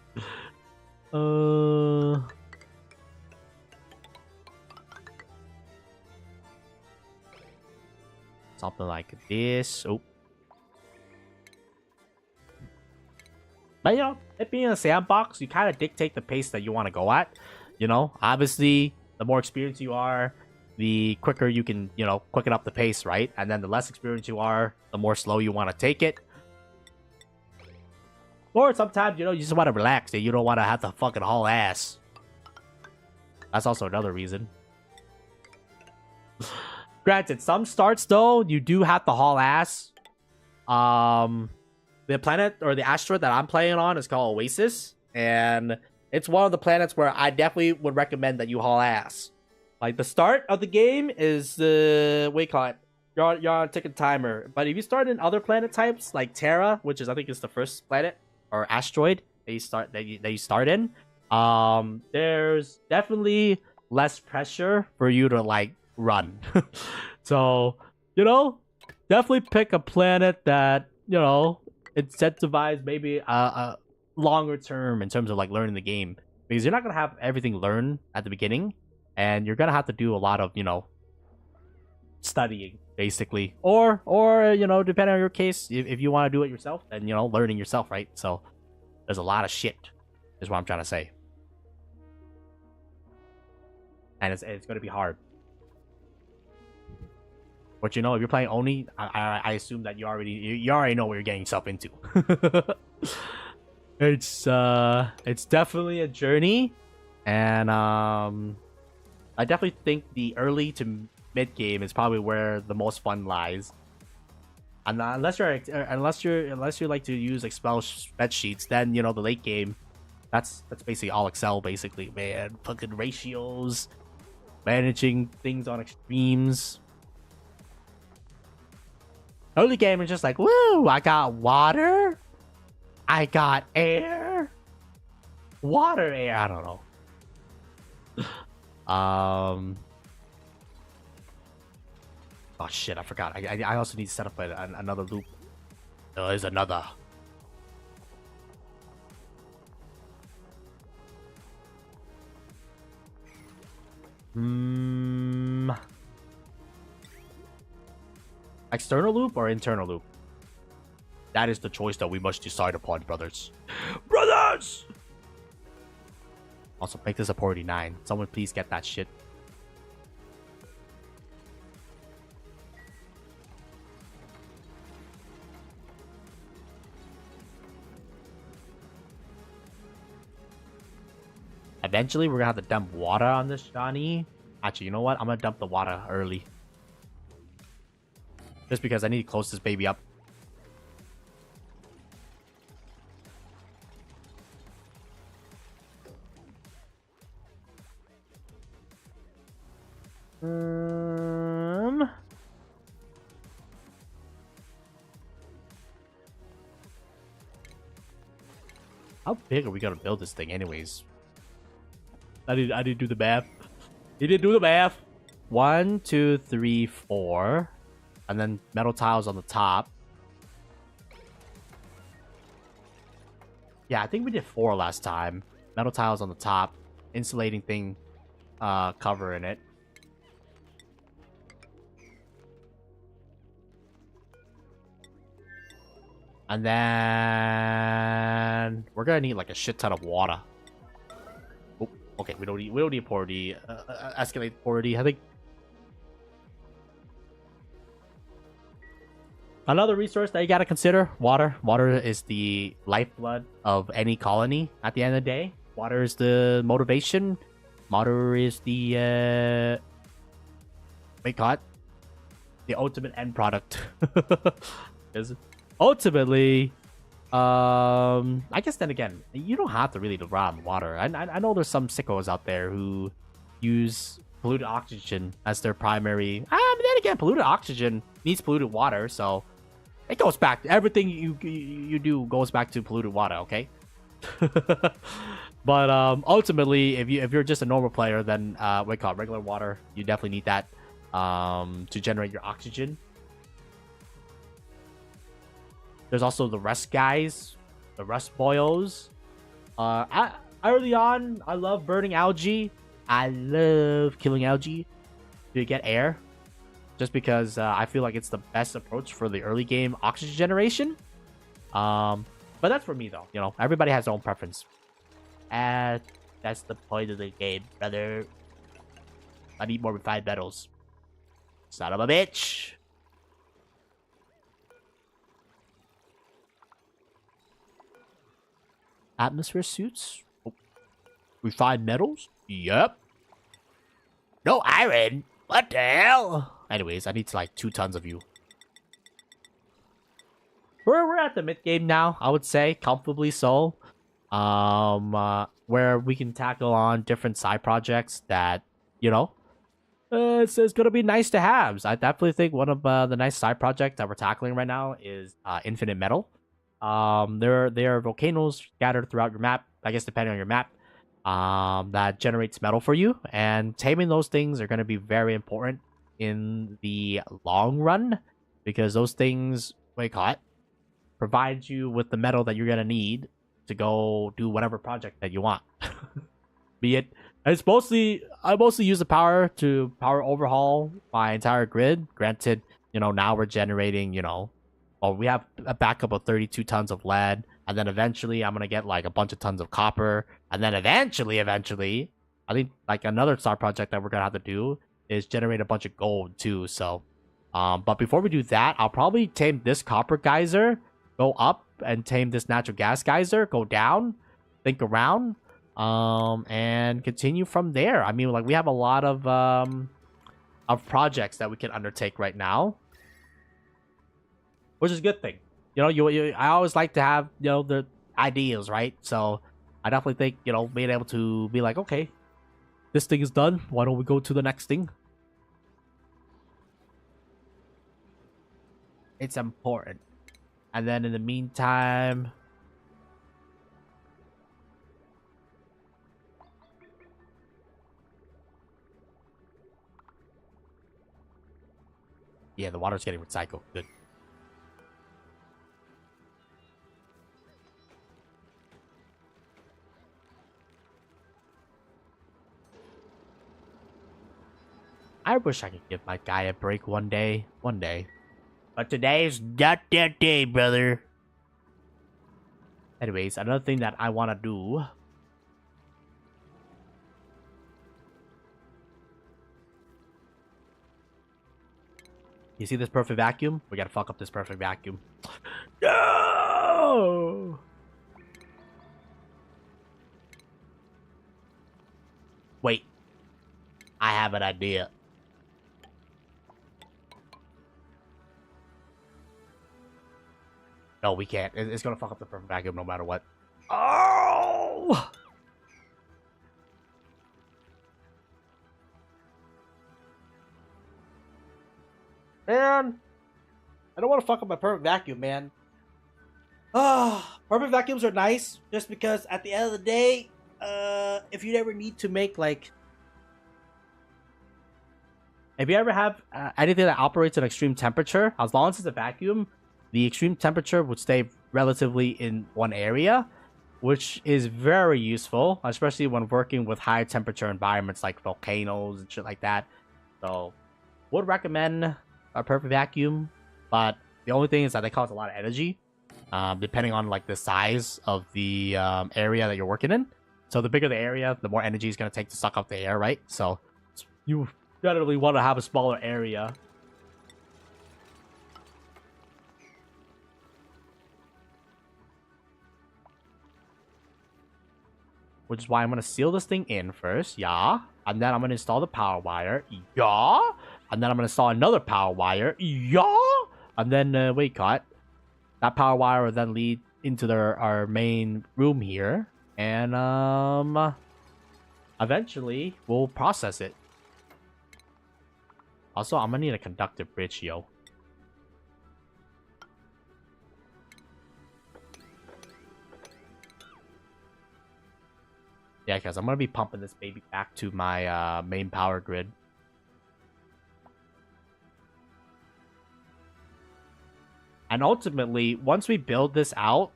Something like this. Oh. But you know, it being a sandbox, you kind of dictate the pace that you want to go at. You know, obviously, the more experienced you are, the quicker you can, you know, quicken up the pace, right? And then the less experienced you are, the more slow you want to take it. Or sometimes, you know, you just want to relax and you don't want to have to fucking haul ass. That's also another reason. Granted, some starts though, you do have to haul ass. The planet or the asteroid that I'm playing on is called Oasis, and it's one of the planets where I definitely would recommend that you haul ass. Like the start of the game is the what do you call it? You're on a ticking timer. But if you start in other planet types like Terra, which is I think is the first planet or asteroid that you start in, there's definitely less pressure for you to like run. So, you know, definitely pick a planet that, you know, incentivize maybe a longer term in terms of like learning the game, because you're not gonna have everything learned at the beginning, and you're gonna have to do a lot of, you know, studying basically, or you know, depending on your case, if you want to do it yourself, then you know, learning yourself, right? So there's a lot of shit is what I'm trying to say, and it's gonna be hard. But you know, if you're playing Oni, I assume that you already know what you're getting yourself into. It's definitely a journey, and I definitely think the early to mid game is probably where the most fun lies. And unless you like to use Excel spreadsheets, then you know the late game, that's basically all Excel, basically, man. Fucking ratios, managing things on extremes. Early game is just like, woo! I got water, I got air, water, air. I don't know. Oh shit! I forgot. I also need to set up another loop. There is another. External loop or internal loop? That is the choice that we must decide upon, brothers. Brothers! Also, make this a 49. Someone please get that shit. Eventually, we're gonna have to dump water on this Johnny. Actually, you know what? I'm gonna dump the water early. Just because I need to close this baby up. How big are we gonna build this thing anyways? I didn't do the math. He didn't do the math. 1, 2, 3, 4. And then metal tiles on the top. Yeah, I think we did 4 last time. Metal tiles on the top. Insulating thing cover in it. And then we're gonna need like a shit ton of water. Oh, okay, we don't need pority. Escalate pority. I think another resource that you gotta consider: water. Water is the lifeblood of any colony. At the end of the day, water is the motivation. Water is the wait, God, the ultimate end product. Is ultimately, I guess then again, you don't have to really rely on water. I know there's some sickos out there who use polluted oxygen as their primary. But then again, polluted oxygen needs polluted water, so it goes back. Everything you do goes back to polluted water. Okay. But ultimately, if you're just a normal player, then we call it regular water. You definitely need that to generate your oxygen. There's also the rest guys, the rest boyos. Early on, I love burning algae. I love killing algae to get air, just because I feel like it's the best approach for the early game oxygen generation. But that's for me though. You know, everybody has their own preference. And that's the point of the game, brother. I need more refined metals. Son of a bitch. Atmosphere suits? Oh. Refined metals? Yep. No iron? What the hell? Anyways, I need like 2 tons of you. We're at the mid game now, I would say, comfortably so. Where we can tackle on different side projects that, you know, it's gonna be nice to have. I definitely think one of the nice side projects that we're tackling right now is infinite metal. There are volcanoes scattered throughout your map, I guess depending on your map, that generates metal for you, and taming those things are going to be very important in the long run, because those things, what do you call it, provide you with the metal that you're going to need to go do whatever project that you want. Be it, I mostly use the power to overhaul my entire grid. Granted, you know, now we're generating, you know, we have a backup of 32 tons of lead, and then eventually I'm gonna get like a bunch of tons of copper, and then eventually, I think like another star project that we're gonna have to do is generate a bunch of gold too. So, but before we do that, I'll probably tame this copper geyser, go up, and tame this natural gas geyser, go down, think around, and continue from there. I mean, like we have a lot of projects that we can undertake right now, which is a good thing. You know, I always like to have, you know, the ideas, right? So I definitely think, you know, being able to be like, okay, this thing is done, why don't we go to the next thing? It's important. And then in the meantime, yeah, the water's getting recycled. Good. I wish I could give my guy a break one day. One day. But today's not that day, brother. Anyways, another thing that I want to do. You see this perfect vacuum? We gotta fuck up this perfect vacuum. No! Wait. I have an idea. No, we can't. It's gonna fuck up the perfect vacuum no matter what. Oh! Man, I don't want to fuck up my perfect vacuum, man. Perfect vacuums are nice just because at the end of the day, if you ever need to make like, if you ever have anything that operates at extreme temperature, as long as it's a vacuum, the extreme temperature would stay relatively in one area, which is very useful, especially when working with high temperature environments like volcanoes and shit like that. So, would recommend a perfect vacuum, but the only thing is that they cost a lot of energy. depending on like the size of the area that you're working in. So the bigger the area, the more energy it's gonna take to suck up the air, right? So you generally want to have a smaller area. Which is why I'm gonna seal this thing in first, yeah. And then I'm gonna install the power wire, yeah. And then I'm gonna install another power wire, yeah. And then wait, cut. That power wire will then lead into our main room here, and eventually we'll process it. Also, I'm gonna need a conductive bridge, yo. Yeah, because I'm gonna be pumping this baby back to my main power grid. And ultimately, once we build this out,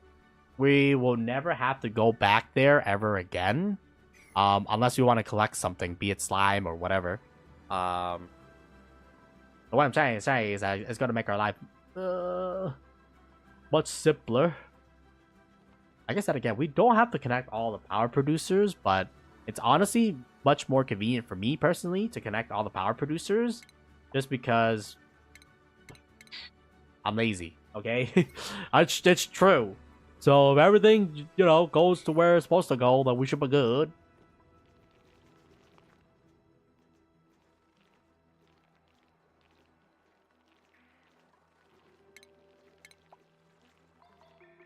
we will never have to go back there ever again. Unless we want to collect something, be it slime or whatever. But what I'm trying to say is that it's going to make our life much simpler. Like I said again, we don't have to connect all the power producers, but it's honestly much more convenient for me personally to connect all the power producers just because I'm lazy, okay? It's true. So if everything, you know, goes to where it's supposed to go, then we should be good.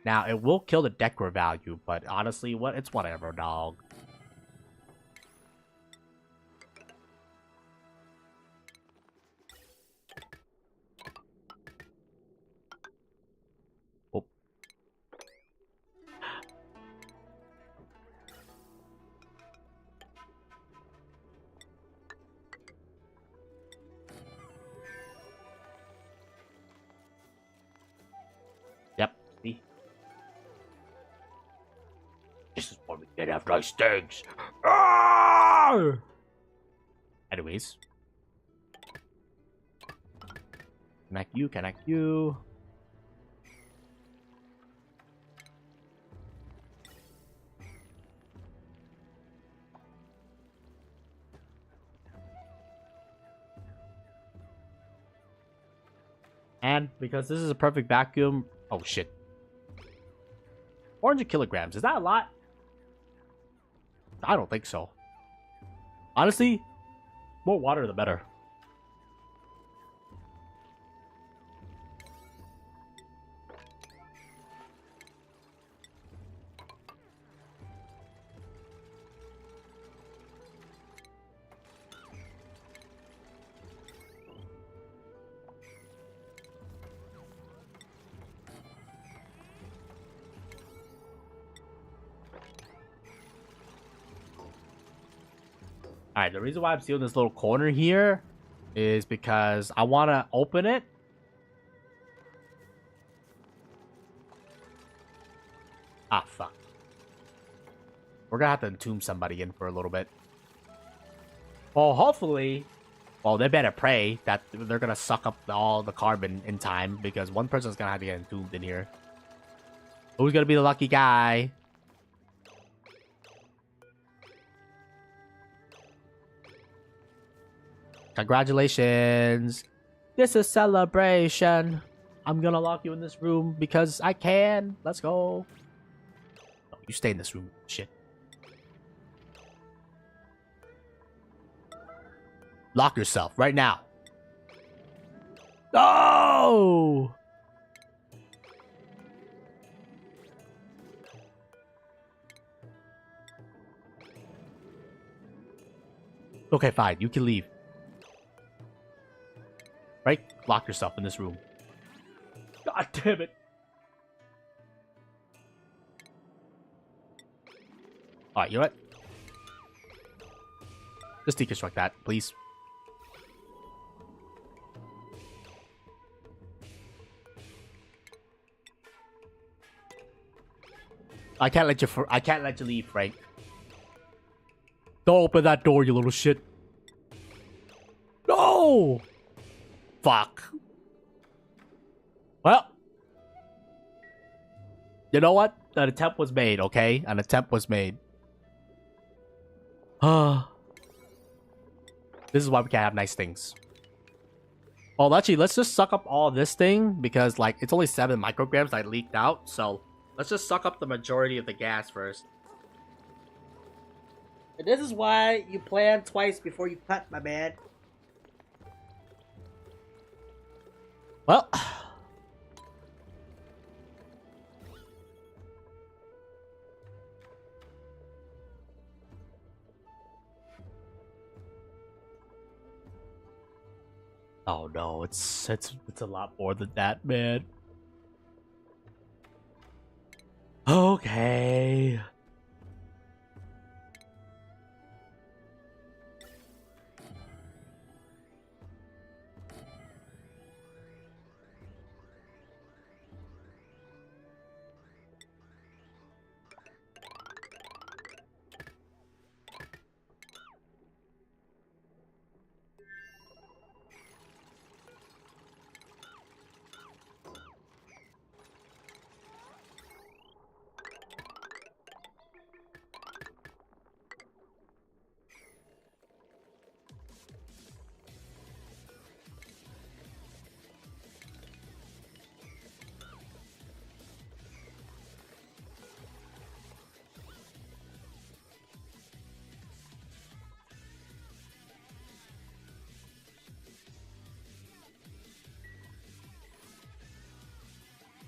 Now, it will kill the decor value, but honestly, it's whatever, dog. Oh. Yep, see? This is why we can't have nice things. Ah! Anyways. Connect you, connect you. And because this is a perfect vacuum... Oh, shit. 400 kilograms. Is that a lot? I don't think so. Honestly, more water the better. Alright, the reason why I'm sealing this little corner here is because I want to open it. Ah, fuck. We're going to have to entomb somebody in for a little bit. Well, hopefully... Well, they better pray that they're going to suck up all the carbon in time, because one person's going to have to get entombed in here. Who's going to be the lucky guy? Congratulations. This is celebration. I'm gonna lock you in this room because I can. Let's go. No, you stay in this room. Shit. Lock yourself right now. No! Okay, fine. You can leave. Right? Lock yourself in this room. God damn it. Alright, you know what? Just deconstruct that, please. I can't let you leave, Frank. Don't open that door, you little shit. No! Fuck. Well. You know what? An attempt was made, okay? An attempt was made. This is why we can't have nice things. Oh, actually, let's just suck up all this thing because, like, it's only 7 micrograms that leaked out. So let's just suck up the majority of the gas first. And this is why you plan twice before you cut, my man. Well. Oh no, it's a lot more than that, man. Okay.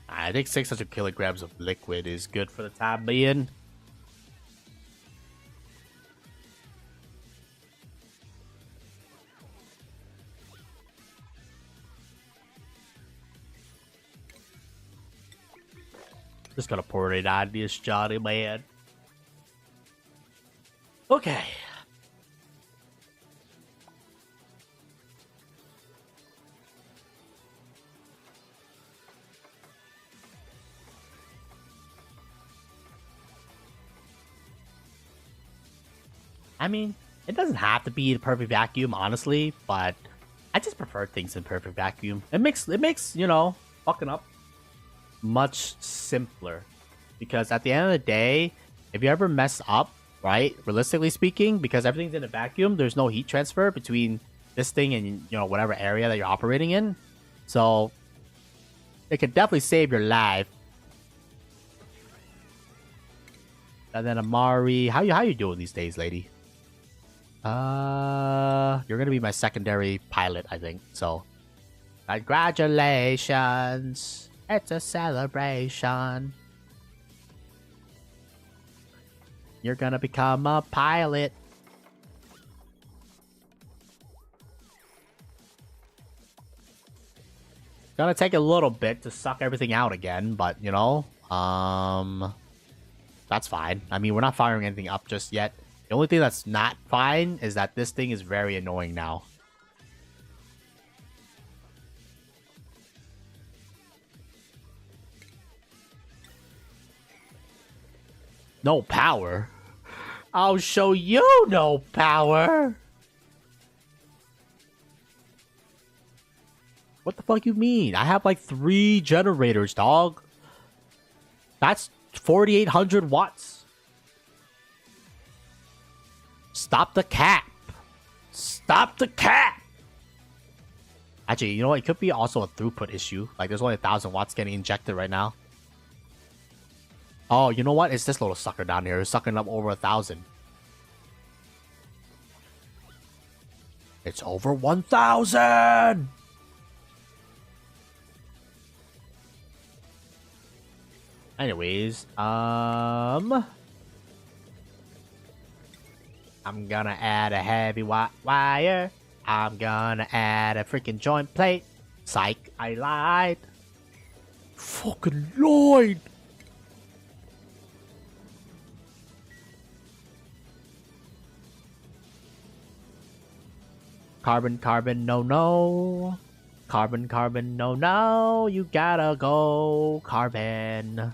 I think 600 kilograms of liquid is good for the time being. Just gonna pour it on this Johnny, man. Okay. I mean, it doesn't have to be the perfect vacuum, honestly, but I just prefer things in perfect vacuum. It makes you know, fucking up much simpler. Because at the end of the day, if you ever mess up, right, realistically speaking, because everything's in a vacuum, there's no heat transfer between this thing and, you know, whatever area that you're operating in. So it could definitely save your life. And then Amari, how you doing these days, lady? You're gonna be my secondary pilot, I think. So, congratulations! It's a celebration. You're gonna become a pilot. Gonna take a little bit to suck everything out again, but you know, that's fine. I mean, we're not firing anything up just yet. The only thing that's not fine is that this thing is very annoying now. No power? I'll show you no power! What the fuck you mean? I have like 3 generators, dog. That's 4,800 watts. Stop the cap. Stop the cap. Actually, you know what? It could be also a throughput issue. Like, there's only 1,000 watts getting injected right now. Oh, you know what? It's this little sucker down here. It's sucking up over 1,000. It's over 1,000! Anyways, I'm gonna add a heavy wire. I'm gonna add a freaking joint plate. Psych, I lied. Fucking lied. Carbon, carbon, no, no. Carbon, carbon, no, no. You gotta go, carbon.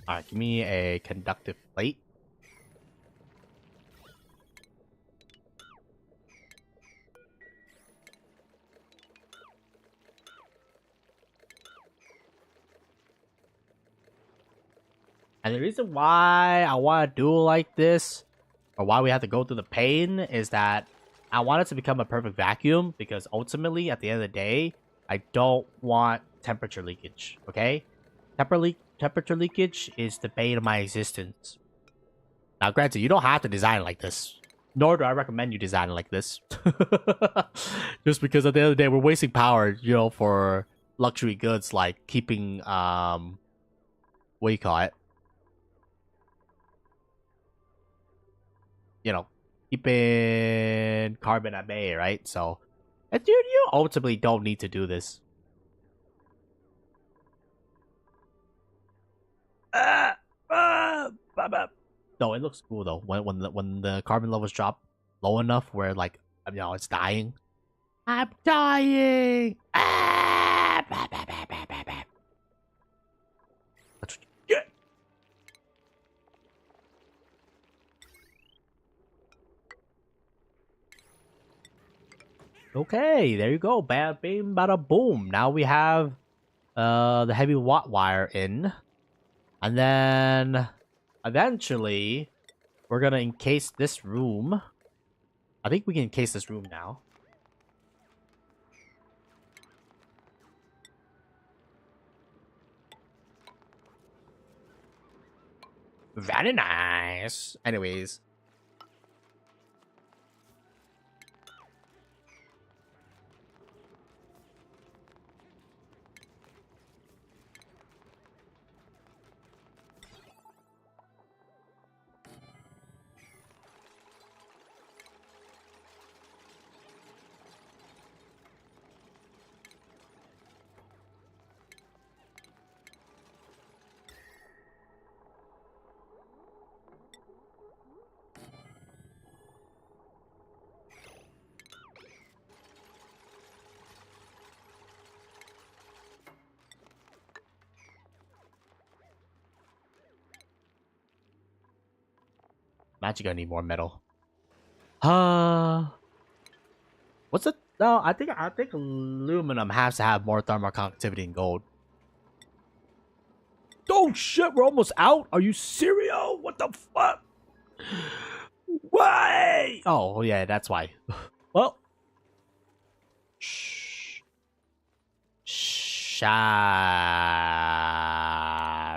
Alright, give me a conductive plate. And the reason why I want to do it like this, or why we have to go through the pain, is that I want it to become a perfect vacuum, because ultimately, at the end of the day, I don't want temperature leakage, okay? Temperature leakage is the bane of my existence. Now, granted, you don't have to design it like this. Nor do I recommend you design it like this. Just because at the end of the day, we're wasting power, for luxury goods like keeping, what do you call it? Keeping carbon at bay, right? So, and dude, you ultimately don't need to do this. No, it looks cool though. When the carbon levels drop low enough where like it's dying. I'm dying. That's what you get. Okay, there you go. Bad bing, bada boom. Now we have the heavy watt wire in, and then eventually we're gonna encase this room. I think we can encase this room now. Very nice. Anyways. I'm actually gonna need more metal. What's it? No, I think aluminum has to have more thermal conductivity than gold. Oh shit, we're almost out. Are you serious? What the fuck? Why? Oh yeah, that's why. Well, shh, sha,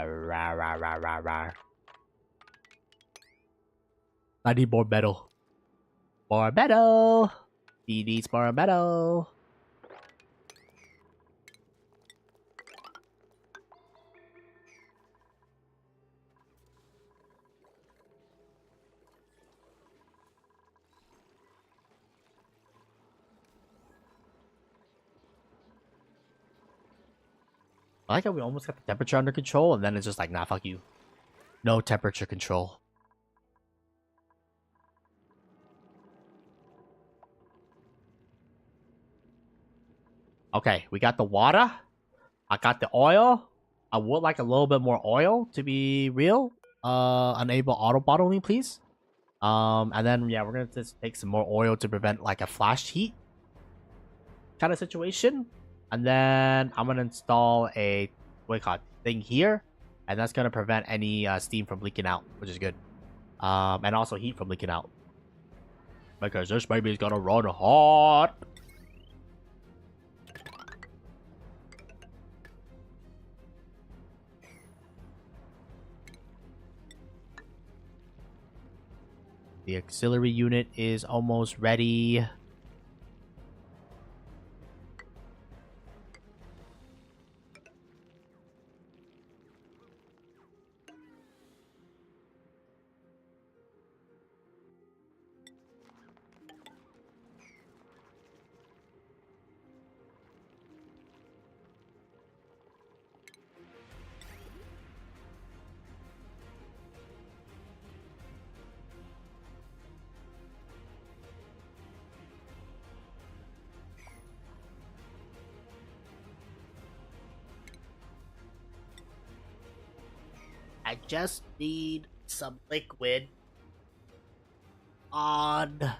rah, rah, rah, rah, rah. I need more metal. More metal. He needs more metal. I like how we almost got the temperature under control, and then it's just like, nah, fuck you. No temperature control. Okay, we got the water. I got the oil. I would like a little bit more oil to be real. Enable auto bottling, please. And then yeah, we're gonna just take some more oil to prevent like a flash heat kind of situation. And then I'm gonna install a what do you call it, thing here, and that's gonna prevent any steam from leaking out, which is good. And also heat from leaking out because this baby's gonna run hot. The auxiliary unit is almost ready. I just need some liquid on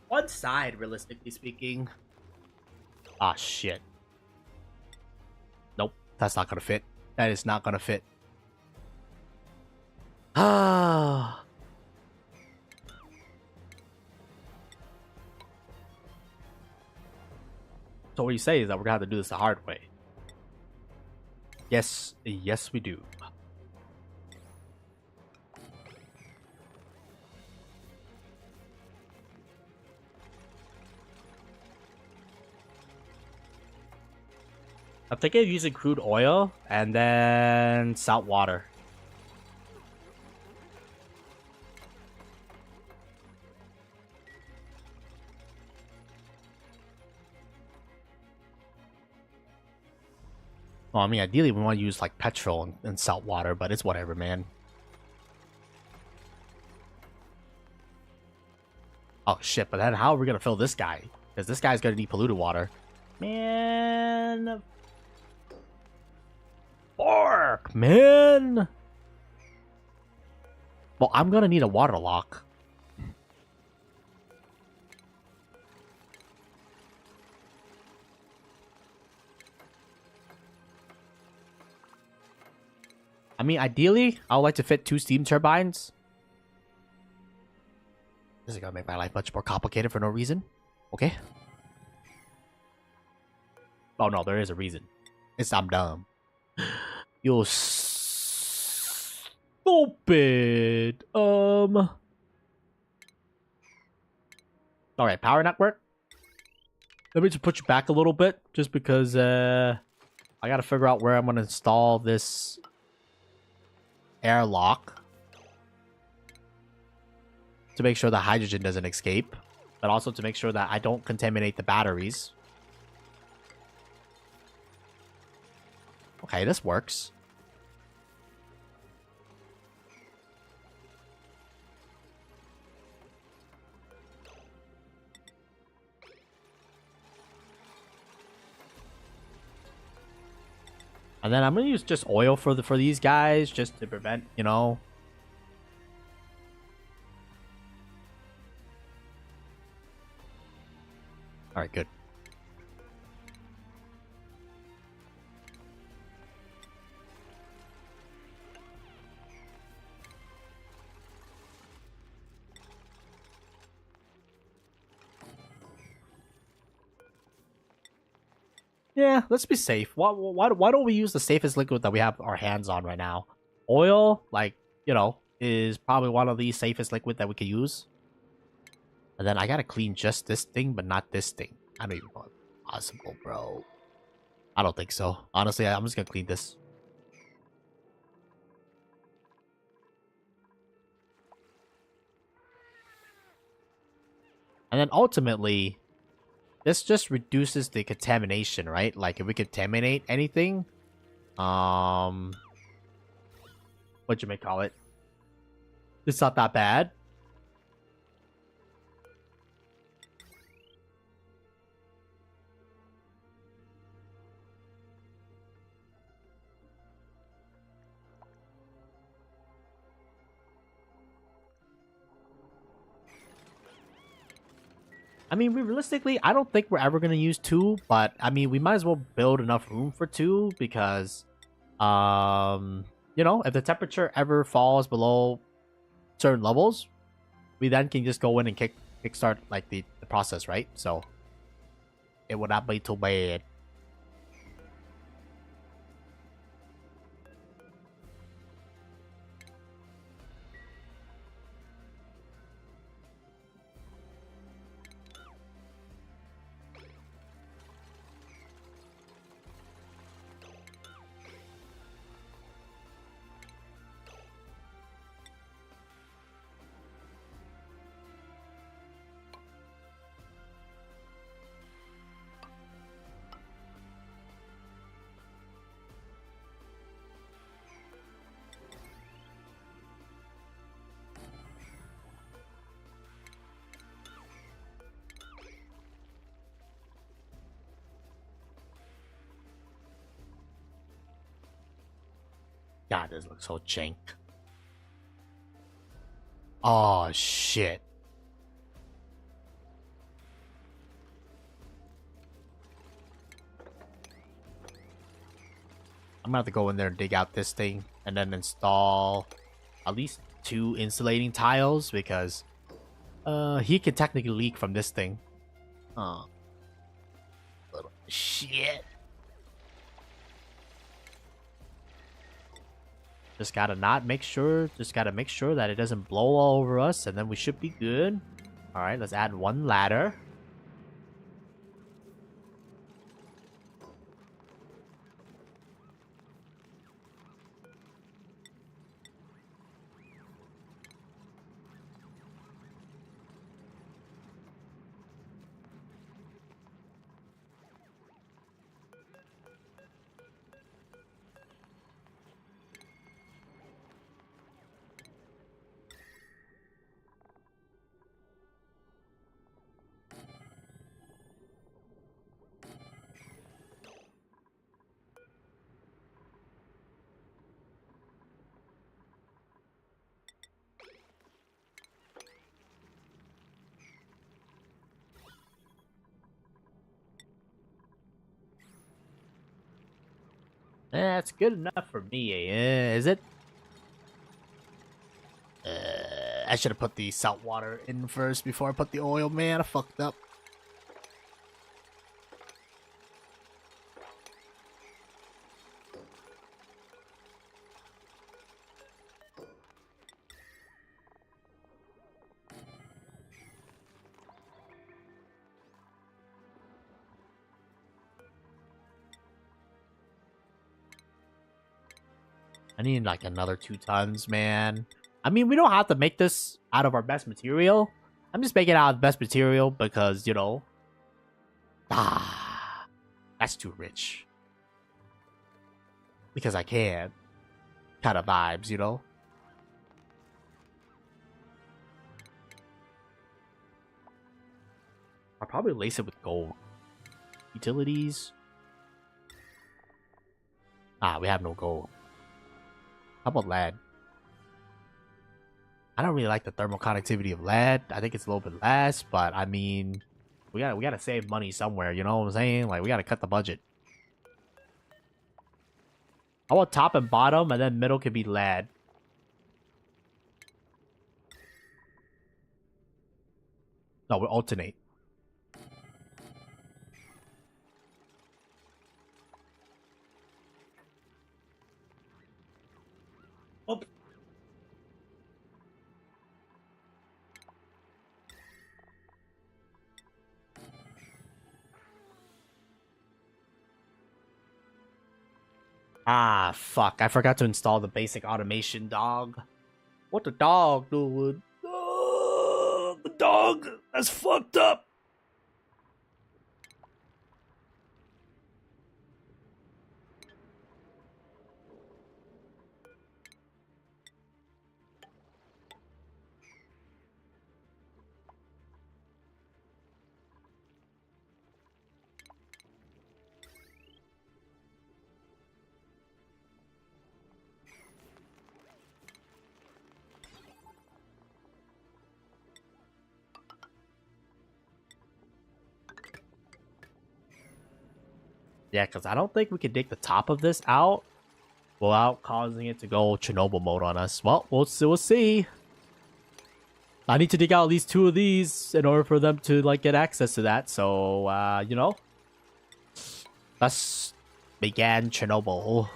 one side, realistically speaking. Ah, shit. Nope, that's not gonna fit. That is not gonna fit. Ah. So what you say is that we're gonna have to do this the hard way. Yes, yes we do. I'm thinking of using crude oil and then salt water. Well, I mean, ideally we want to use like petrol and salt water, but it's whatever, man. Oh shit, but then how are we gonna fill this guy? Because this guy's gonna need polluted water. Man. Fork, man. Well, I'm gonna need a water lock. I mean, ideally, I would like to fit 2 steam turbines. This is gonna make my life much more complicated for no reason. Okay. Oh no, there is a reason. I'm dumb. You're stupid. Alright, power network. Let me just put you back a little bit, just because I gotta figure out where I'm gonna install this airlock to make sure the hydrogen doesn't escape, but also to make sure that I don't contaminate the batteries. Okay, this works. And then I'm gonna use just oil for these guys, just to prevent, you know. All right, good. Yeah, let's be safe. Why don't we use the safest liquid that we have our hands on right now? Oil, like, you know, is probably one of the safest liquid that we could use. And then I gotta clean just this thing, but not this thing. I don't even know if it's possible, bro. I don't think so. Honestly, I'm just gonna clean this. And then ultimately, this just reduces the contamination, right? Like if we contaminate anything, what you may call it, it's not that bad. I mean, realistically, I don't think we're ever gonna use 2, but I mean, we might as well build enough room for 2 because, you know, if the temperature ever falls below certain levels, we then can just go in and kickstart like the process, right? So it would not be too bad. God, this looks so jank. Oh, shit. I'm gonna have to go in there and dig out this thing and then install at least 2 insulating tiles because he can technically leak from this thing. Oh. Little shit. Just gotta make sure that it doesn't blow all over us, and then we should be good. Alright, let's add 1 ladder. That's good enough for me, is it? I should have put the salt water in first before I put the oil, man. I fucked up. I need like another 2 tons, man. I mean, we don't have to make this out of our best material. I'm just making it out of the best material because, you know. That's too rich. Because I can. Kind of vibes, you know. I'll probably lace it with gold. Utilities. We have no gold. How about lead? I don't really like the thermal conductivity of lead. I think it's a little bit less, but I mean, we gotta save money somewhere. You know what I'm saying? Like we gotta cut the budget. How about top and bottom, and then middle could be lead. No, we'll alternate. Oh. Fuck. I forgot to install the basic automation, dog. What the dog doing? The dog. That's fucked up. Yeah, because I don't think we can dig the top of this out without causing it to go Chernobyl mode on us. Well, we'll see. I need to dig out at least 2 of these in order for them to like get access to that. So, you know, thus began Chernobyl.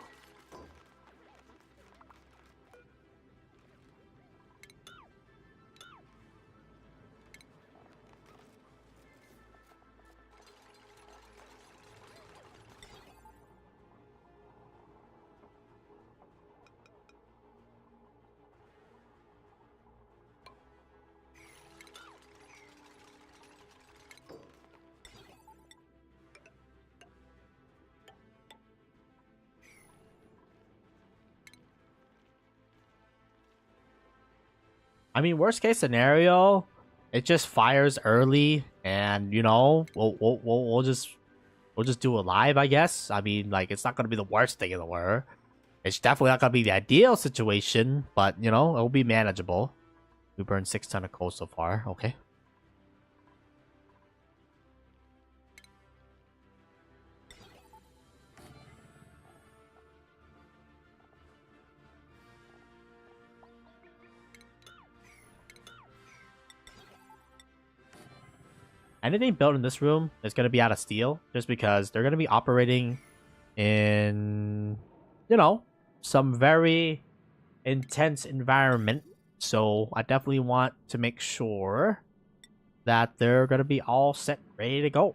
I mean, worst case scenario, it just fires early, and you know, we'll just do it live, I guess. I mean, like it's not gonna be the worst thing in the world. It's definitely not gonna be the ideal situation, but you know, it'll be manageable. We burned 6 ton of coal so far. Okay. Anything built in this room is going to be out of steel just because they're going to be operating in, you know, some very intense environment. So I definitely want to make sure that they're going to be all set, ready to go.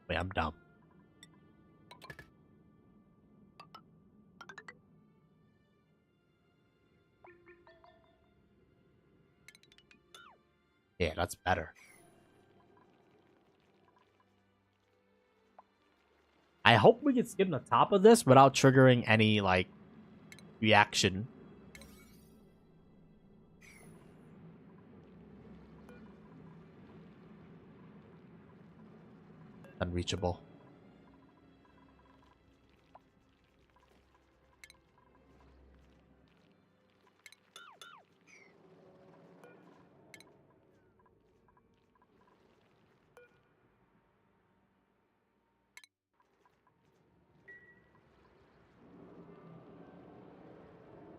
Wait, I'm dumb. Yeah, that's better. I hope we can skim the top of this without triggering any, like, reaction. Unreachable.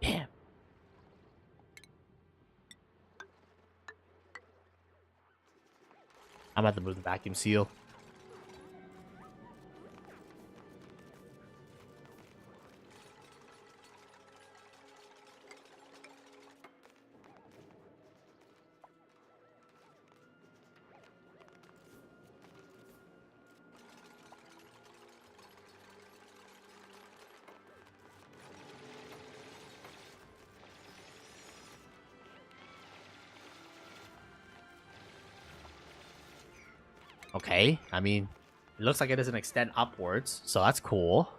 Damn. I'm about to move the vacuum seal. Okay, I mean, it looks like it doesn't extend upwards, so that's cool.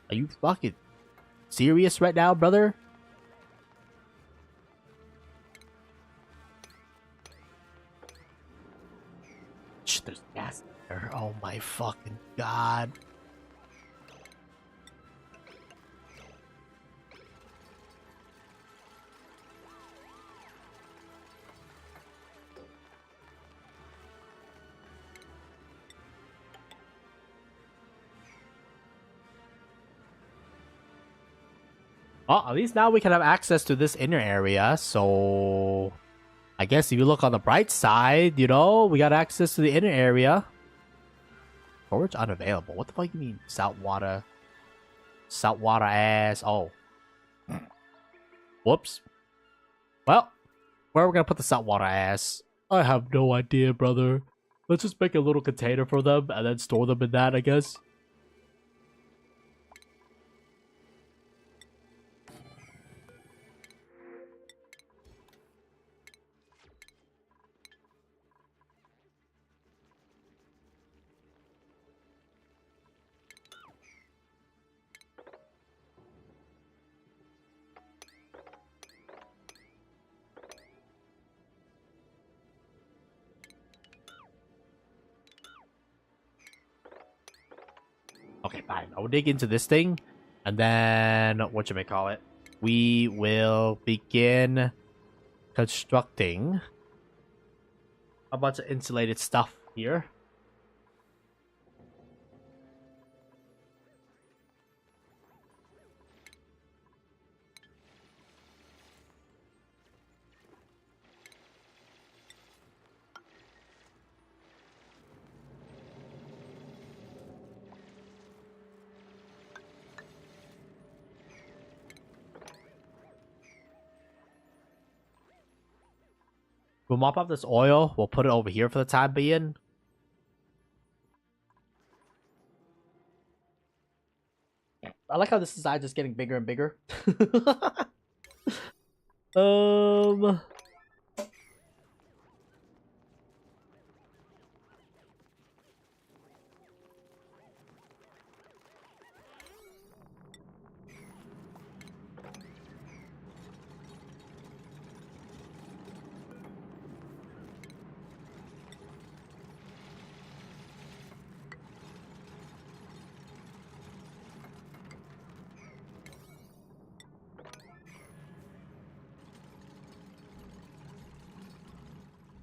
Are you fucking serious right now, brother? Shh, there's gas there. Oh my fucking god. Oh, at least now we can have access to this inner area, so... I guess if you look on the bright side, you know, we got access to the inner area. Storage unavailable. What the fuck you mean? Saltwater. Saltwater ass. Oh. Whoops. Well, where are we gonna put the saltwater ass? I have no idea, brother. Let's just make a little container for them and then store them in that, I guess. Okay, fine. I'll dig into this thing, and then whatchamacallit, we will begin constructing a bunch of insulated stuff here. We'll mop up this oil. We'll put it over here for the time being. I like how this is just getting bigger and bigger. um...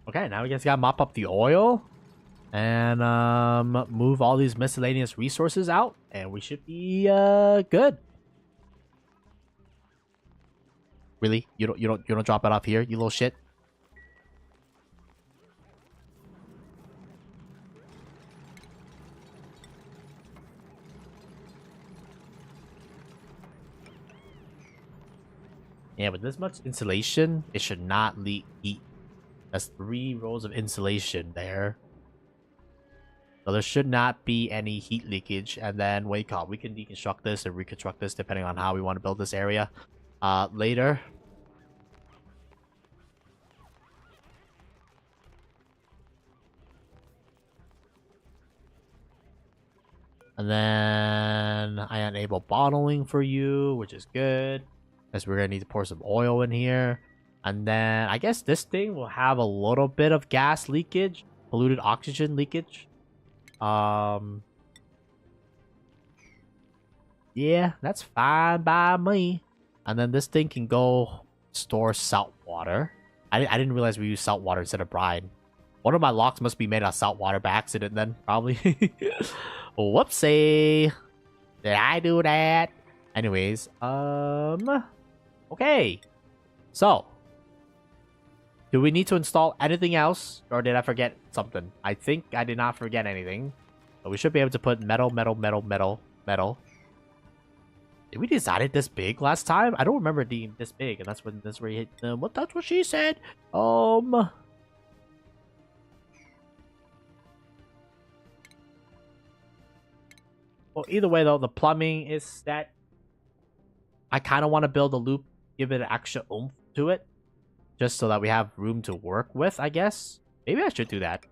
Okay, now we just gotta mop up the oil and move all these miscellaneous resources out, and we should be good. Really? You don't drop it off here, you little shit? Yeah, with this much insulation, it should not leak heat. That's 3 rows of insulation there. So there should not be any heat leakage. And then, wake up. We can deconstruct this and reconstruct this depending on how we want to build this area later. And then I enable bottling for you, which is good. Because we're going to need to pour some oil in here. And then I guess this thing will have a little bit of gas leakage, polluted oxygen leakage. Yeah, that's fine by me. And then this thing can go store salt water. I didn't realize we use salt water instead of brine. One of my locks must be made out of salt water by accident then, probably. Whoopsie. Did I do that? Anyways, okay. So, do we need to install anything else? Or did I forget something? I think I did not forget anything. But we should be able to put metal. Did we design it this big last time? I don't remember it being this big. And that's when this where you hit what that's what she said. Well, either way though, the plumbing is set. I kind of want to build a loop, give it an extra oomph to it. Just so that we have room to work with, I guess. Maybe I should do that.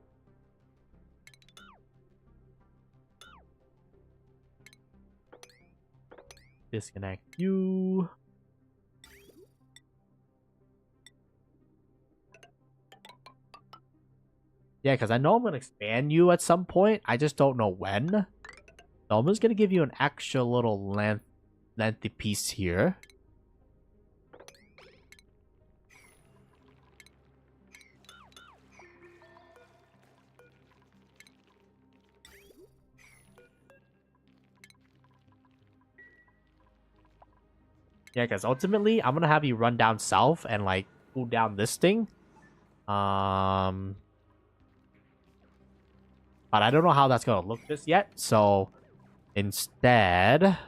Disconnect you. Yeah, because I know I'm going to expand you at some point. I just don't know when. So I'm just going to give you an extra little lengthy piece here. Yeah, because ultimately, I'm going to have you run down south and, like, pull down this thing. But I don't know how that's going to look just yet. So, instead...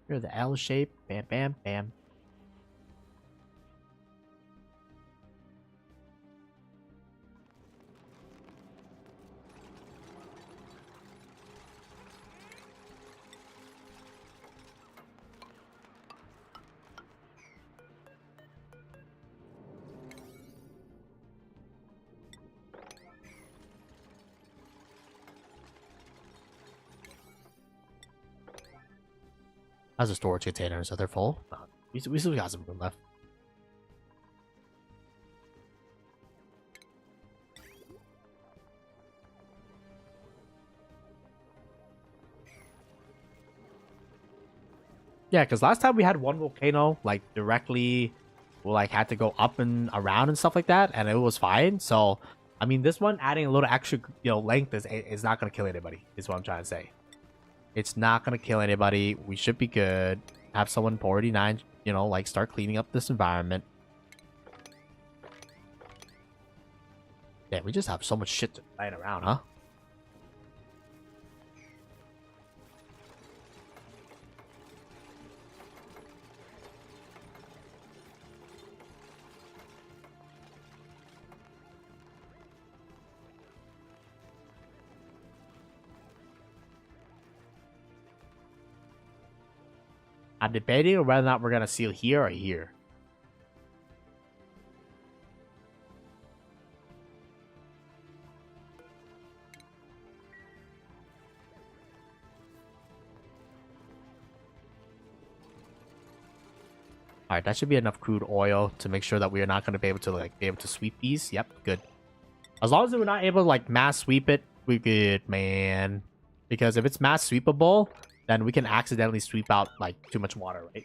Here, the L shape. Bam, bam, bam. How's the storage containers? Are they full? No, we still got some room left. Yeah, because last time we had one volcano, like, directly, we, like, had to go up and around and stuff like that, and it was fine. So, I mean, this one, adding a little extra, length is not going to kill anybody, is what I'm trying to say. It's not going to kill anybody. We should be good. Have someone for 49, like, start cleaning up this environment. Yeah, we just have so much shit lying around, huh? I'm debating whether or not we're gonna seal here or here. All right, that should be enough crude oil to make sure that we are not going to be able to sweep these. Yep, good. As long as we're not able to mass sweep it, we're good, man. Because if it's mass sweepable, then we can accidentally sweep out too much water, right?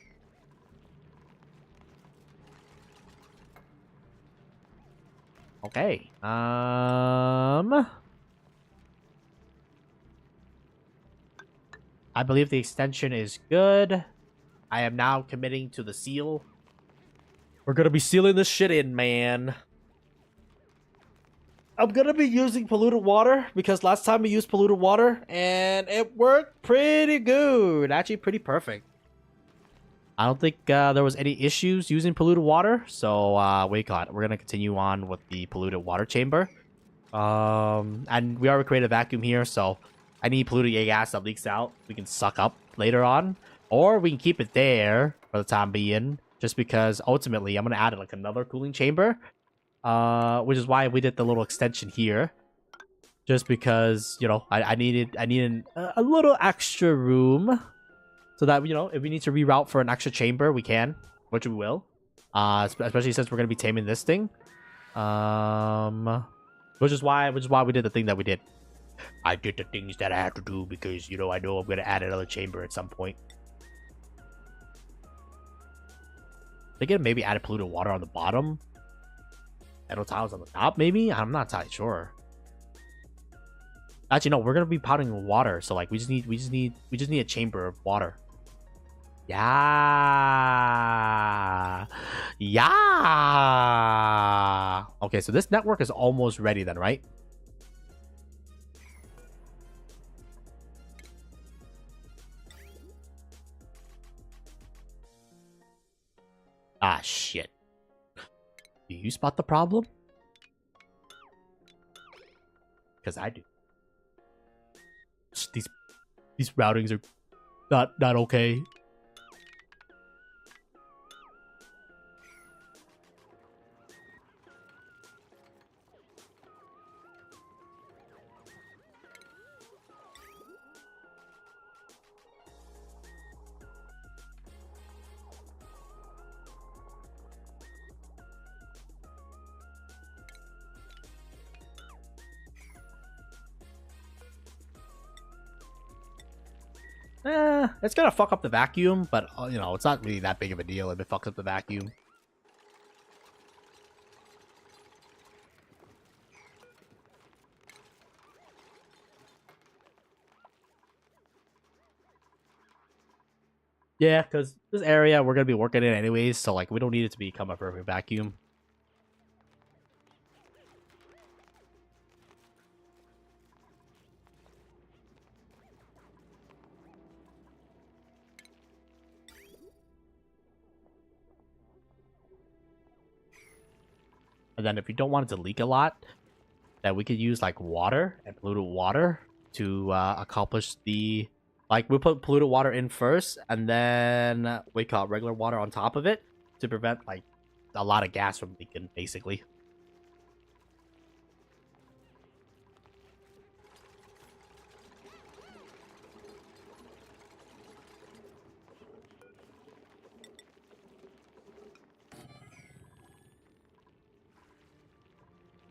Okay. I believe the extension is good. I am now committing to the seal. We're gonna be sealing this shit in, man. I'm gonna be using polluted water because last time we used polluted water and it worked pretty good. Actually, pretty perfect. I don't think there was any issues using polluted water, so we're gonna continue on with the polluted water chamber. And we already created a vacuum here, so any polluted gas that leaks out, we can suck up later on, or we can keep it there for the time being, just because ultimately I'm gonna add another cooling chamber, which is why we did the little extension here, just because I needed a little extra room. So that, if we need to reroute for an extra chamber, we can, which we will. Especially since we're going to be taming this thing. Which is why we did the thing that we did. I did the things that I had to do because, I know I'm going to add another chamber at some point. They can maybe add polluted water on the bottom. Metal tiles on the top, maybe? I'm not entirely sure. Actually, no, we're going to be potting water. So, we just need a chamber of water. Yeah. Yeah. Okay, so this network is almost ready then, right? Ah, shit. Do you spot the problem? Because I do. These routings are not okay. It's gonna fuck up the vacuum, but it's not really that big of a deal if it fucks up the vacuum. Yeah, because this area we're gonna be working in anyways, so we don't need it to become a perfect vacuum. And then if you don't want it to leak a lot, then we could use water and polluted water to accomplish the we put polluted water in first, and then we call regular water on top of it to prevent a lot of gas from leaking, basically.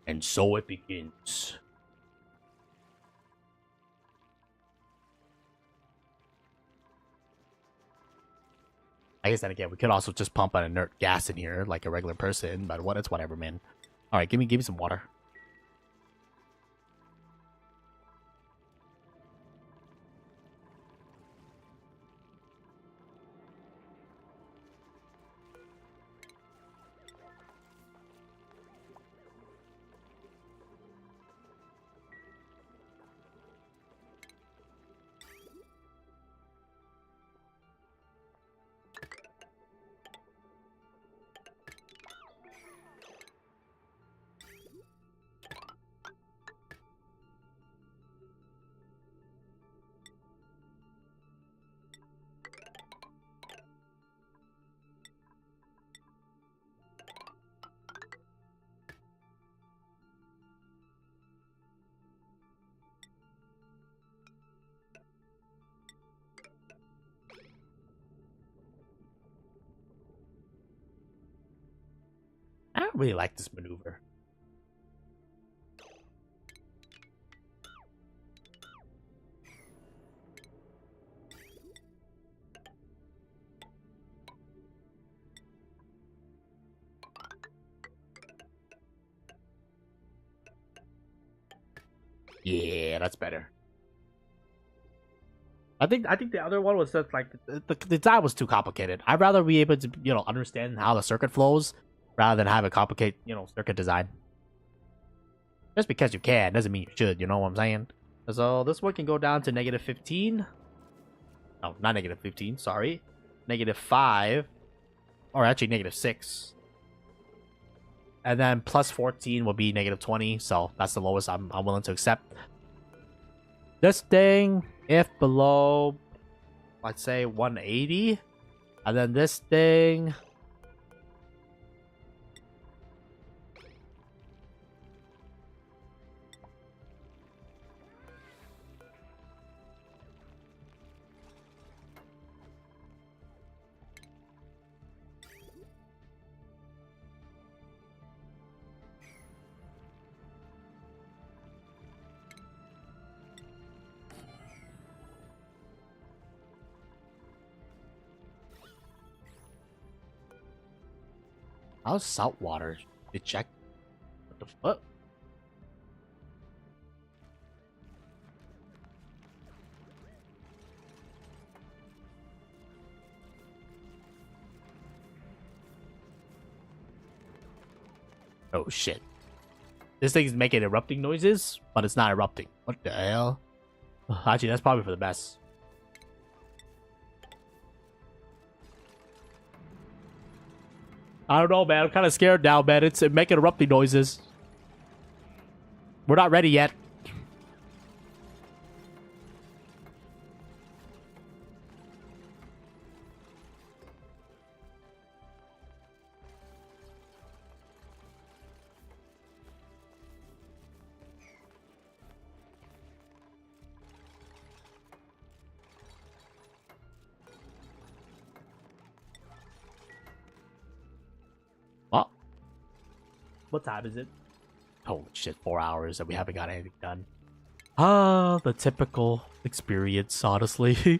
And so it begins. I guess then again, we could also just pump an inert gas in here like a regular person, but it's whatever, man. All right, give me some water. don't really like this maneuver. Yeah, that's better. I think the other one was just like the design was too complicated. I'd rather be able to understand how the circuit flows rather than have a complicated circuit design. Just because you can doesn't mean you should. You know what I'm saying? So this one can go down to -15. Oh, not -15. Sorry, -5, or actually -6. And then +14 will be -20. So that's the lowest I'm willing to accept. This thing, if below, let's say 180, and then this thing. How's salt water? You check. What the fuck? Oh shit. This thing's making erupting noises, but it's not erupting. What the hell? Actually, that's probably for the best. I don't know, man. I'm kind of scared now, man. It's making erupting noises. We're not ready yet. Oh. What time is it? Holy shit, 4 hours and we haven't got anything done. Ah, the typical experience, honestly.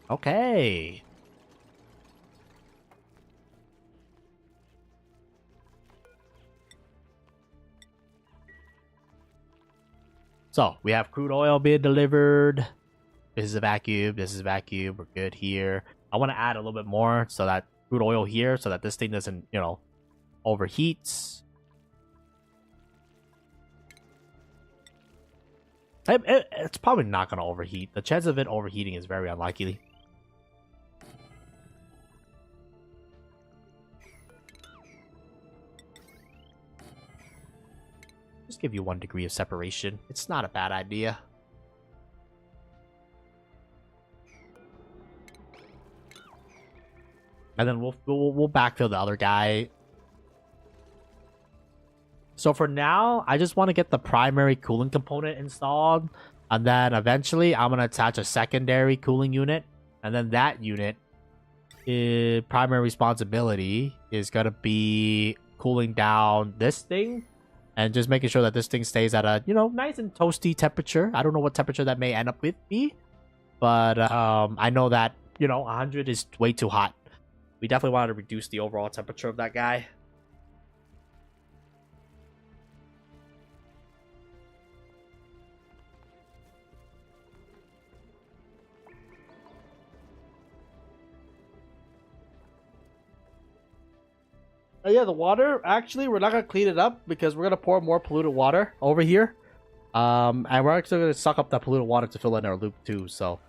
Okay. So, we have crude oil being delivered. This is a vacuum. This is a vacuum. We're good here. I want to add a little bit more so that crude oil here so that this thing doesn't, overheats. It's probably not going to overheat. The chance of it overheating is very unlikely. Just give you 1 degree of separation. It's not a bad idea. And then we'll backfill the other guy. So for now, I just want to get the primary cooling component installed. And then eventually, I'm going to attach a secondary cooling unit. And then that unit, primary responsibility is going to be cooling down this thing. And just making sure that this thing stays at a, nice and toasty temperature. I don't know what temperature that may end up with me. But I know that, 100 is way too hot. We definitely wanted to reduce the overall temperature of that guy. Yeah, the water, actually, we're not going to clean it up because we're going to pour more polluted water over here. And we're actually going to suck up that polluted water to fill in our loop too, so...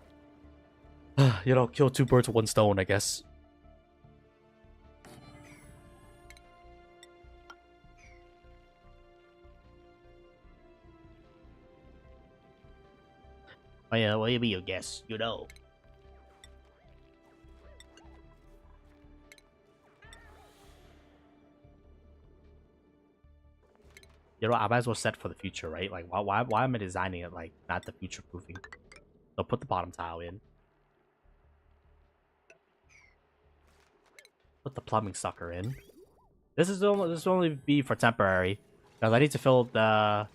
kill 2 birds with 1 stone, I guess. Oh yeah, what do you mean you guess? You know. You know, I might as well set for the future, right? Like, why am I designing it like not the future proofing? So put the bottom tile in. Put the plumbing sucker in. This will only be for temporary, because I need to fill the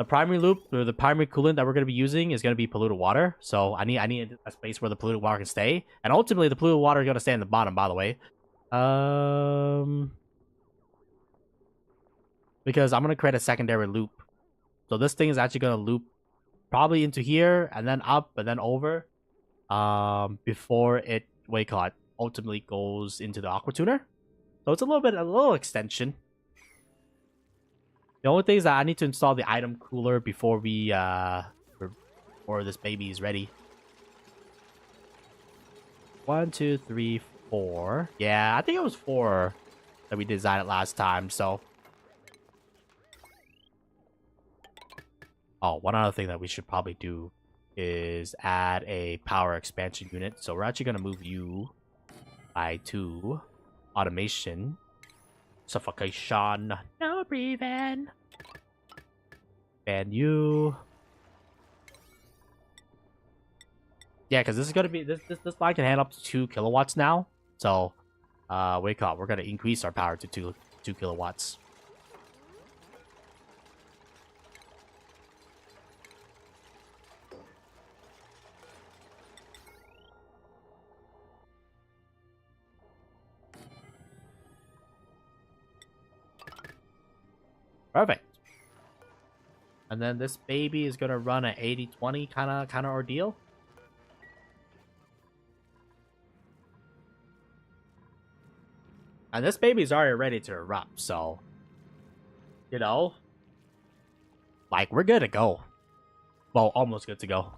primary loop or the primary coolant that we're gonna be using is gonna be polluted water. So I need a space where the polluted water can stay, and ultimately the polluted water is gonna stay in the bottom. By the way, because I'm gonna create a secondary loop. So this thing is actually gonna loop probably into here and then up and then over, before it ultimately goes into the aqua tuner. So it's a little extension. The only thing is that I need to install the item cooler before before this baby is ready. 1, 2, 3, 4. Yeah, I think it was 4 that we designed it last time. So, oh, one other thing that we should probably do is add a power expansion unit. So we're actually gonna move you by 2. Automation. Suffocation. No breathing. And you. Yeah, because this is gonna be this line can handle up to 2 kilowatts now. So, wake up. We're gonna increase our power to 2 kilowatts. Perfect. And then this baby is gonna run an 80-20 kind of ordeal. And this baby's already ready to erupt, so you know, like we're good to go. Well, almost good to go.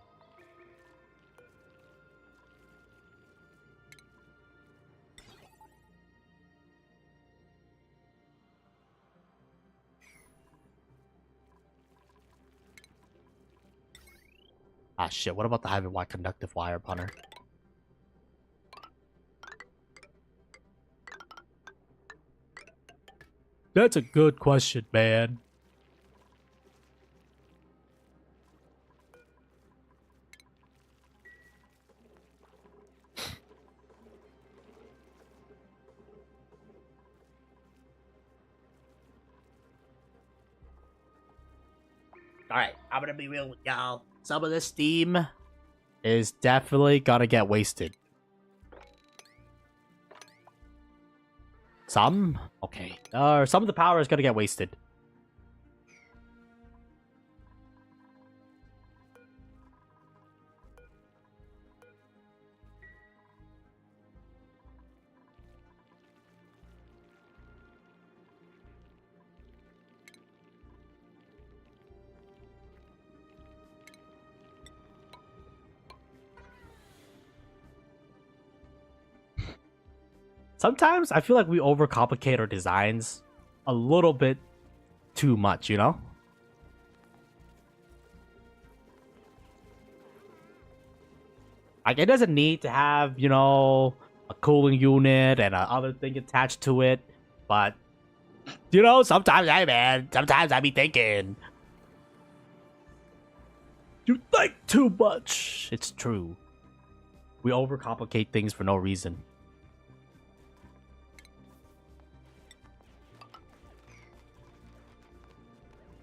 Ah, shit. What about the heavy wire conductive wire punter? That's a good question, man. Alright, I'm gonna be real with y'all. Some of this steam is definitely gonna get wasted. Some? Okay. Some of the power is gonna get wasted. Sometimes I feel like we overcomplicate our designs a little bit too much, you know? Like, it doesn't need to have, you know, a cooling unit and other thing attached to it. But, you know, sometimes, hey man, sometimes I be thinking. You think too much. It's true. We overcomplicate things for no reason.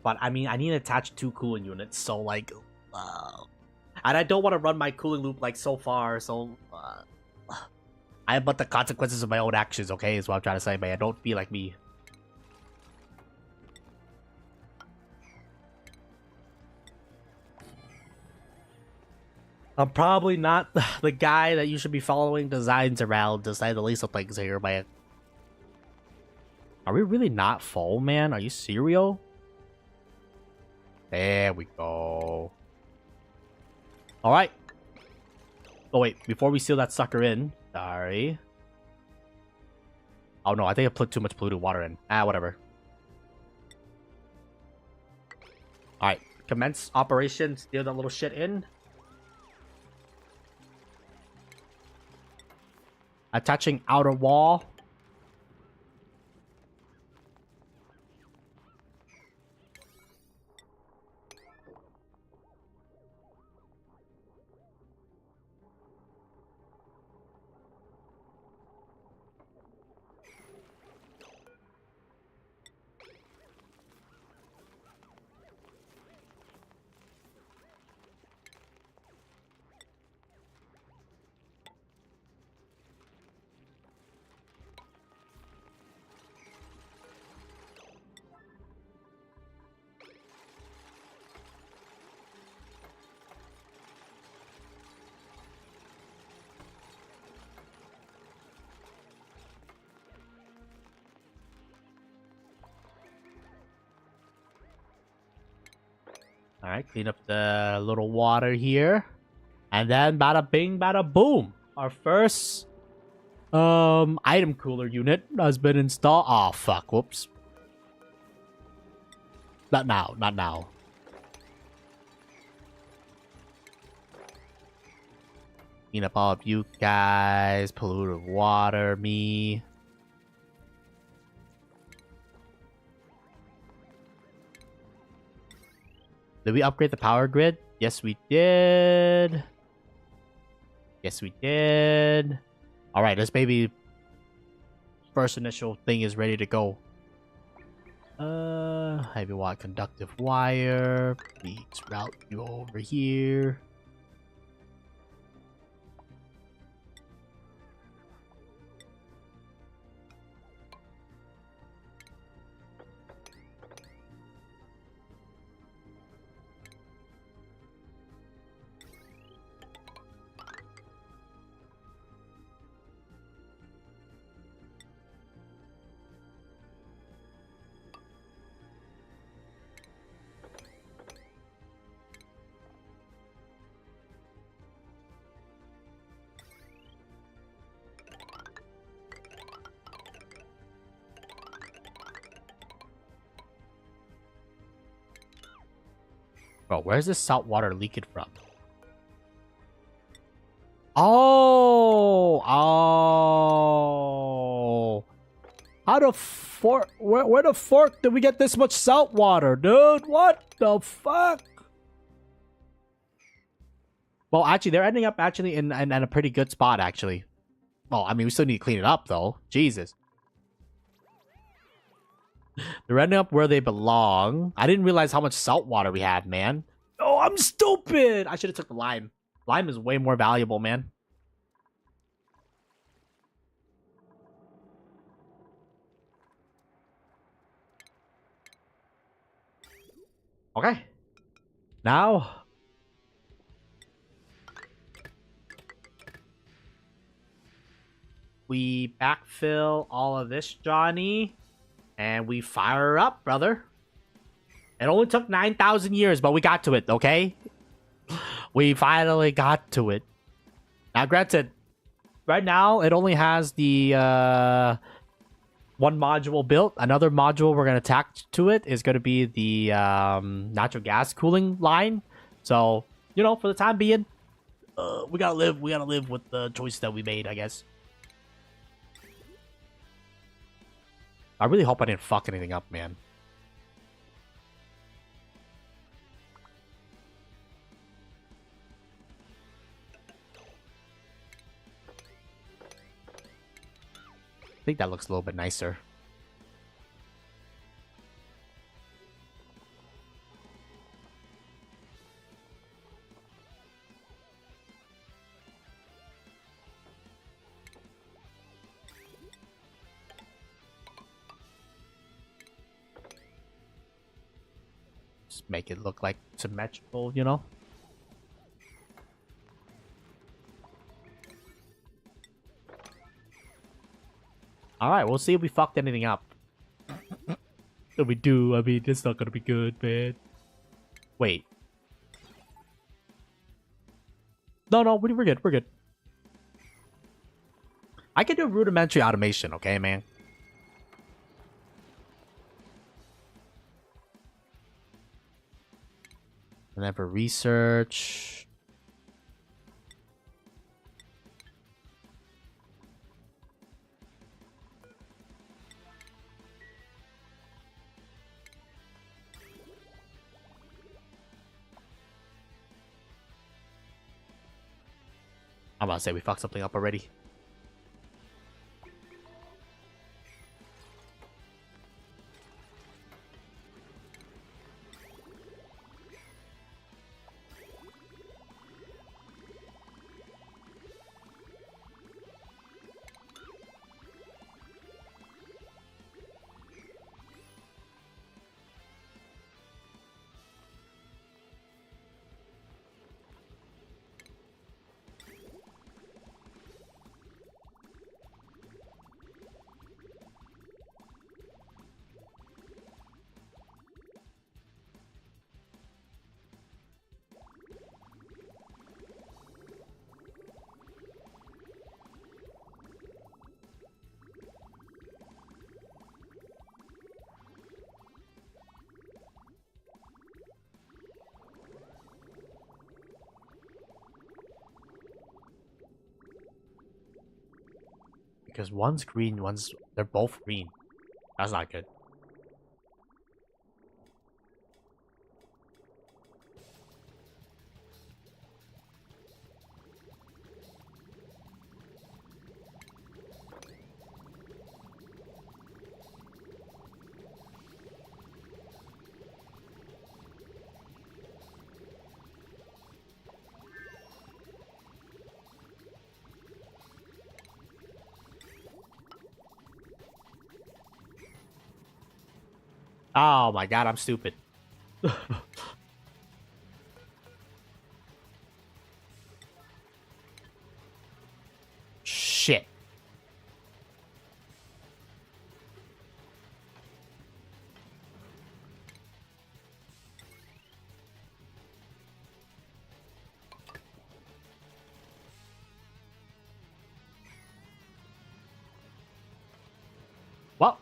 But, I mean, I need to attach 2 cooling units, so, like, and I don't want to run my cooling loop, like, so far, so, I am but the consequences of my own actions, okay, is what I'm trying to say, man. Don't be like me. I'm probably not the guy that you should be following designs around, to say the least of things here, man. Are we really not full, man? Are you serial? There we go. Alright. Oh, wait. Before we seal that sucker in. Sorry. Oh, no. I think I put too much polluted water in. Ah, whatever. Alright. Commence operation. Steal that little shit in. Attaching outer wall. Alright, clean up the little water here. And then bada bing, bada boom. Our first item cooler unit has been installed. Oh fuck, whoops. Not now, not now. Clean up all of you guys, polluted water, me. Did we upgrade the power grid? Yes, we did. Yes, we did. Alright, this baby first initial thing is ready to go. Heavy watt conductive wire. Please route you over here. Bro, where's this salt water leaking from? Oh! Oh! How the fork? Where the fork did we get this much salt water, dude? What the fuck? Well, actually, they're ending up actually in a pretty good spot, actually. Well, I mean, we still need to clean it up, though. Jesus. They're ending up where they belong. I didn't realize how much salt water we have, man. Oh, I'm stupid! I should have took the lime. Lime is way more valuable, man. Okay. Now... we backfill all of this, Johnny. And we fire her up, brother. It only took 9,000 years, but we got to it, okay? We finally got to it. Now, granted, right now, it only has the one module built. Another module we're going to attach to it is going to be the natural gas cooling line. So, you know, for the time being, we gotta live with the choices that we made, I guess. I really hope I didn't fuck anything up, man. I think that looks a little bit nicer. Just make it look like symmetrical, you know? Alright, we'll see if we fucked anything up. If we do, I mean, it's not gonna be good, man. Wait. No, we're good, we're good. I can do rudimentary automation, okay, man? And then for research... I'm about to say we fucked something up already. Because one's green, they're both green. That's not good. Oh my god, I'm stupid. Shit. Well,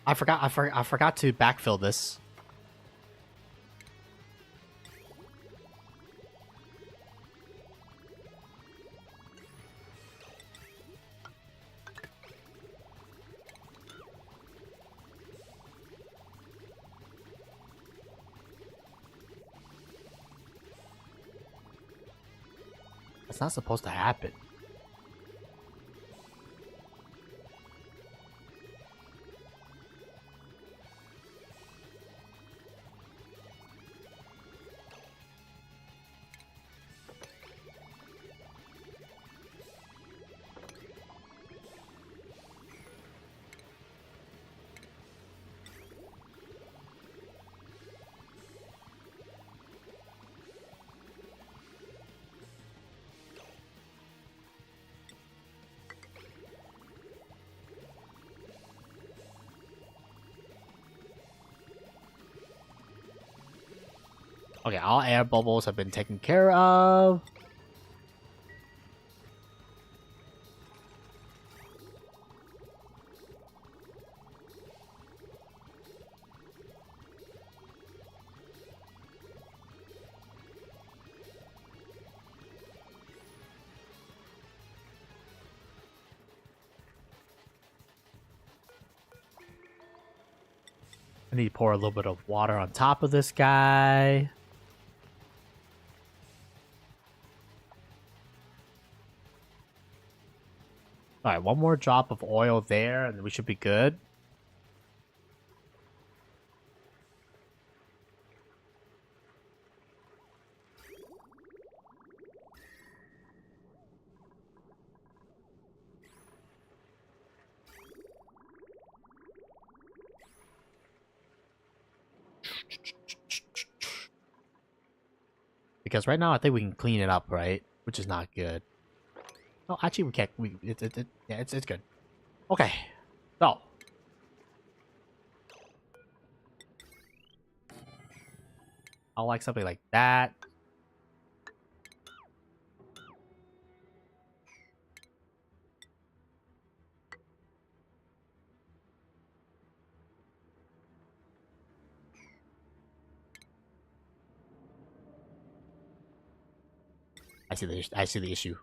I forgot to backfill this. That's not supposed to happen. Okay, all air bubbles have been taken care of. I need to pour a little bit of water on top of this guy. Alright, one more drop of oil there, and we should be good. Because right now I think we can clean it up, right? Which is not good. No, actually we can't. Yeah, it's good. Okay, so I like something like that. I see the issue.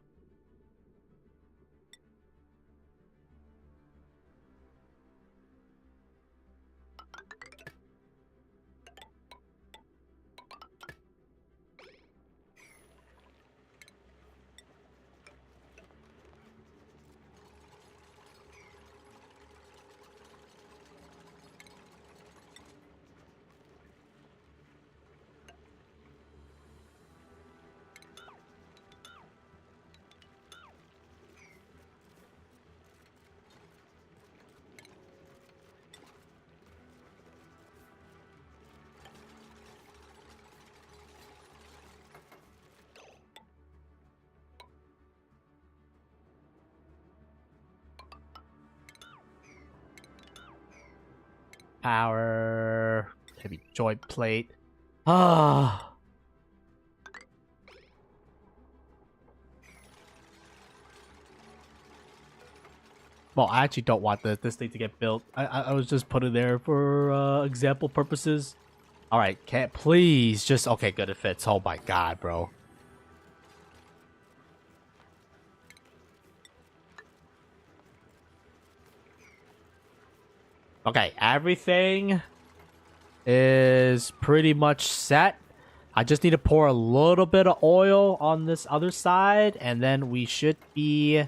power. Heavy joint plate. Ah. Well, I actually don't want this thing to get built. I was just putting there for example purposes. All right, can't please just okay. Good, it fits. Oh my god, bro. Okay, everything is pretty much set. I just need to pour a little bit of oil on this other side, and then we should be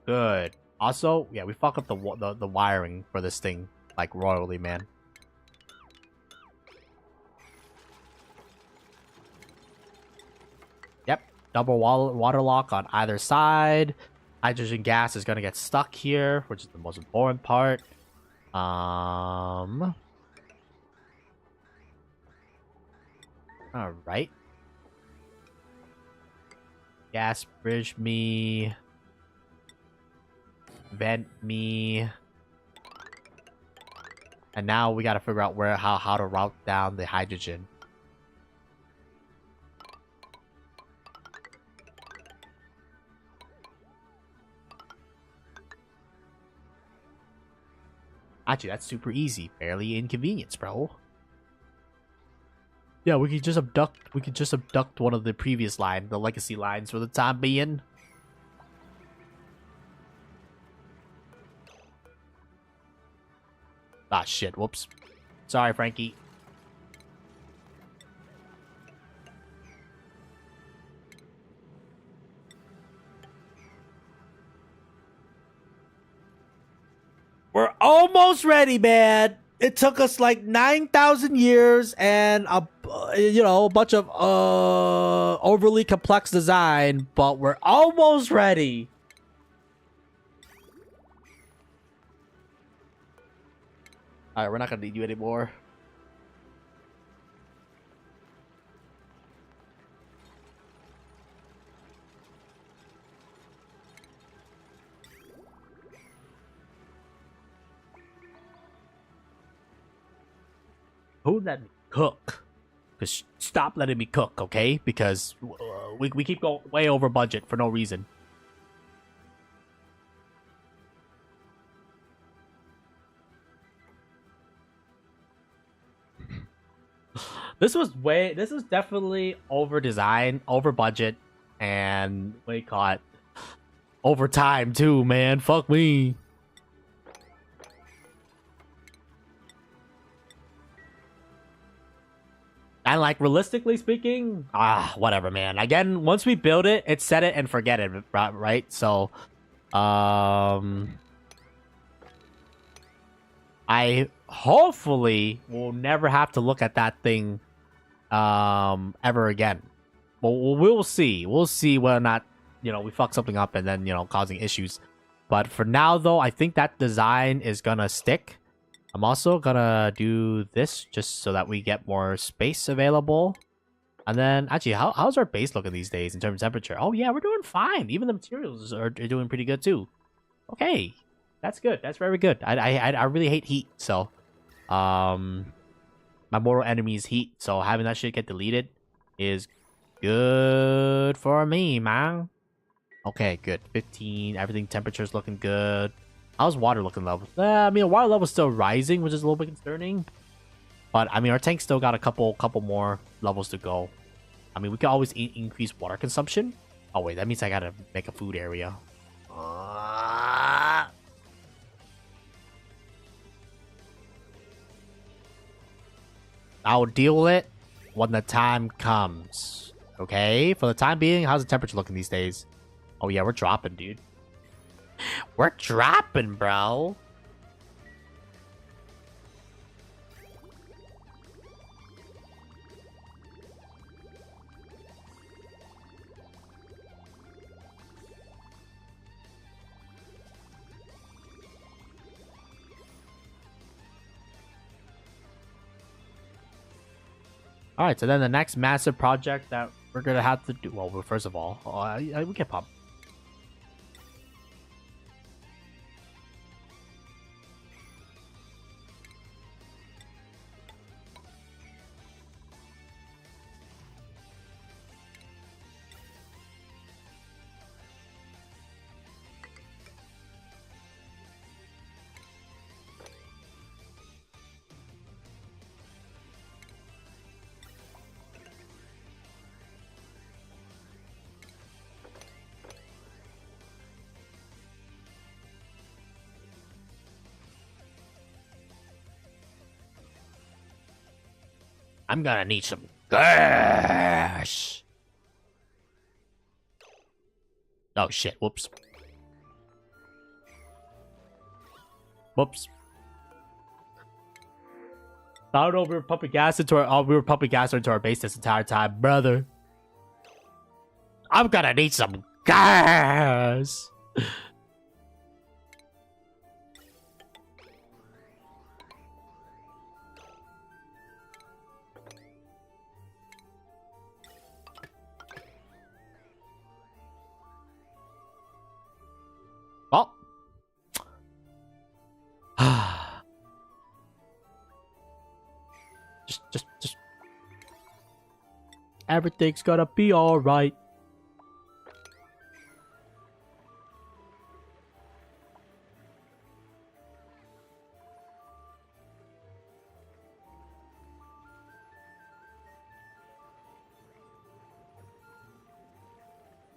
good. Also, yeah, we fuck up the wiring for this thing like royally, man. Yep, double water lock on either side. Hydrogen gas is gonna get stuck here, which is the most important part. All right. Gas bridge me. Vent me. And now we gotta figure out how to route down the hydrogen. Actually, that's super easy. Barely inconvenience, bro. Yeah, we could just abduct one of the previous line, the legacy lines for the time being. Ah, shit. Whoops. Sorry, Frankie. We're almost ready, man. It took us like 9,000 years and a bunch of overly complex design, but we're almost ready. All right, we're not gonna need you anymore. Who let me cook? Because stop letting me cook, okay? Because we keep going way over budget for no reason. This was definitely over design, over budget, and we caught over time too, man. Fuck me. And like realistically speaking, whatever, man. Again, once we build it, it's set it and forget it, right? So, I hopefully will never have to look at that thing ever again. But we'll see. We'll see whether or not, we fuck something up and then, causing issues. But for now, though, I think that design is gonna stick. I'm also gonna do this just so that we get more space available. And then, actually, how's our base looking these days in terms of temperature? Oh, yeah, we're doing fine. Even the materials are doing pretty good, too. Okay. That's good. That's very good. I really hate heat, so... my mortal enemy is heat, so having that shit get deleted is good for me, man. Okay, good. 15. Everything, temperature's looking good. How's water looking level? I mean, water level's still rising, which is a little bit concerning. But, I mean, our tank still got a couple more levels to go. I mean, we can always increase water consumption. Oh, wait, that means I gotta make a food area. I'll deal with it when the time comes. Okay? For the time being, how's the temperature looking these days? Oh, yeah, we're dropping, dude. We're dropping, bro. All right, so then the next massive project that we're gonna have to do. Well, first of all, we can pump. I'm gonna need some gas. Oh shit! Whoops. Whoops. I don't know if we were pumping gas into our. Oh, we were pumping gas into our base this entire time, brother. I'm gonna need some gas. Oh. just. Everything's gonna be alright.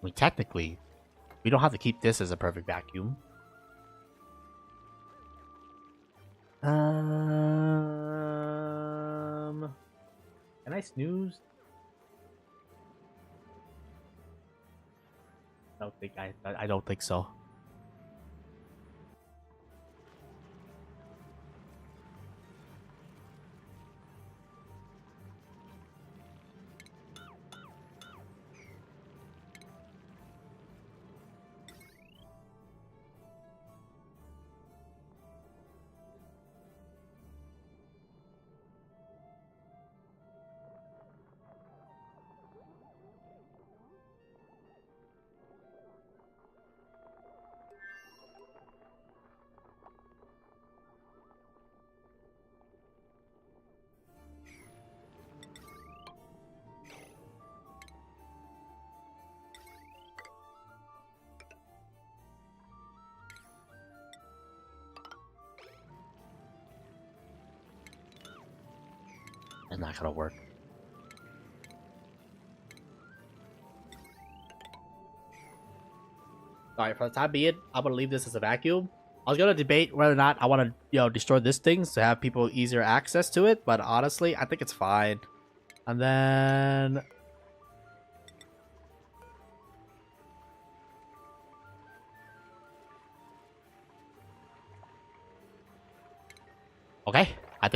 I mean, technically, we don't have to keep this as a perfect vacuum. Can I snooze? I don't think so. It's not gonna work. Alright, for the time being, I'm gonna leave this as a vacuum. I was gonna debate whether or not I want to, destroy this thing to have people easier access to it, but honestly, I think it's fine. And then... Okay, I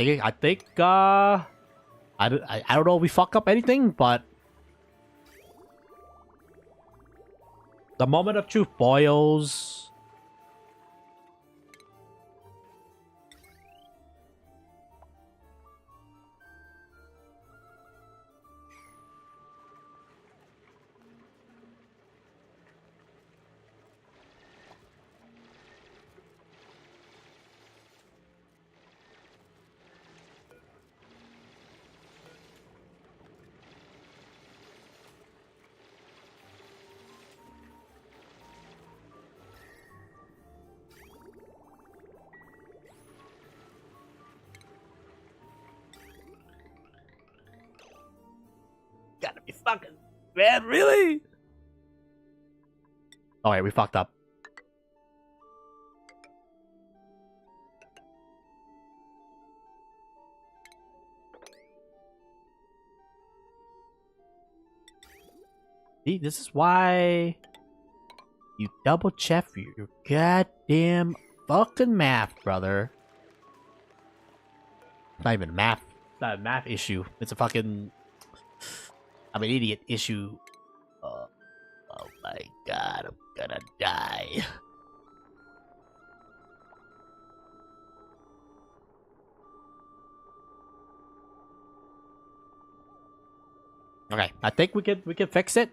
don't know if we fuck up anything, but the moment of truth boils. Gotta be fucking, man, really? Alright, we fucked up. See, this is why you double check your goddamn fucking math, brother. It's not even math. It's not a math issue. It's a fucking... I'm an idiot issue. Oh my god, I'm gonna die. Okay, I think we can fix it.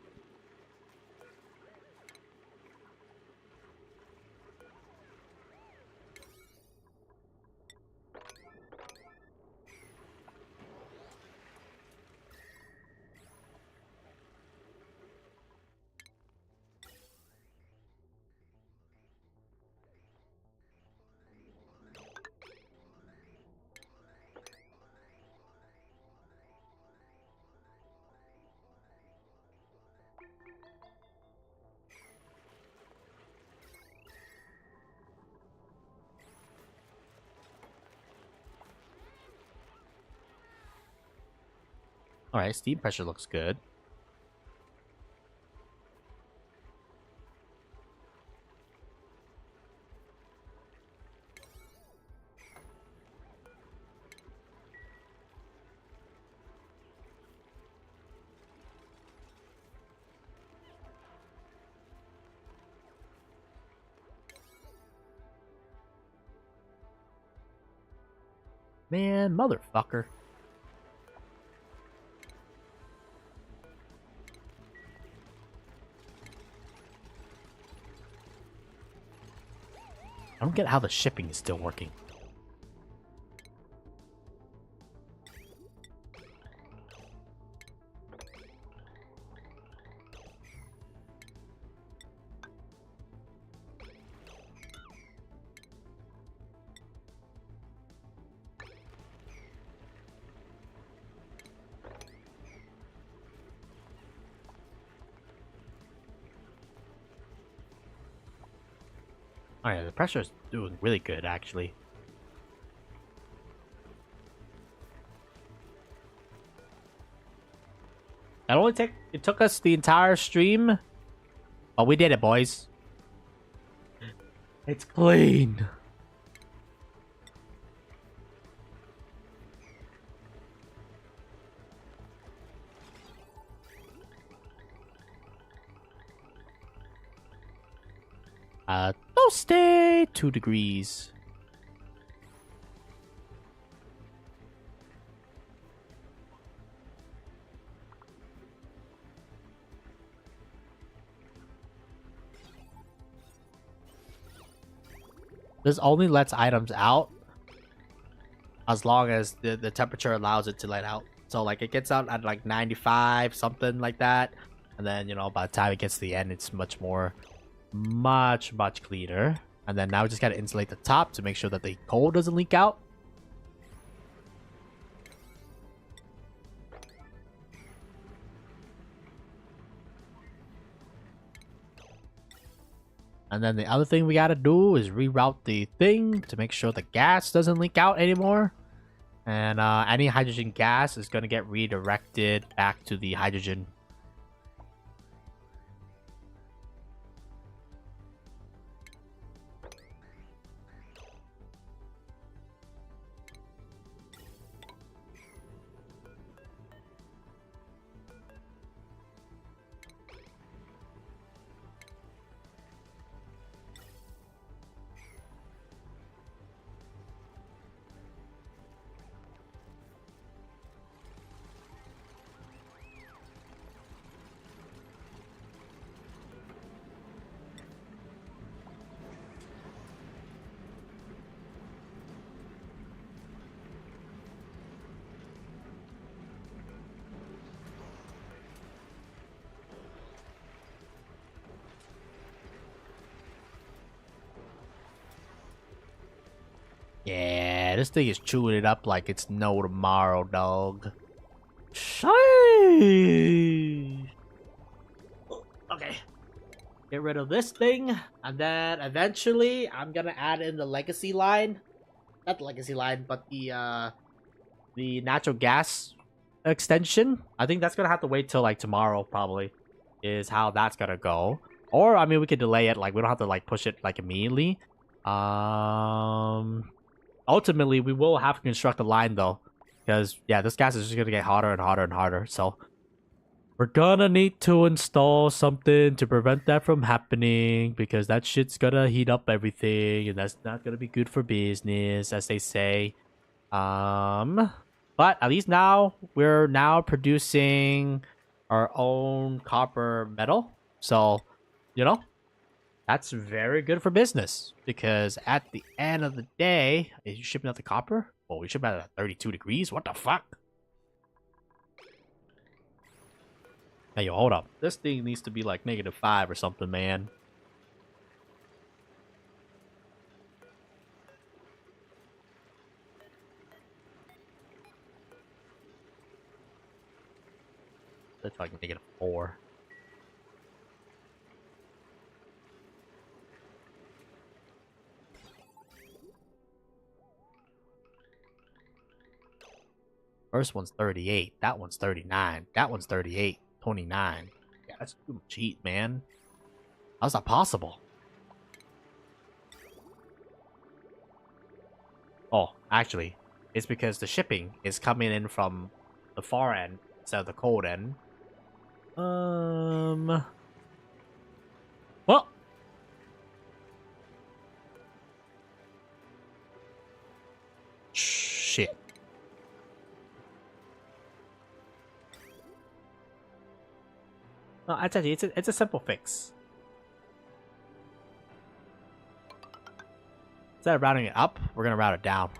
Alright, steam pressure looks good. Man, motherfucker. I don't get how the shipping is still working. Alright, the pressure is doing really good, actually. It took us the entire stream, but we did it, boys. It's clean. Toasty! 2 degrees. This only lets items out as long as the temperature allows it to let out. So like it gets out at like 95, something like that. And then, you know, by the time it gets to the end, it's much cleaner. And then now we just gotta insulate the top to make sure that the coal doesn't leak out. And then the other thing we gotta do is reroute the thing to make sure the gas doesn't leak out anymore. And any hydrogen gas is gonna get redirected back to the hydrogen. Yeah, this thing is chewing it up like it's no tomorrow, dog. Sheesh. Okay. Get rid of this thing, and then eventually I'm gonna add in the legacy line. Not the legacy line, but the natural gas extension. I think that's gonna have to wait till like tomorrow, probably, is how that's gonna go. Or I mean, we could delay it. Like we don't have to like push it like immediately. Ultimately, we will have to construct a line though, because yeah, this gas is just gonna get hotter and hotter and hotter. So we're gonna need to install something to prevent that from happening, because that shit's gonna heat up everything, and that's not gonna be good for business, as they say. But at least now we're now producing our own copper metal, so you know. That's very good for business, because at the end of the day, are you shipping out the copper? Well, we ship out at 32 degrees? What the fuck? Hey, yo, hold up. This thing needs to be like -5 or something, man. That's like -4. First one's 38. That one's 39. That one's 38. 29. Yeah, that's too much heat, man. How's that possible? Oh, actually, it's because the shipping is coming in from the far end instead of the cold end. Well. Shit. No, I tell you, it's a simple fix. Instead of routing it up, we're gonna route it down.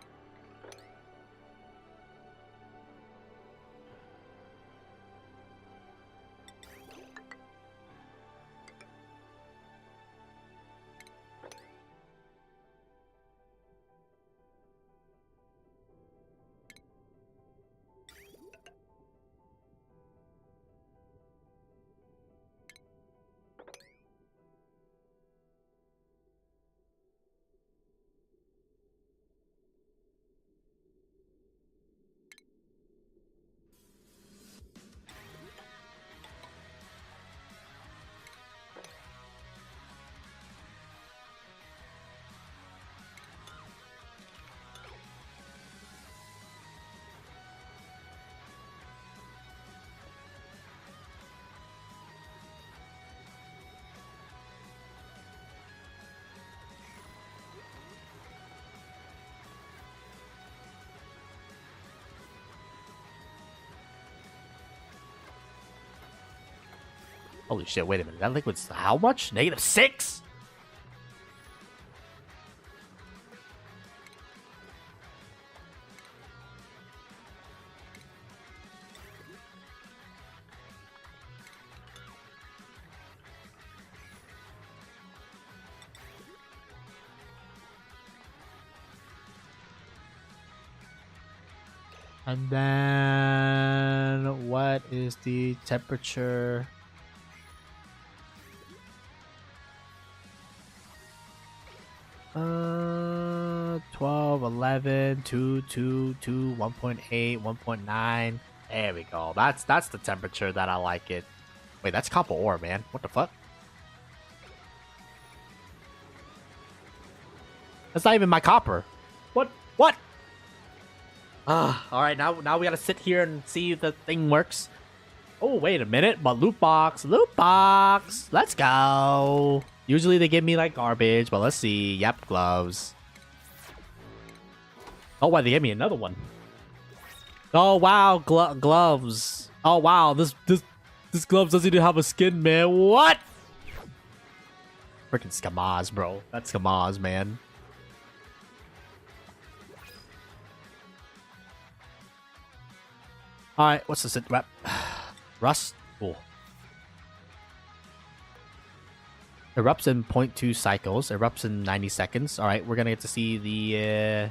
Holy shit, wait a minute. That liquid's how much? -6? And then what is the temperature? 12, 11, 2, 2, 2, 1.8, 1.9. There we go. That's the temperature that I like it. Wait, that's copper ore, man. What the fuck? That's not even my copper. What? What? Ah, all right. Now we gotta sit here and see if the thing works. Oh, wait a minute. But loot box, loot box. Let's go. Usually they give me like garbage, but let's see. Yep, gloves. Oh, why they gave me another one? Oh wow, gloves. Oh wow, this gloves doesn't even have a skin, man. What? Freaking Skamaz, bro. That's Skamaz, man. All right, what's this? Rep? Rust. Cool. Erupts in 0.2 cycles. Erupts in 90 seconds. All right, we're gonna get to see the.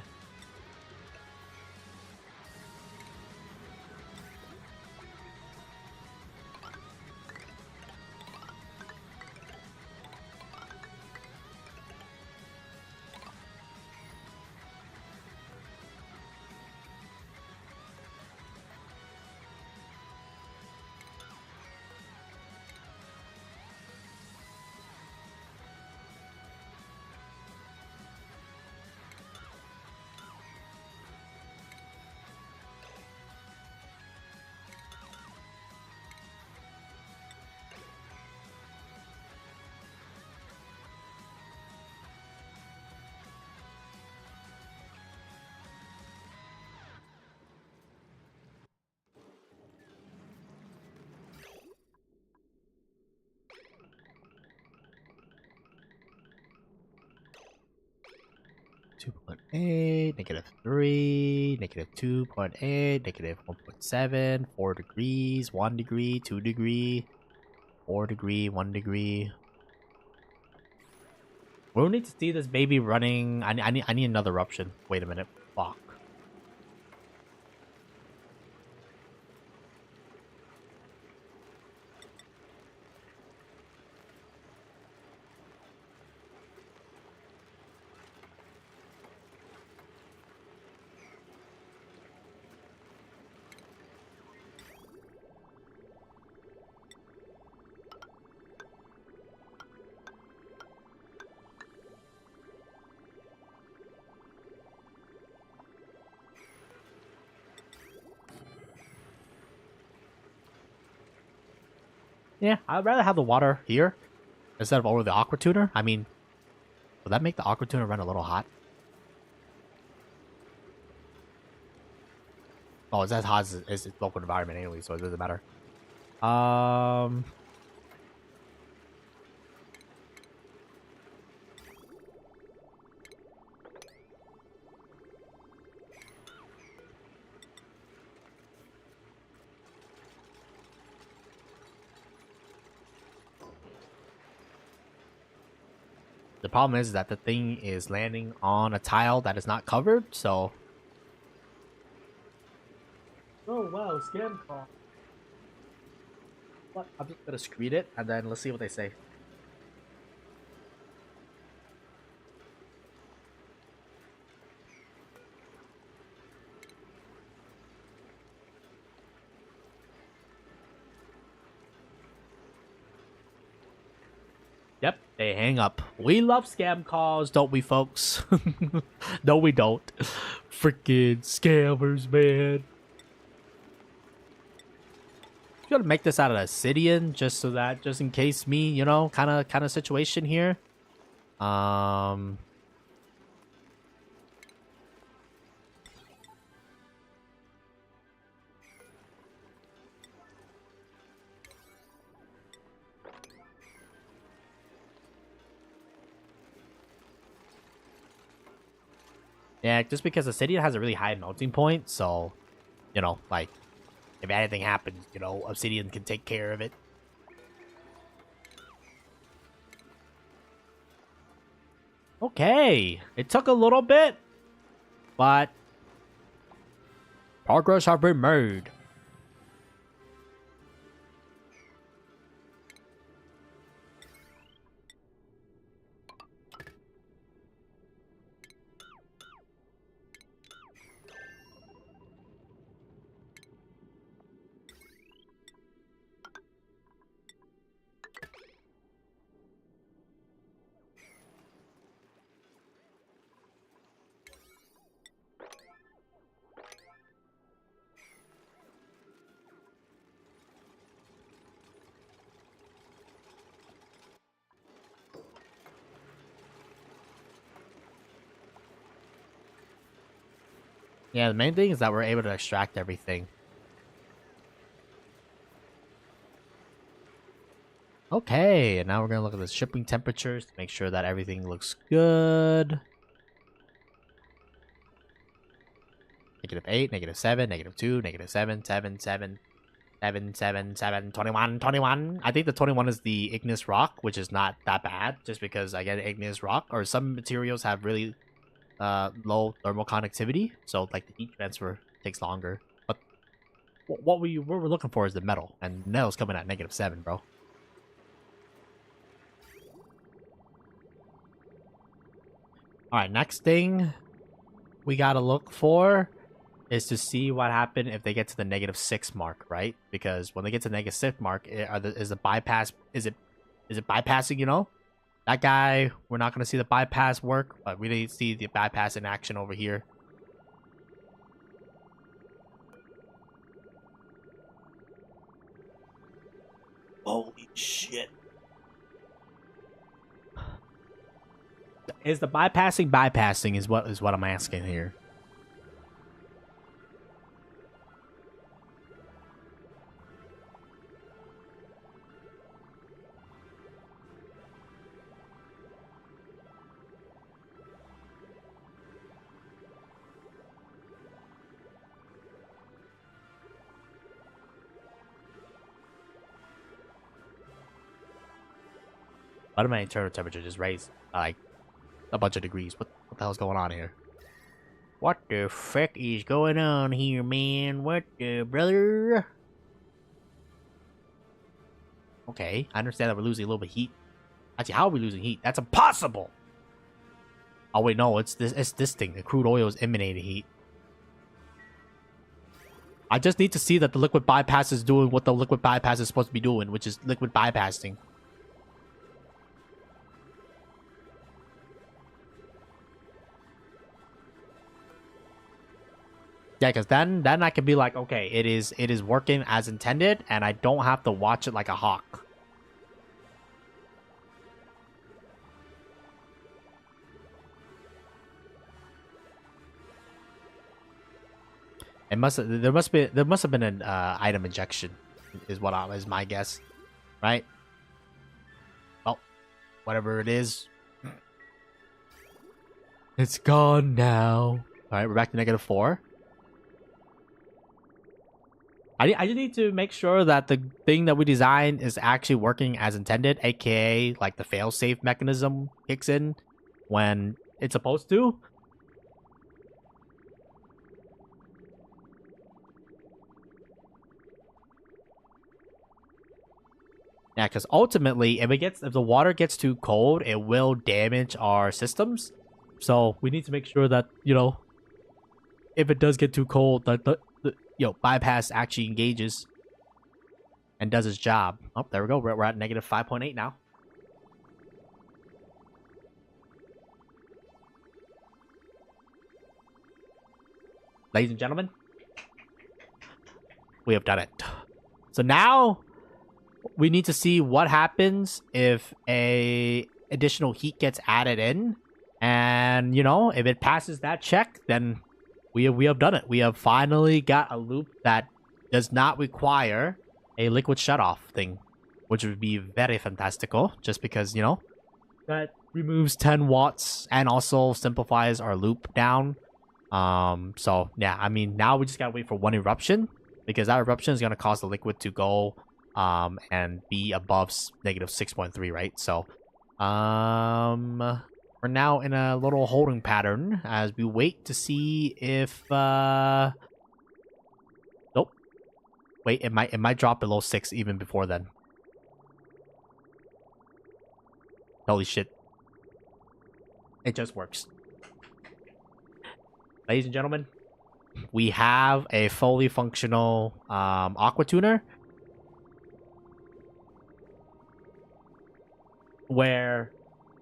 -2.8, -3, -2.8, -1.7, 4 degrees, 1 degree, 2 degree, 4 degree, 1 degree. We'll need to see this baby running. I need another eruption. Wait a minute. Fuck. Yeah, I'd rather have the water here instead of over the aqua tuner. I mean, will that make the aqua tuner run a little hot? Oh, it's as hot as its local environment anyway, so it doesn't matter. Um, the problem is that the thing is landing on a tile that is not covered, so. Oh wow, scam call. What? I'm just gonna screen it and then let's see what they say. Yep, they hang up. We love scam calls, don't we, folks? No, we don't. Freaking scammers, man. I'm gonna make this out of obsidian just so that, just in case me, you know, kind of situation here. Yeah, just because obsidian has a really high melting point, so, you know, like, if anything happens, you know, obsidian can take care of it. Okay, it took a little bit, but progress have been made. Yeah, the main thing is that we're able to extract everything. Okay, and now we're gonna look at the shipping temperatures to make sure that everything looks good. -8, -7, -2, -7, 7, 7, 7, 7, 7, 21, 21. I think the 21 is the igneous rock, which is not that bad, just because I get igneous rock, or some materials have really low thermal conductivity, so like the heat transfer takes longer. But what we're looking for is the metal, and metal's coming at -7, bro. All right, next thing we gotta look for is to see what happened if they get to the -6 mark, right? Because when they get to the -6 mark, is the bypass is it bypassing? You know, that guy. We're not gonna see the bypass work, but we need to see the bypass in action over here. Holy shit. Is the bypassing is what I'm asking here. Why did my internal temperature just raise like a bunch of degrees? What the hell's going on here? What the frick is going on here, man? What the brother? Okay, I understand that we're losing a little bit of heat. Actually, how are we losing heat? That's impossible! Oh wait, no, it's this thing. The crude oil is emanating heat. I just need to see that the liquid bypass is doing what the liquid bypass is supposed to be doing, which is liquid bypassing. Yeah, because then I can be like, okay, it is working as intended, and I don't have to watch it like a hawk. There must have been an item injection, is my guess, right? Well, whatever it is, it's gone now. All right, we're back to -4. I just need to make sure that the thing that we designed is actually working as intended, aka like the failsafe mechanism kicks in when it's supposed to. Yeah, because ultimately, if the water gets too cold, it will damage our systems. So we need to make sure that, you know, if it does get too cold, that the bypass actually engages and does its job. Oh, there we go. We're at -5.8 now. Ladies and gentlemen, we have done it. So now we need to see what happens if a additional heat gets added in, and you know, if it passes that check, then we have done it. We have finally got a loop that does not require a liquid shutoff thing, which would be very fantastical, just because, you know, that removes 10 watts and also simplifies our loop down. So yeah, I mean, now we just gotta wait for one eruption, because that eruption is gonna cause the liquid to go and be above -6.3, right? So we're now in a little holding pattern as we wait to see if nope. Wait, it might drop below 6 even before then. Holy shit. It just works. Ladies and gentlemen, we have a fully functional aqua tuner, where,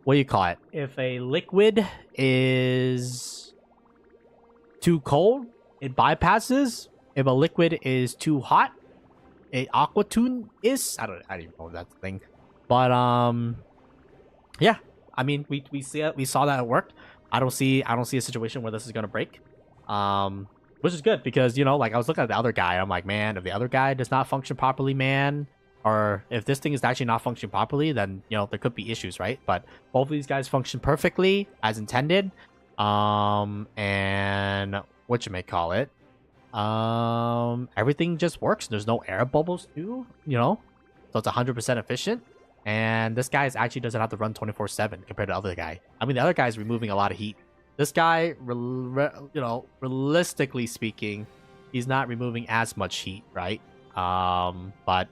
what do you call it? If a liquid is too cold, it bypasses. If a liquid is too hot, it aqua tune is. I don't even know if that's the thing. But yeah. I mean, we saw that it worked. I don't see a situation where this is gonna break. Which is good, because, you know, like, I was looking at the other guy, I'm like, man, if the other guy does not function properly, man, or if this thing is actually not functioning properly, then, you know, there could be issues, right? But both of these guys function perfectly as intended. And whatchamacallit, everything just works. There's no air bubbles too, you know, so it's 100% efficient. And this guy actually doesn't have to run 24/7 compared to the other guy. I mean, the other guy is removing a lot of heat. This guy, you know, realistically speaking, he's not removing as much heat, right? But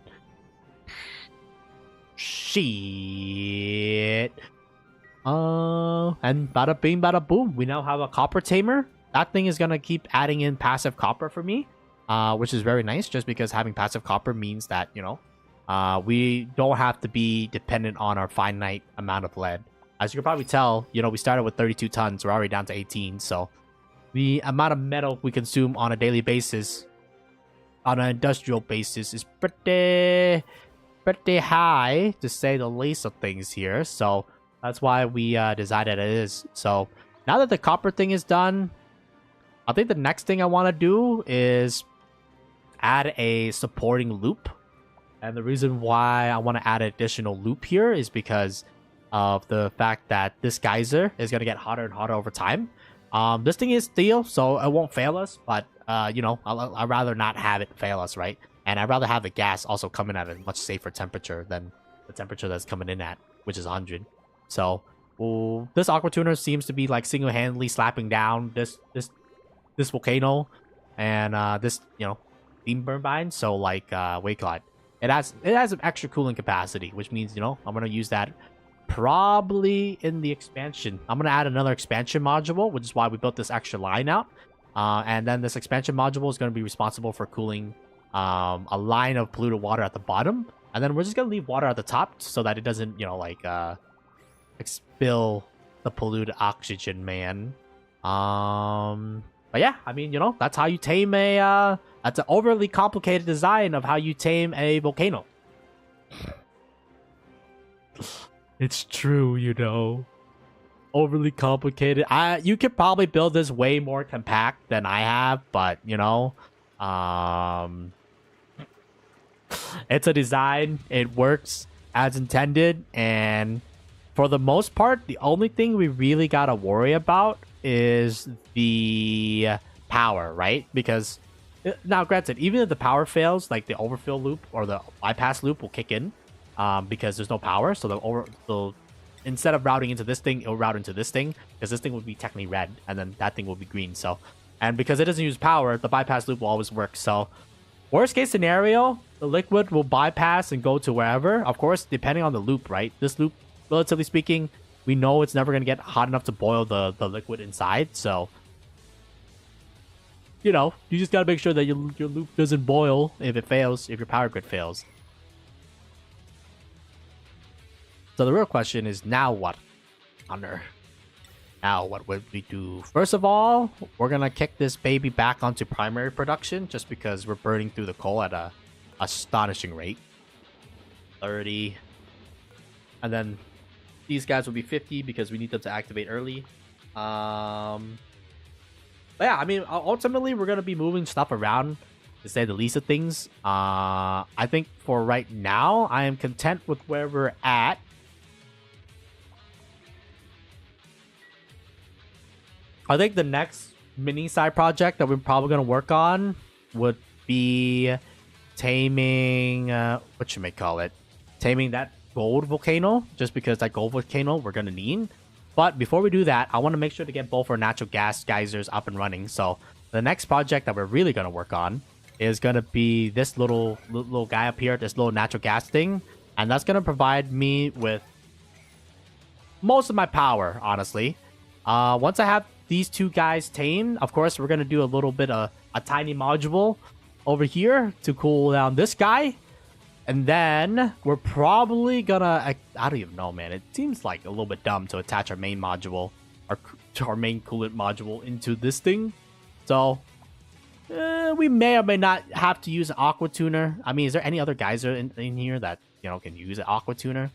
shit. And bada bing, bada boom. We now have a copper tamer. That thing is gonna keep adding in passive copper for me, which is very nice. Just because having passive copper means that, you know, we don't have to be dependent on our finite amount of lead. As you can probably tell, you know, we started with 32 tons. We're already down to 18. So the amount of metal we consume on a daily basis, on an industrial basis, is pretty high, to say the least of things here. So that's why we decided it is. So now that the copper thing is done, I think the next thing I want to do is add a supporting loop. And the reason why I want to add an additional loop here is because of the fact that this geyser is going to get hotter and hotter over time. This thing is steel, so it won't fail us, but you know, I'd rather not have it fail us, right? And I'd rather have the gas also coming at a much safer temperature than the temperature that's coming in at, which is 100. So this aqua tuner seems to be like single-handedly slapping down this volcano and this, you know, steam turbine. So like wait, God, it has an extra cooling capacity, which means, you know, I'm gonna use that probably in the expansion. I'm gonna add another expansion module, which is why we built this extra line out. And then this expansion module is gonna be responsible for cooling a line of polluted water at the bottom, and then we're just gonna leave water at the top so that it doesn't, you know, like spill the polluted oxygen, man. But yeah, I mean, you know, that's how you tame a that's an overly complicated design of how you tame a volcano. It's true, you know. overly complicated. You could probably build this way more compact than I have, but you know, um, it's a design. It works as intended, and for the most part, the only thing we really gotta worry about is the power, right? Because now, granted, even if the power fails, like the overfill loop or the bypass loop will kick in, because there's no power. So the instead of routing into this thing, it'll route into this thing because this thing would be technically red, and then that thing will be green. So, and because it doesn't use power, the bypass loop will always work. So, worst case scenario, the liquid will bypass and go to wherever. Of course, depending on the loop, right? This loop, relatively speaking, we know it's never gonna get hot enough to boil the liquid inside. So, you know, you just gotta make sure that your loop doesn't boil if it fails, if your power grid fails. So the real question is, now what, Hunter? Now what would we do? First of all, we're gonna kick this baby back onto primary production just because we're burning through the coal at a astonishing rate. 30. And then these guys will be 50 because we need them to activate early. But yeah, I mean, ultimately, we're going to be moving stuff around, to say the least of things. I think for right now, I am content with where we're at. I think the next mini side project that we're probably going to work on would be taming, what you may call it, taming that gold volcano, just because that gold volcano we're going to need. But before we do that, I want to make sure to get both our natural gas geysers up and running. So the next project that we're really going to work on is going to be this little guy up here, this little natural gas thing. And that's going to provide me with most of my power, honestly. Once I have these two guys tamed, of course, we're going to do a little bit of a tiny module over here to cool down this guy. And then we're probably gonna, I don't even know, man. It seems like a little bit dumb to attach our main module, our main coolant module into this thing. So we may or may not have to use an aqua tuner. I mean, is there any other geyser in here that, you know, can use an aqua tuner?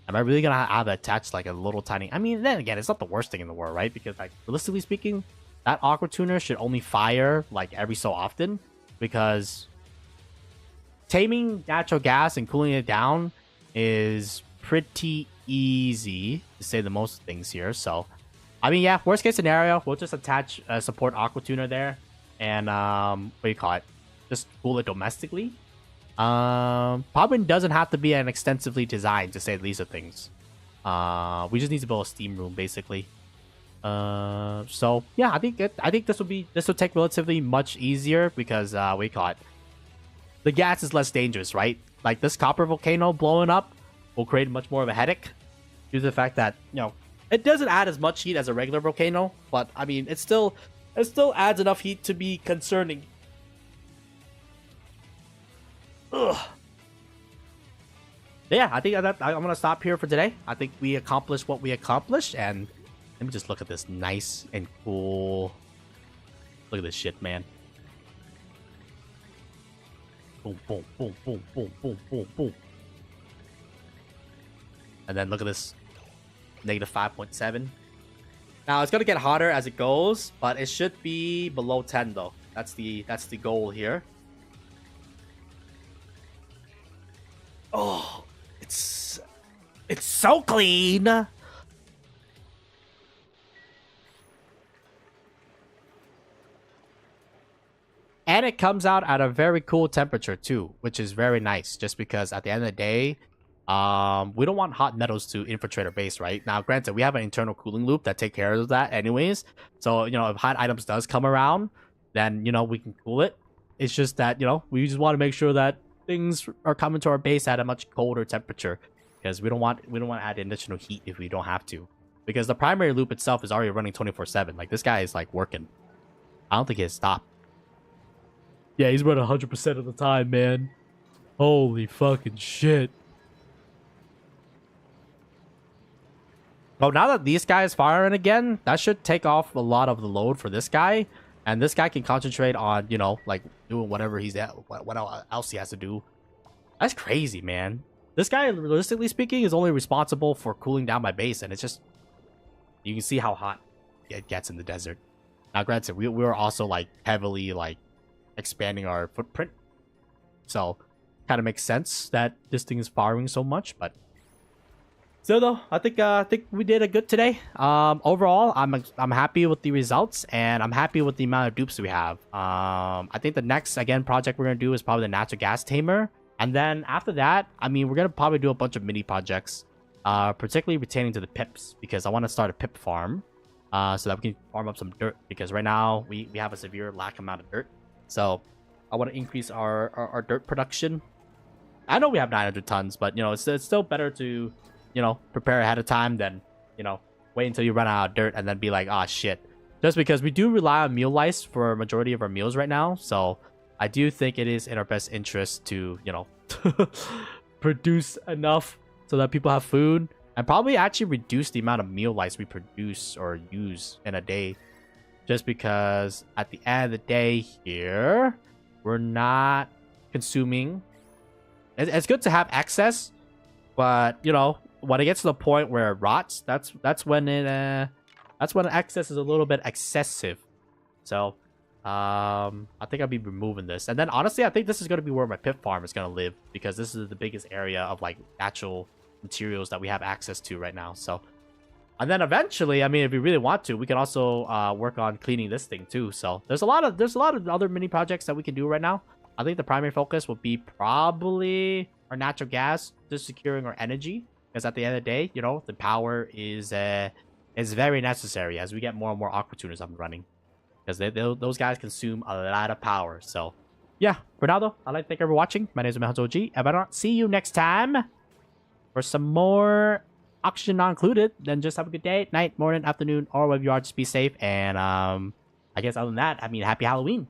Am I really gonna have it attached like a little tiny? I mean, then again, it's not the worst thing in the world, right? Because like realistically speaking, that aqua tuner should only fire like every so often, because taming natural gas and cooling it down is pretty easy, to say the most things here. So, I mean, yeah, worst case scenario, we'll just attach a support aqua tuner there, and what do you call it? Just cool it domestically. Probably doesn't have to be an extensively designed, to say the least of things. We just need to build a steam room, basically. So yeah, I think this will take relatively much easier because we call it, the gas is less dangerous, right? Like this copper volcano blowing up will create much more of a headache due to the fact that, you know, it doesn't add as much heat as a regular volcano, but I mean, it still adds enough heat to be concerning. Ugh. Yeah, I think I'm gonna stop here for today. I think we accomplished what we accomplished, and let me just look at this nice and cool. Look at this shit, man. Boom, boom, boom, boom, boom, boom, boom, boom. And then look at this. Negative 5.7. Now it's gonna get hotter as it goes, but it should be below 10 though. That's the goal here. Oh, it's so clean. And it comes out at a very cool temperature too, which is very nice, just because at the end of the day, we don't want hot metals to infiltrate our base, right? Now, granted, we have an internal cooling loop that take care of that anyways. So, you know, if hot items does come around, then, you know, we can cool it. It's just that, you know, we just want to make sure that things are coming to our base at a much colder temperature, because we don't want to add additional heat if we don't have to, because the primary loop itself is already running 24/7. Like, this guy is like working. I don't think he has stopped. Yeah, he's running 100% of the time, man. Holy fucking shit. Oh, now that these guys firing again, that should take off a lot of the load for this guy. And this guy can concentrate on, you know, like doing whatever he's at, what else he has to do. That's crazy, man. This guy, realistically speaking, is only responsible for cooling down my base, and it's just You can see how hot it gets in the desert. Now, granted, we were also like heavily like expanding our footprint, so kind of makes sense that this thing is firing so much. But so though, I think we did a good today. Overall, I'm happy with the results, and I'm happy with the amount of dupes we have. I think the next project we're gonna do is probably the natural gas tamer, and then after that, I mean, we're gonna probably do a bunch of mini projects, particularly pertaining to the pips, because I want to start a pip farm, so that we can farm up some dirt. Because right now we have a severe lack amount of dirt, so I want to increase our dirt production. I know we have 900 tons, but you know, it's still better to, you know, prepare ahead of time than, you know, wait until you run out of dirt and then be like, ah, shit. Just because we do rely on meal lice for a majority of our meals right now, so I do think it is in our best interest to, you know, produce enough so that people have food, and probably actually reduce the amount of meal lice we produce or use in a day. Just because at the end of the day here, we're not consuming. It's good to have excess, but you know, when it gets to the point where it rots, that's when excess is a little bit excessive. So I think I'll be removing this, and then honestly, I think this is going to be where my pip farm is going to live, because this is the biggest area of like natural materials that we have access to right now. So, and then eventually, I mean, if we really want to, we can also work on cleaning this thing too. So there's a lot of other mini projects that we can do right now. I think the primary focus will be probably our natural gas, just securing our energy, because at the end of the day, you know, the power is very necessary as we get more and more aqua tuners up and running, because those guys consume a lot of power. So yeah, for now though, I'd like to thank everyone for watching. My name is OG. If I don't see you next time for some more oxygen not included, then just have a good day, night, morning, afternoon, or wherever you are. Just be safe, and I guess other than that, I mean, happy Halloween.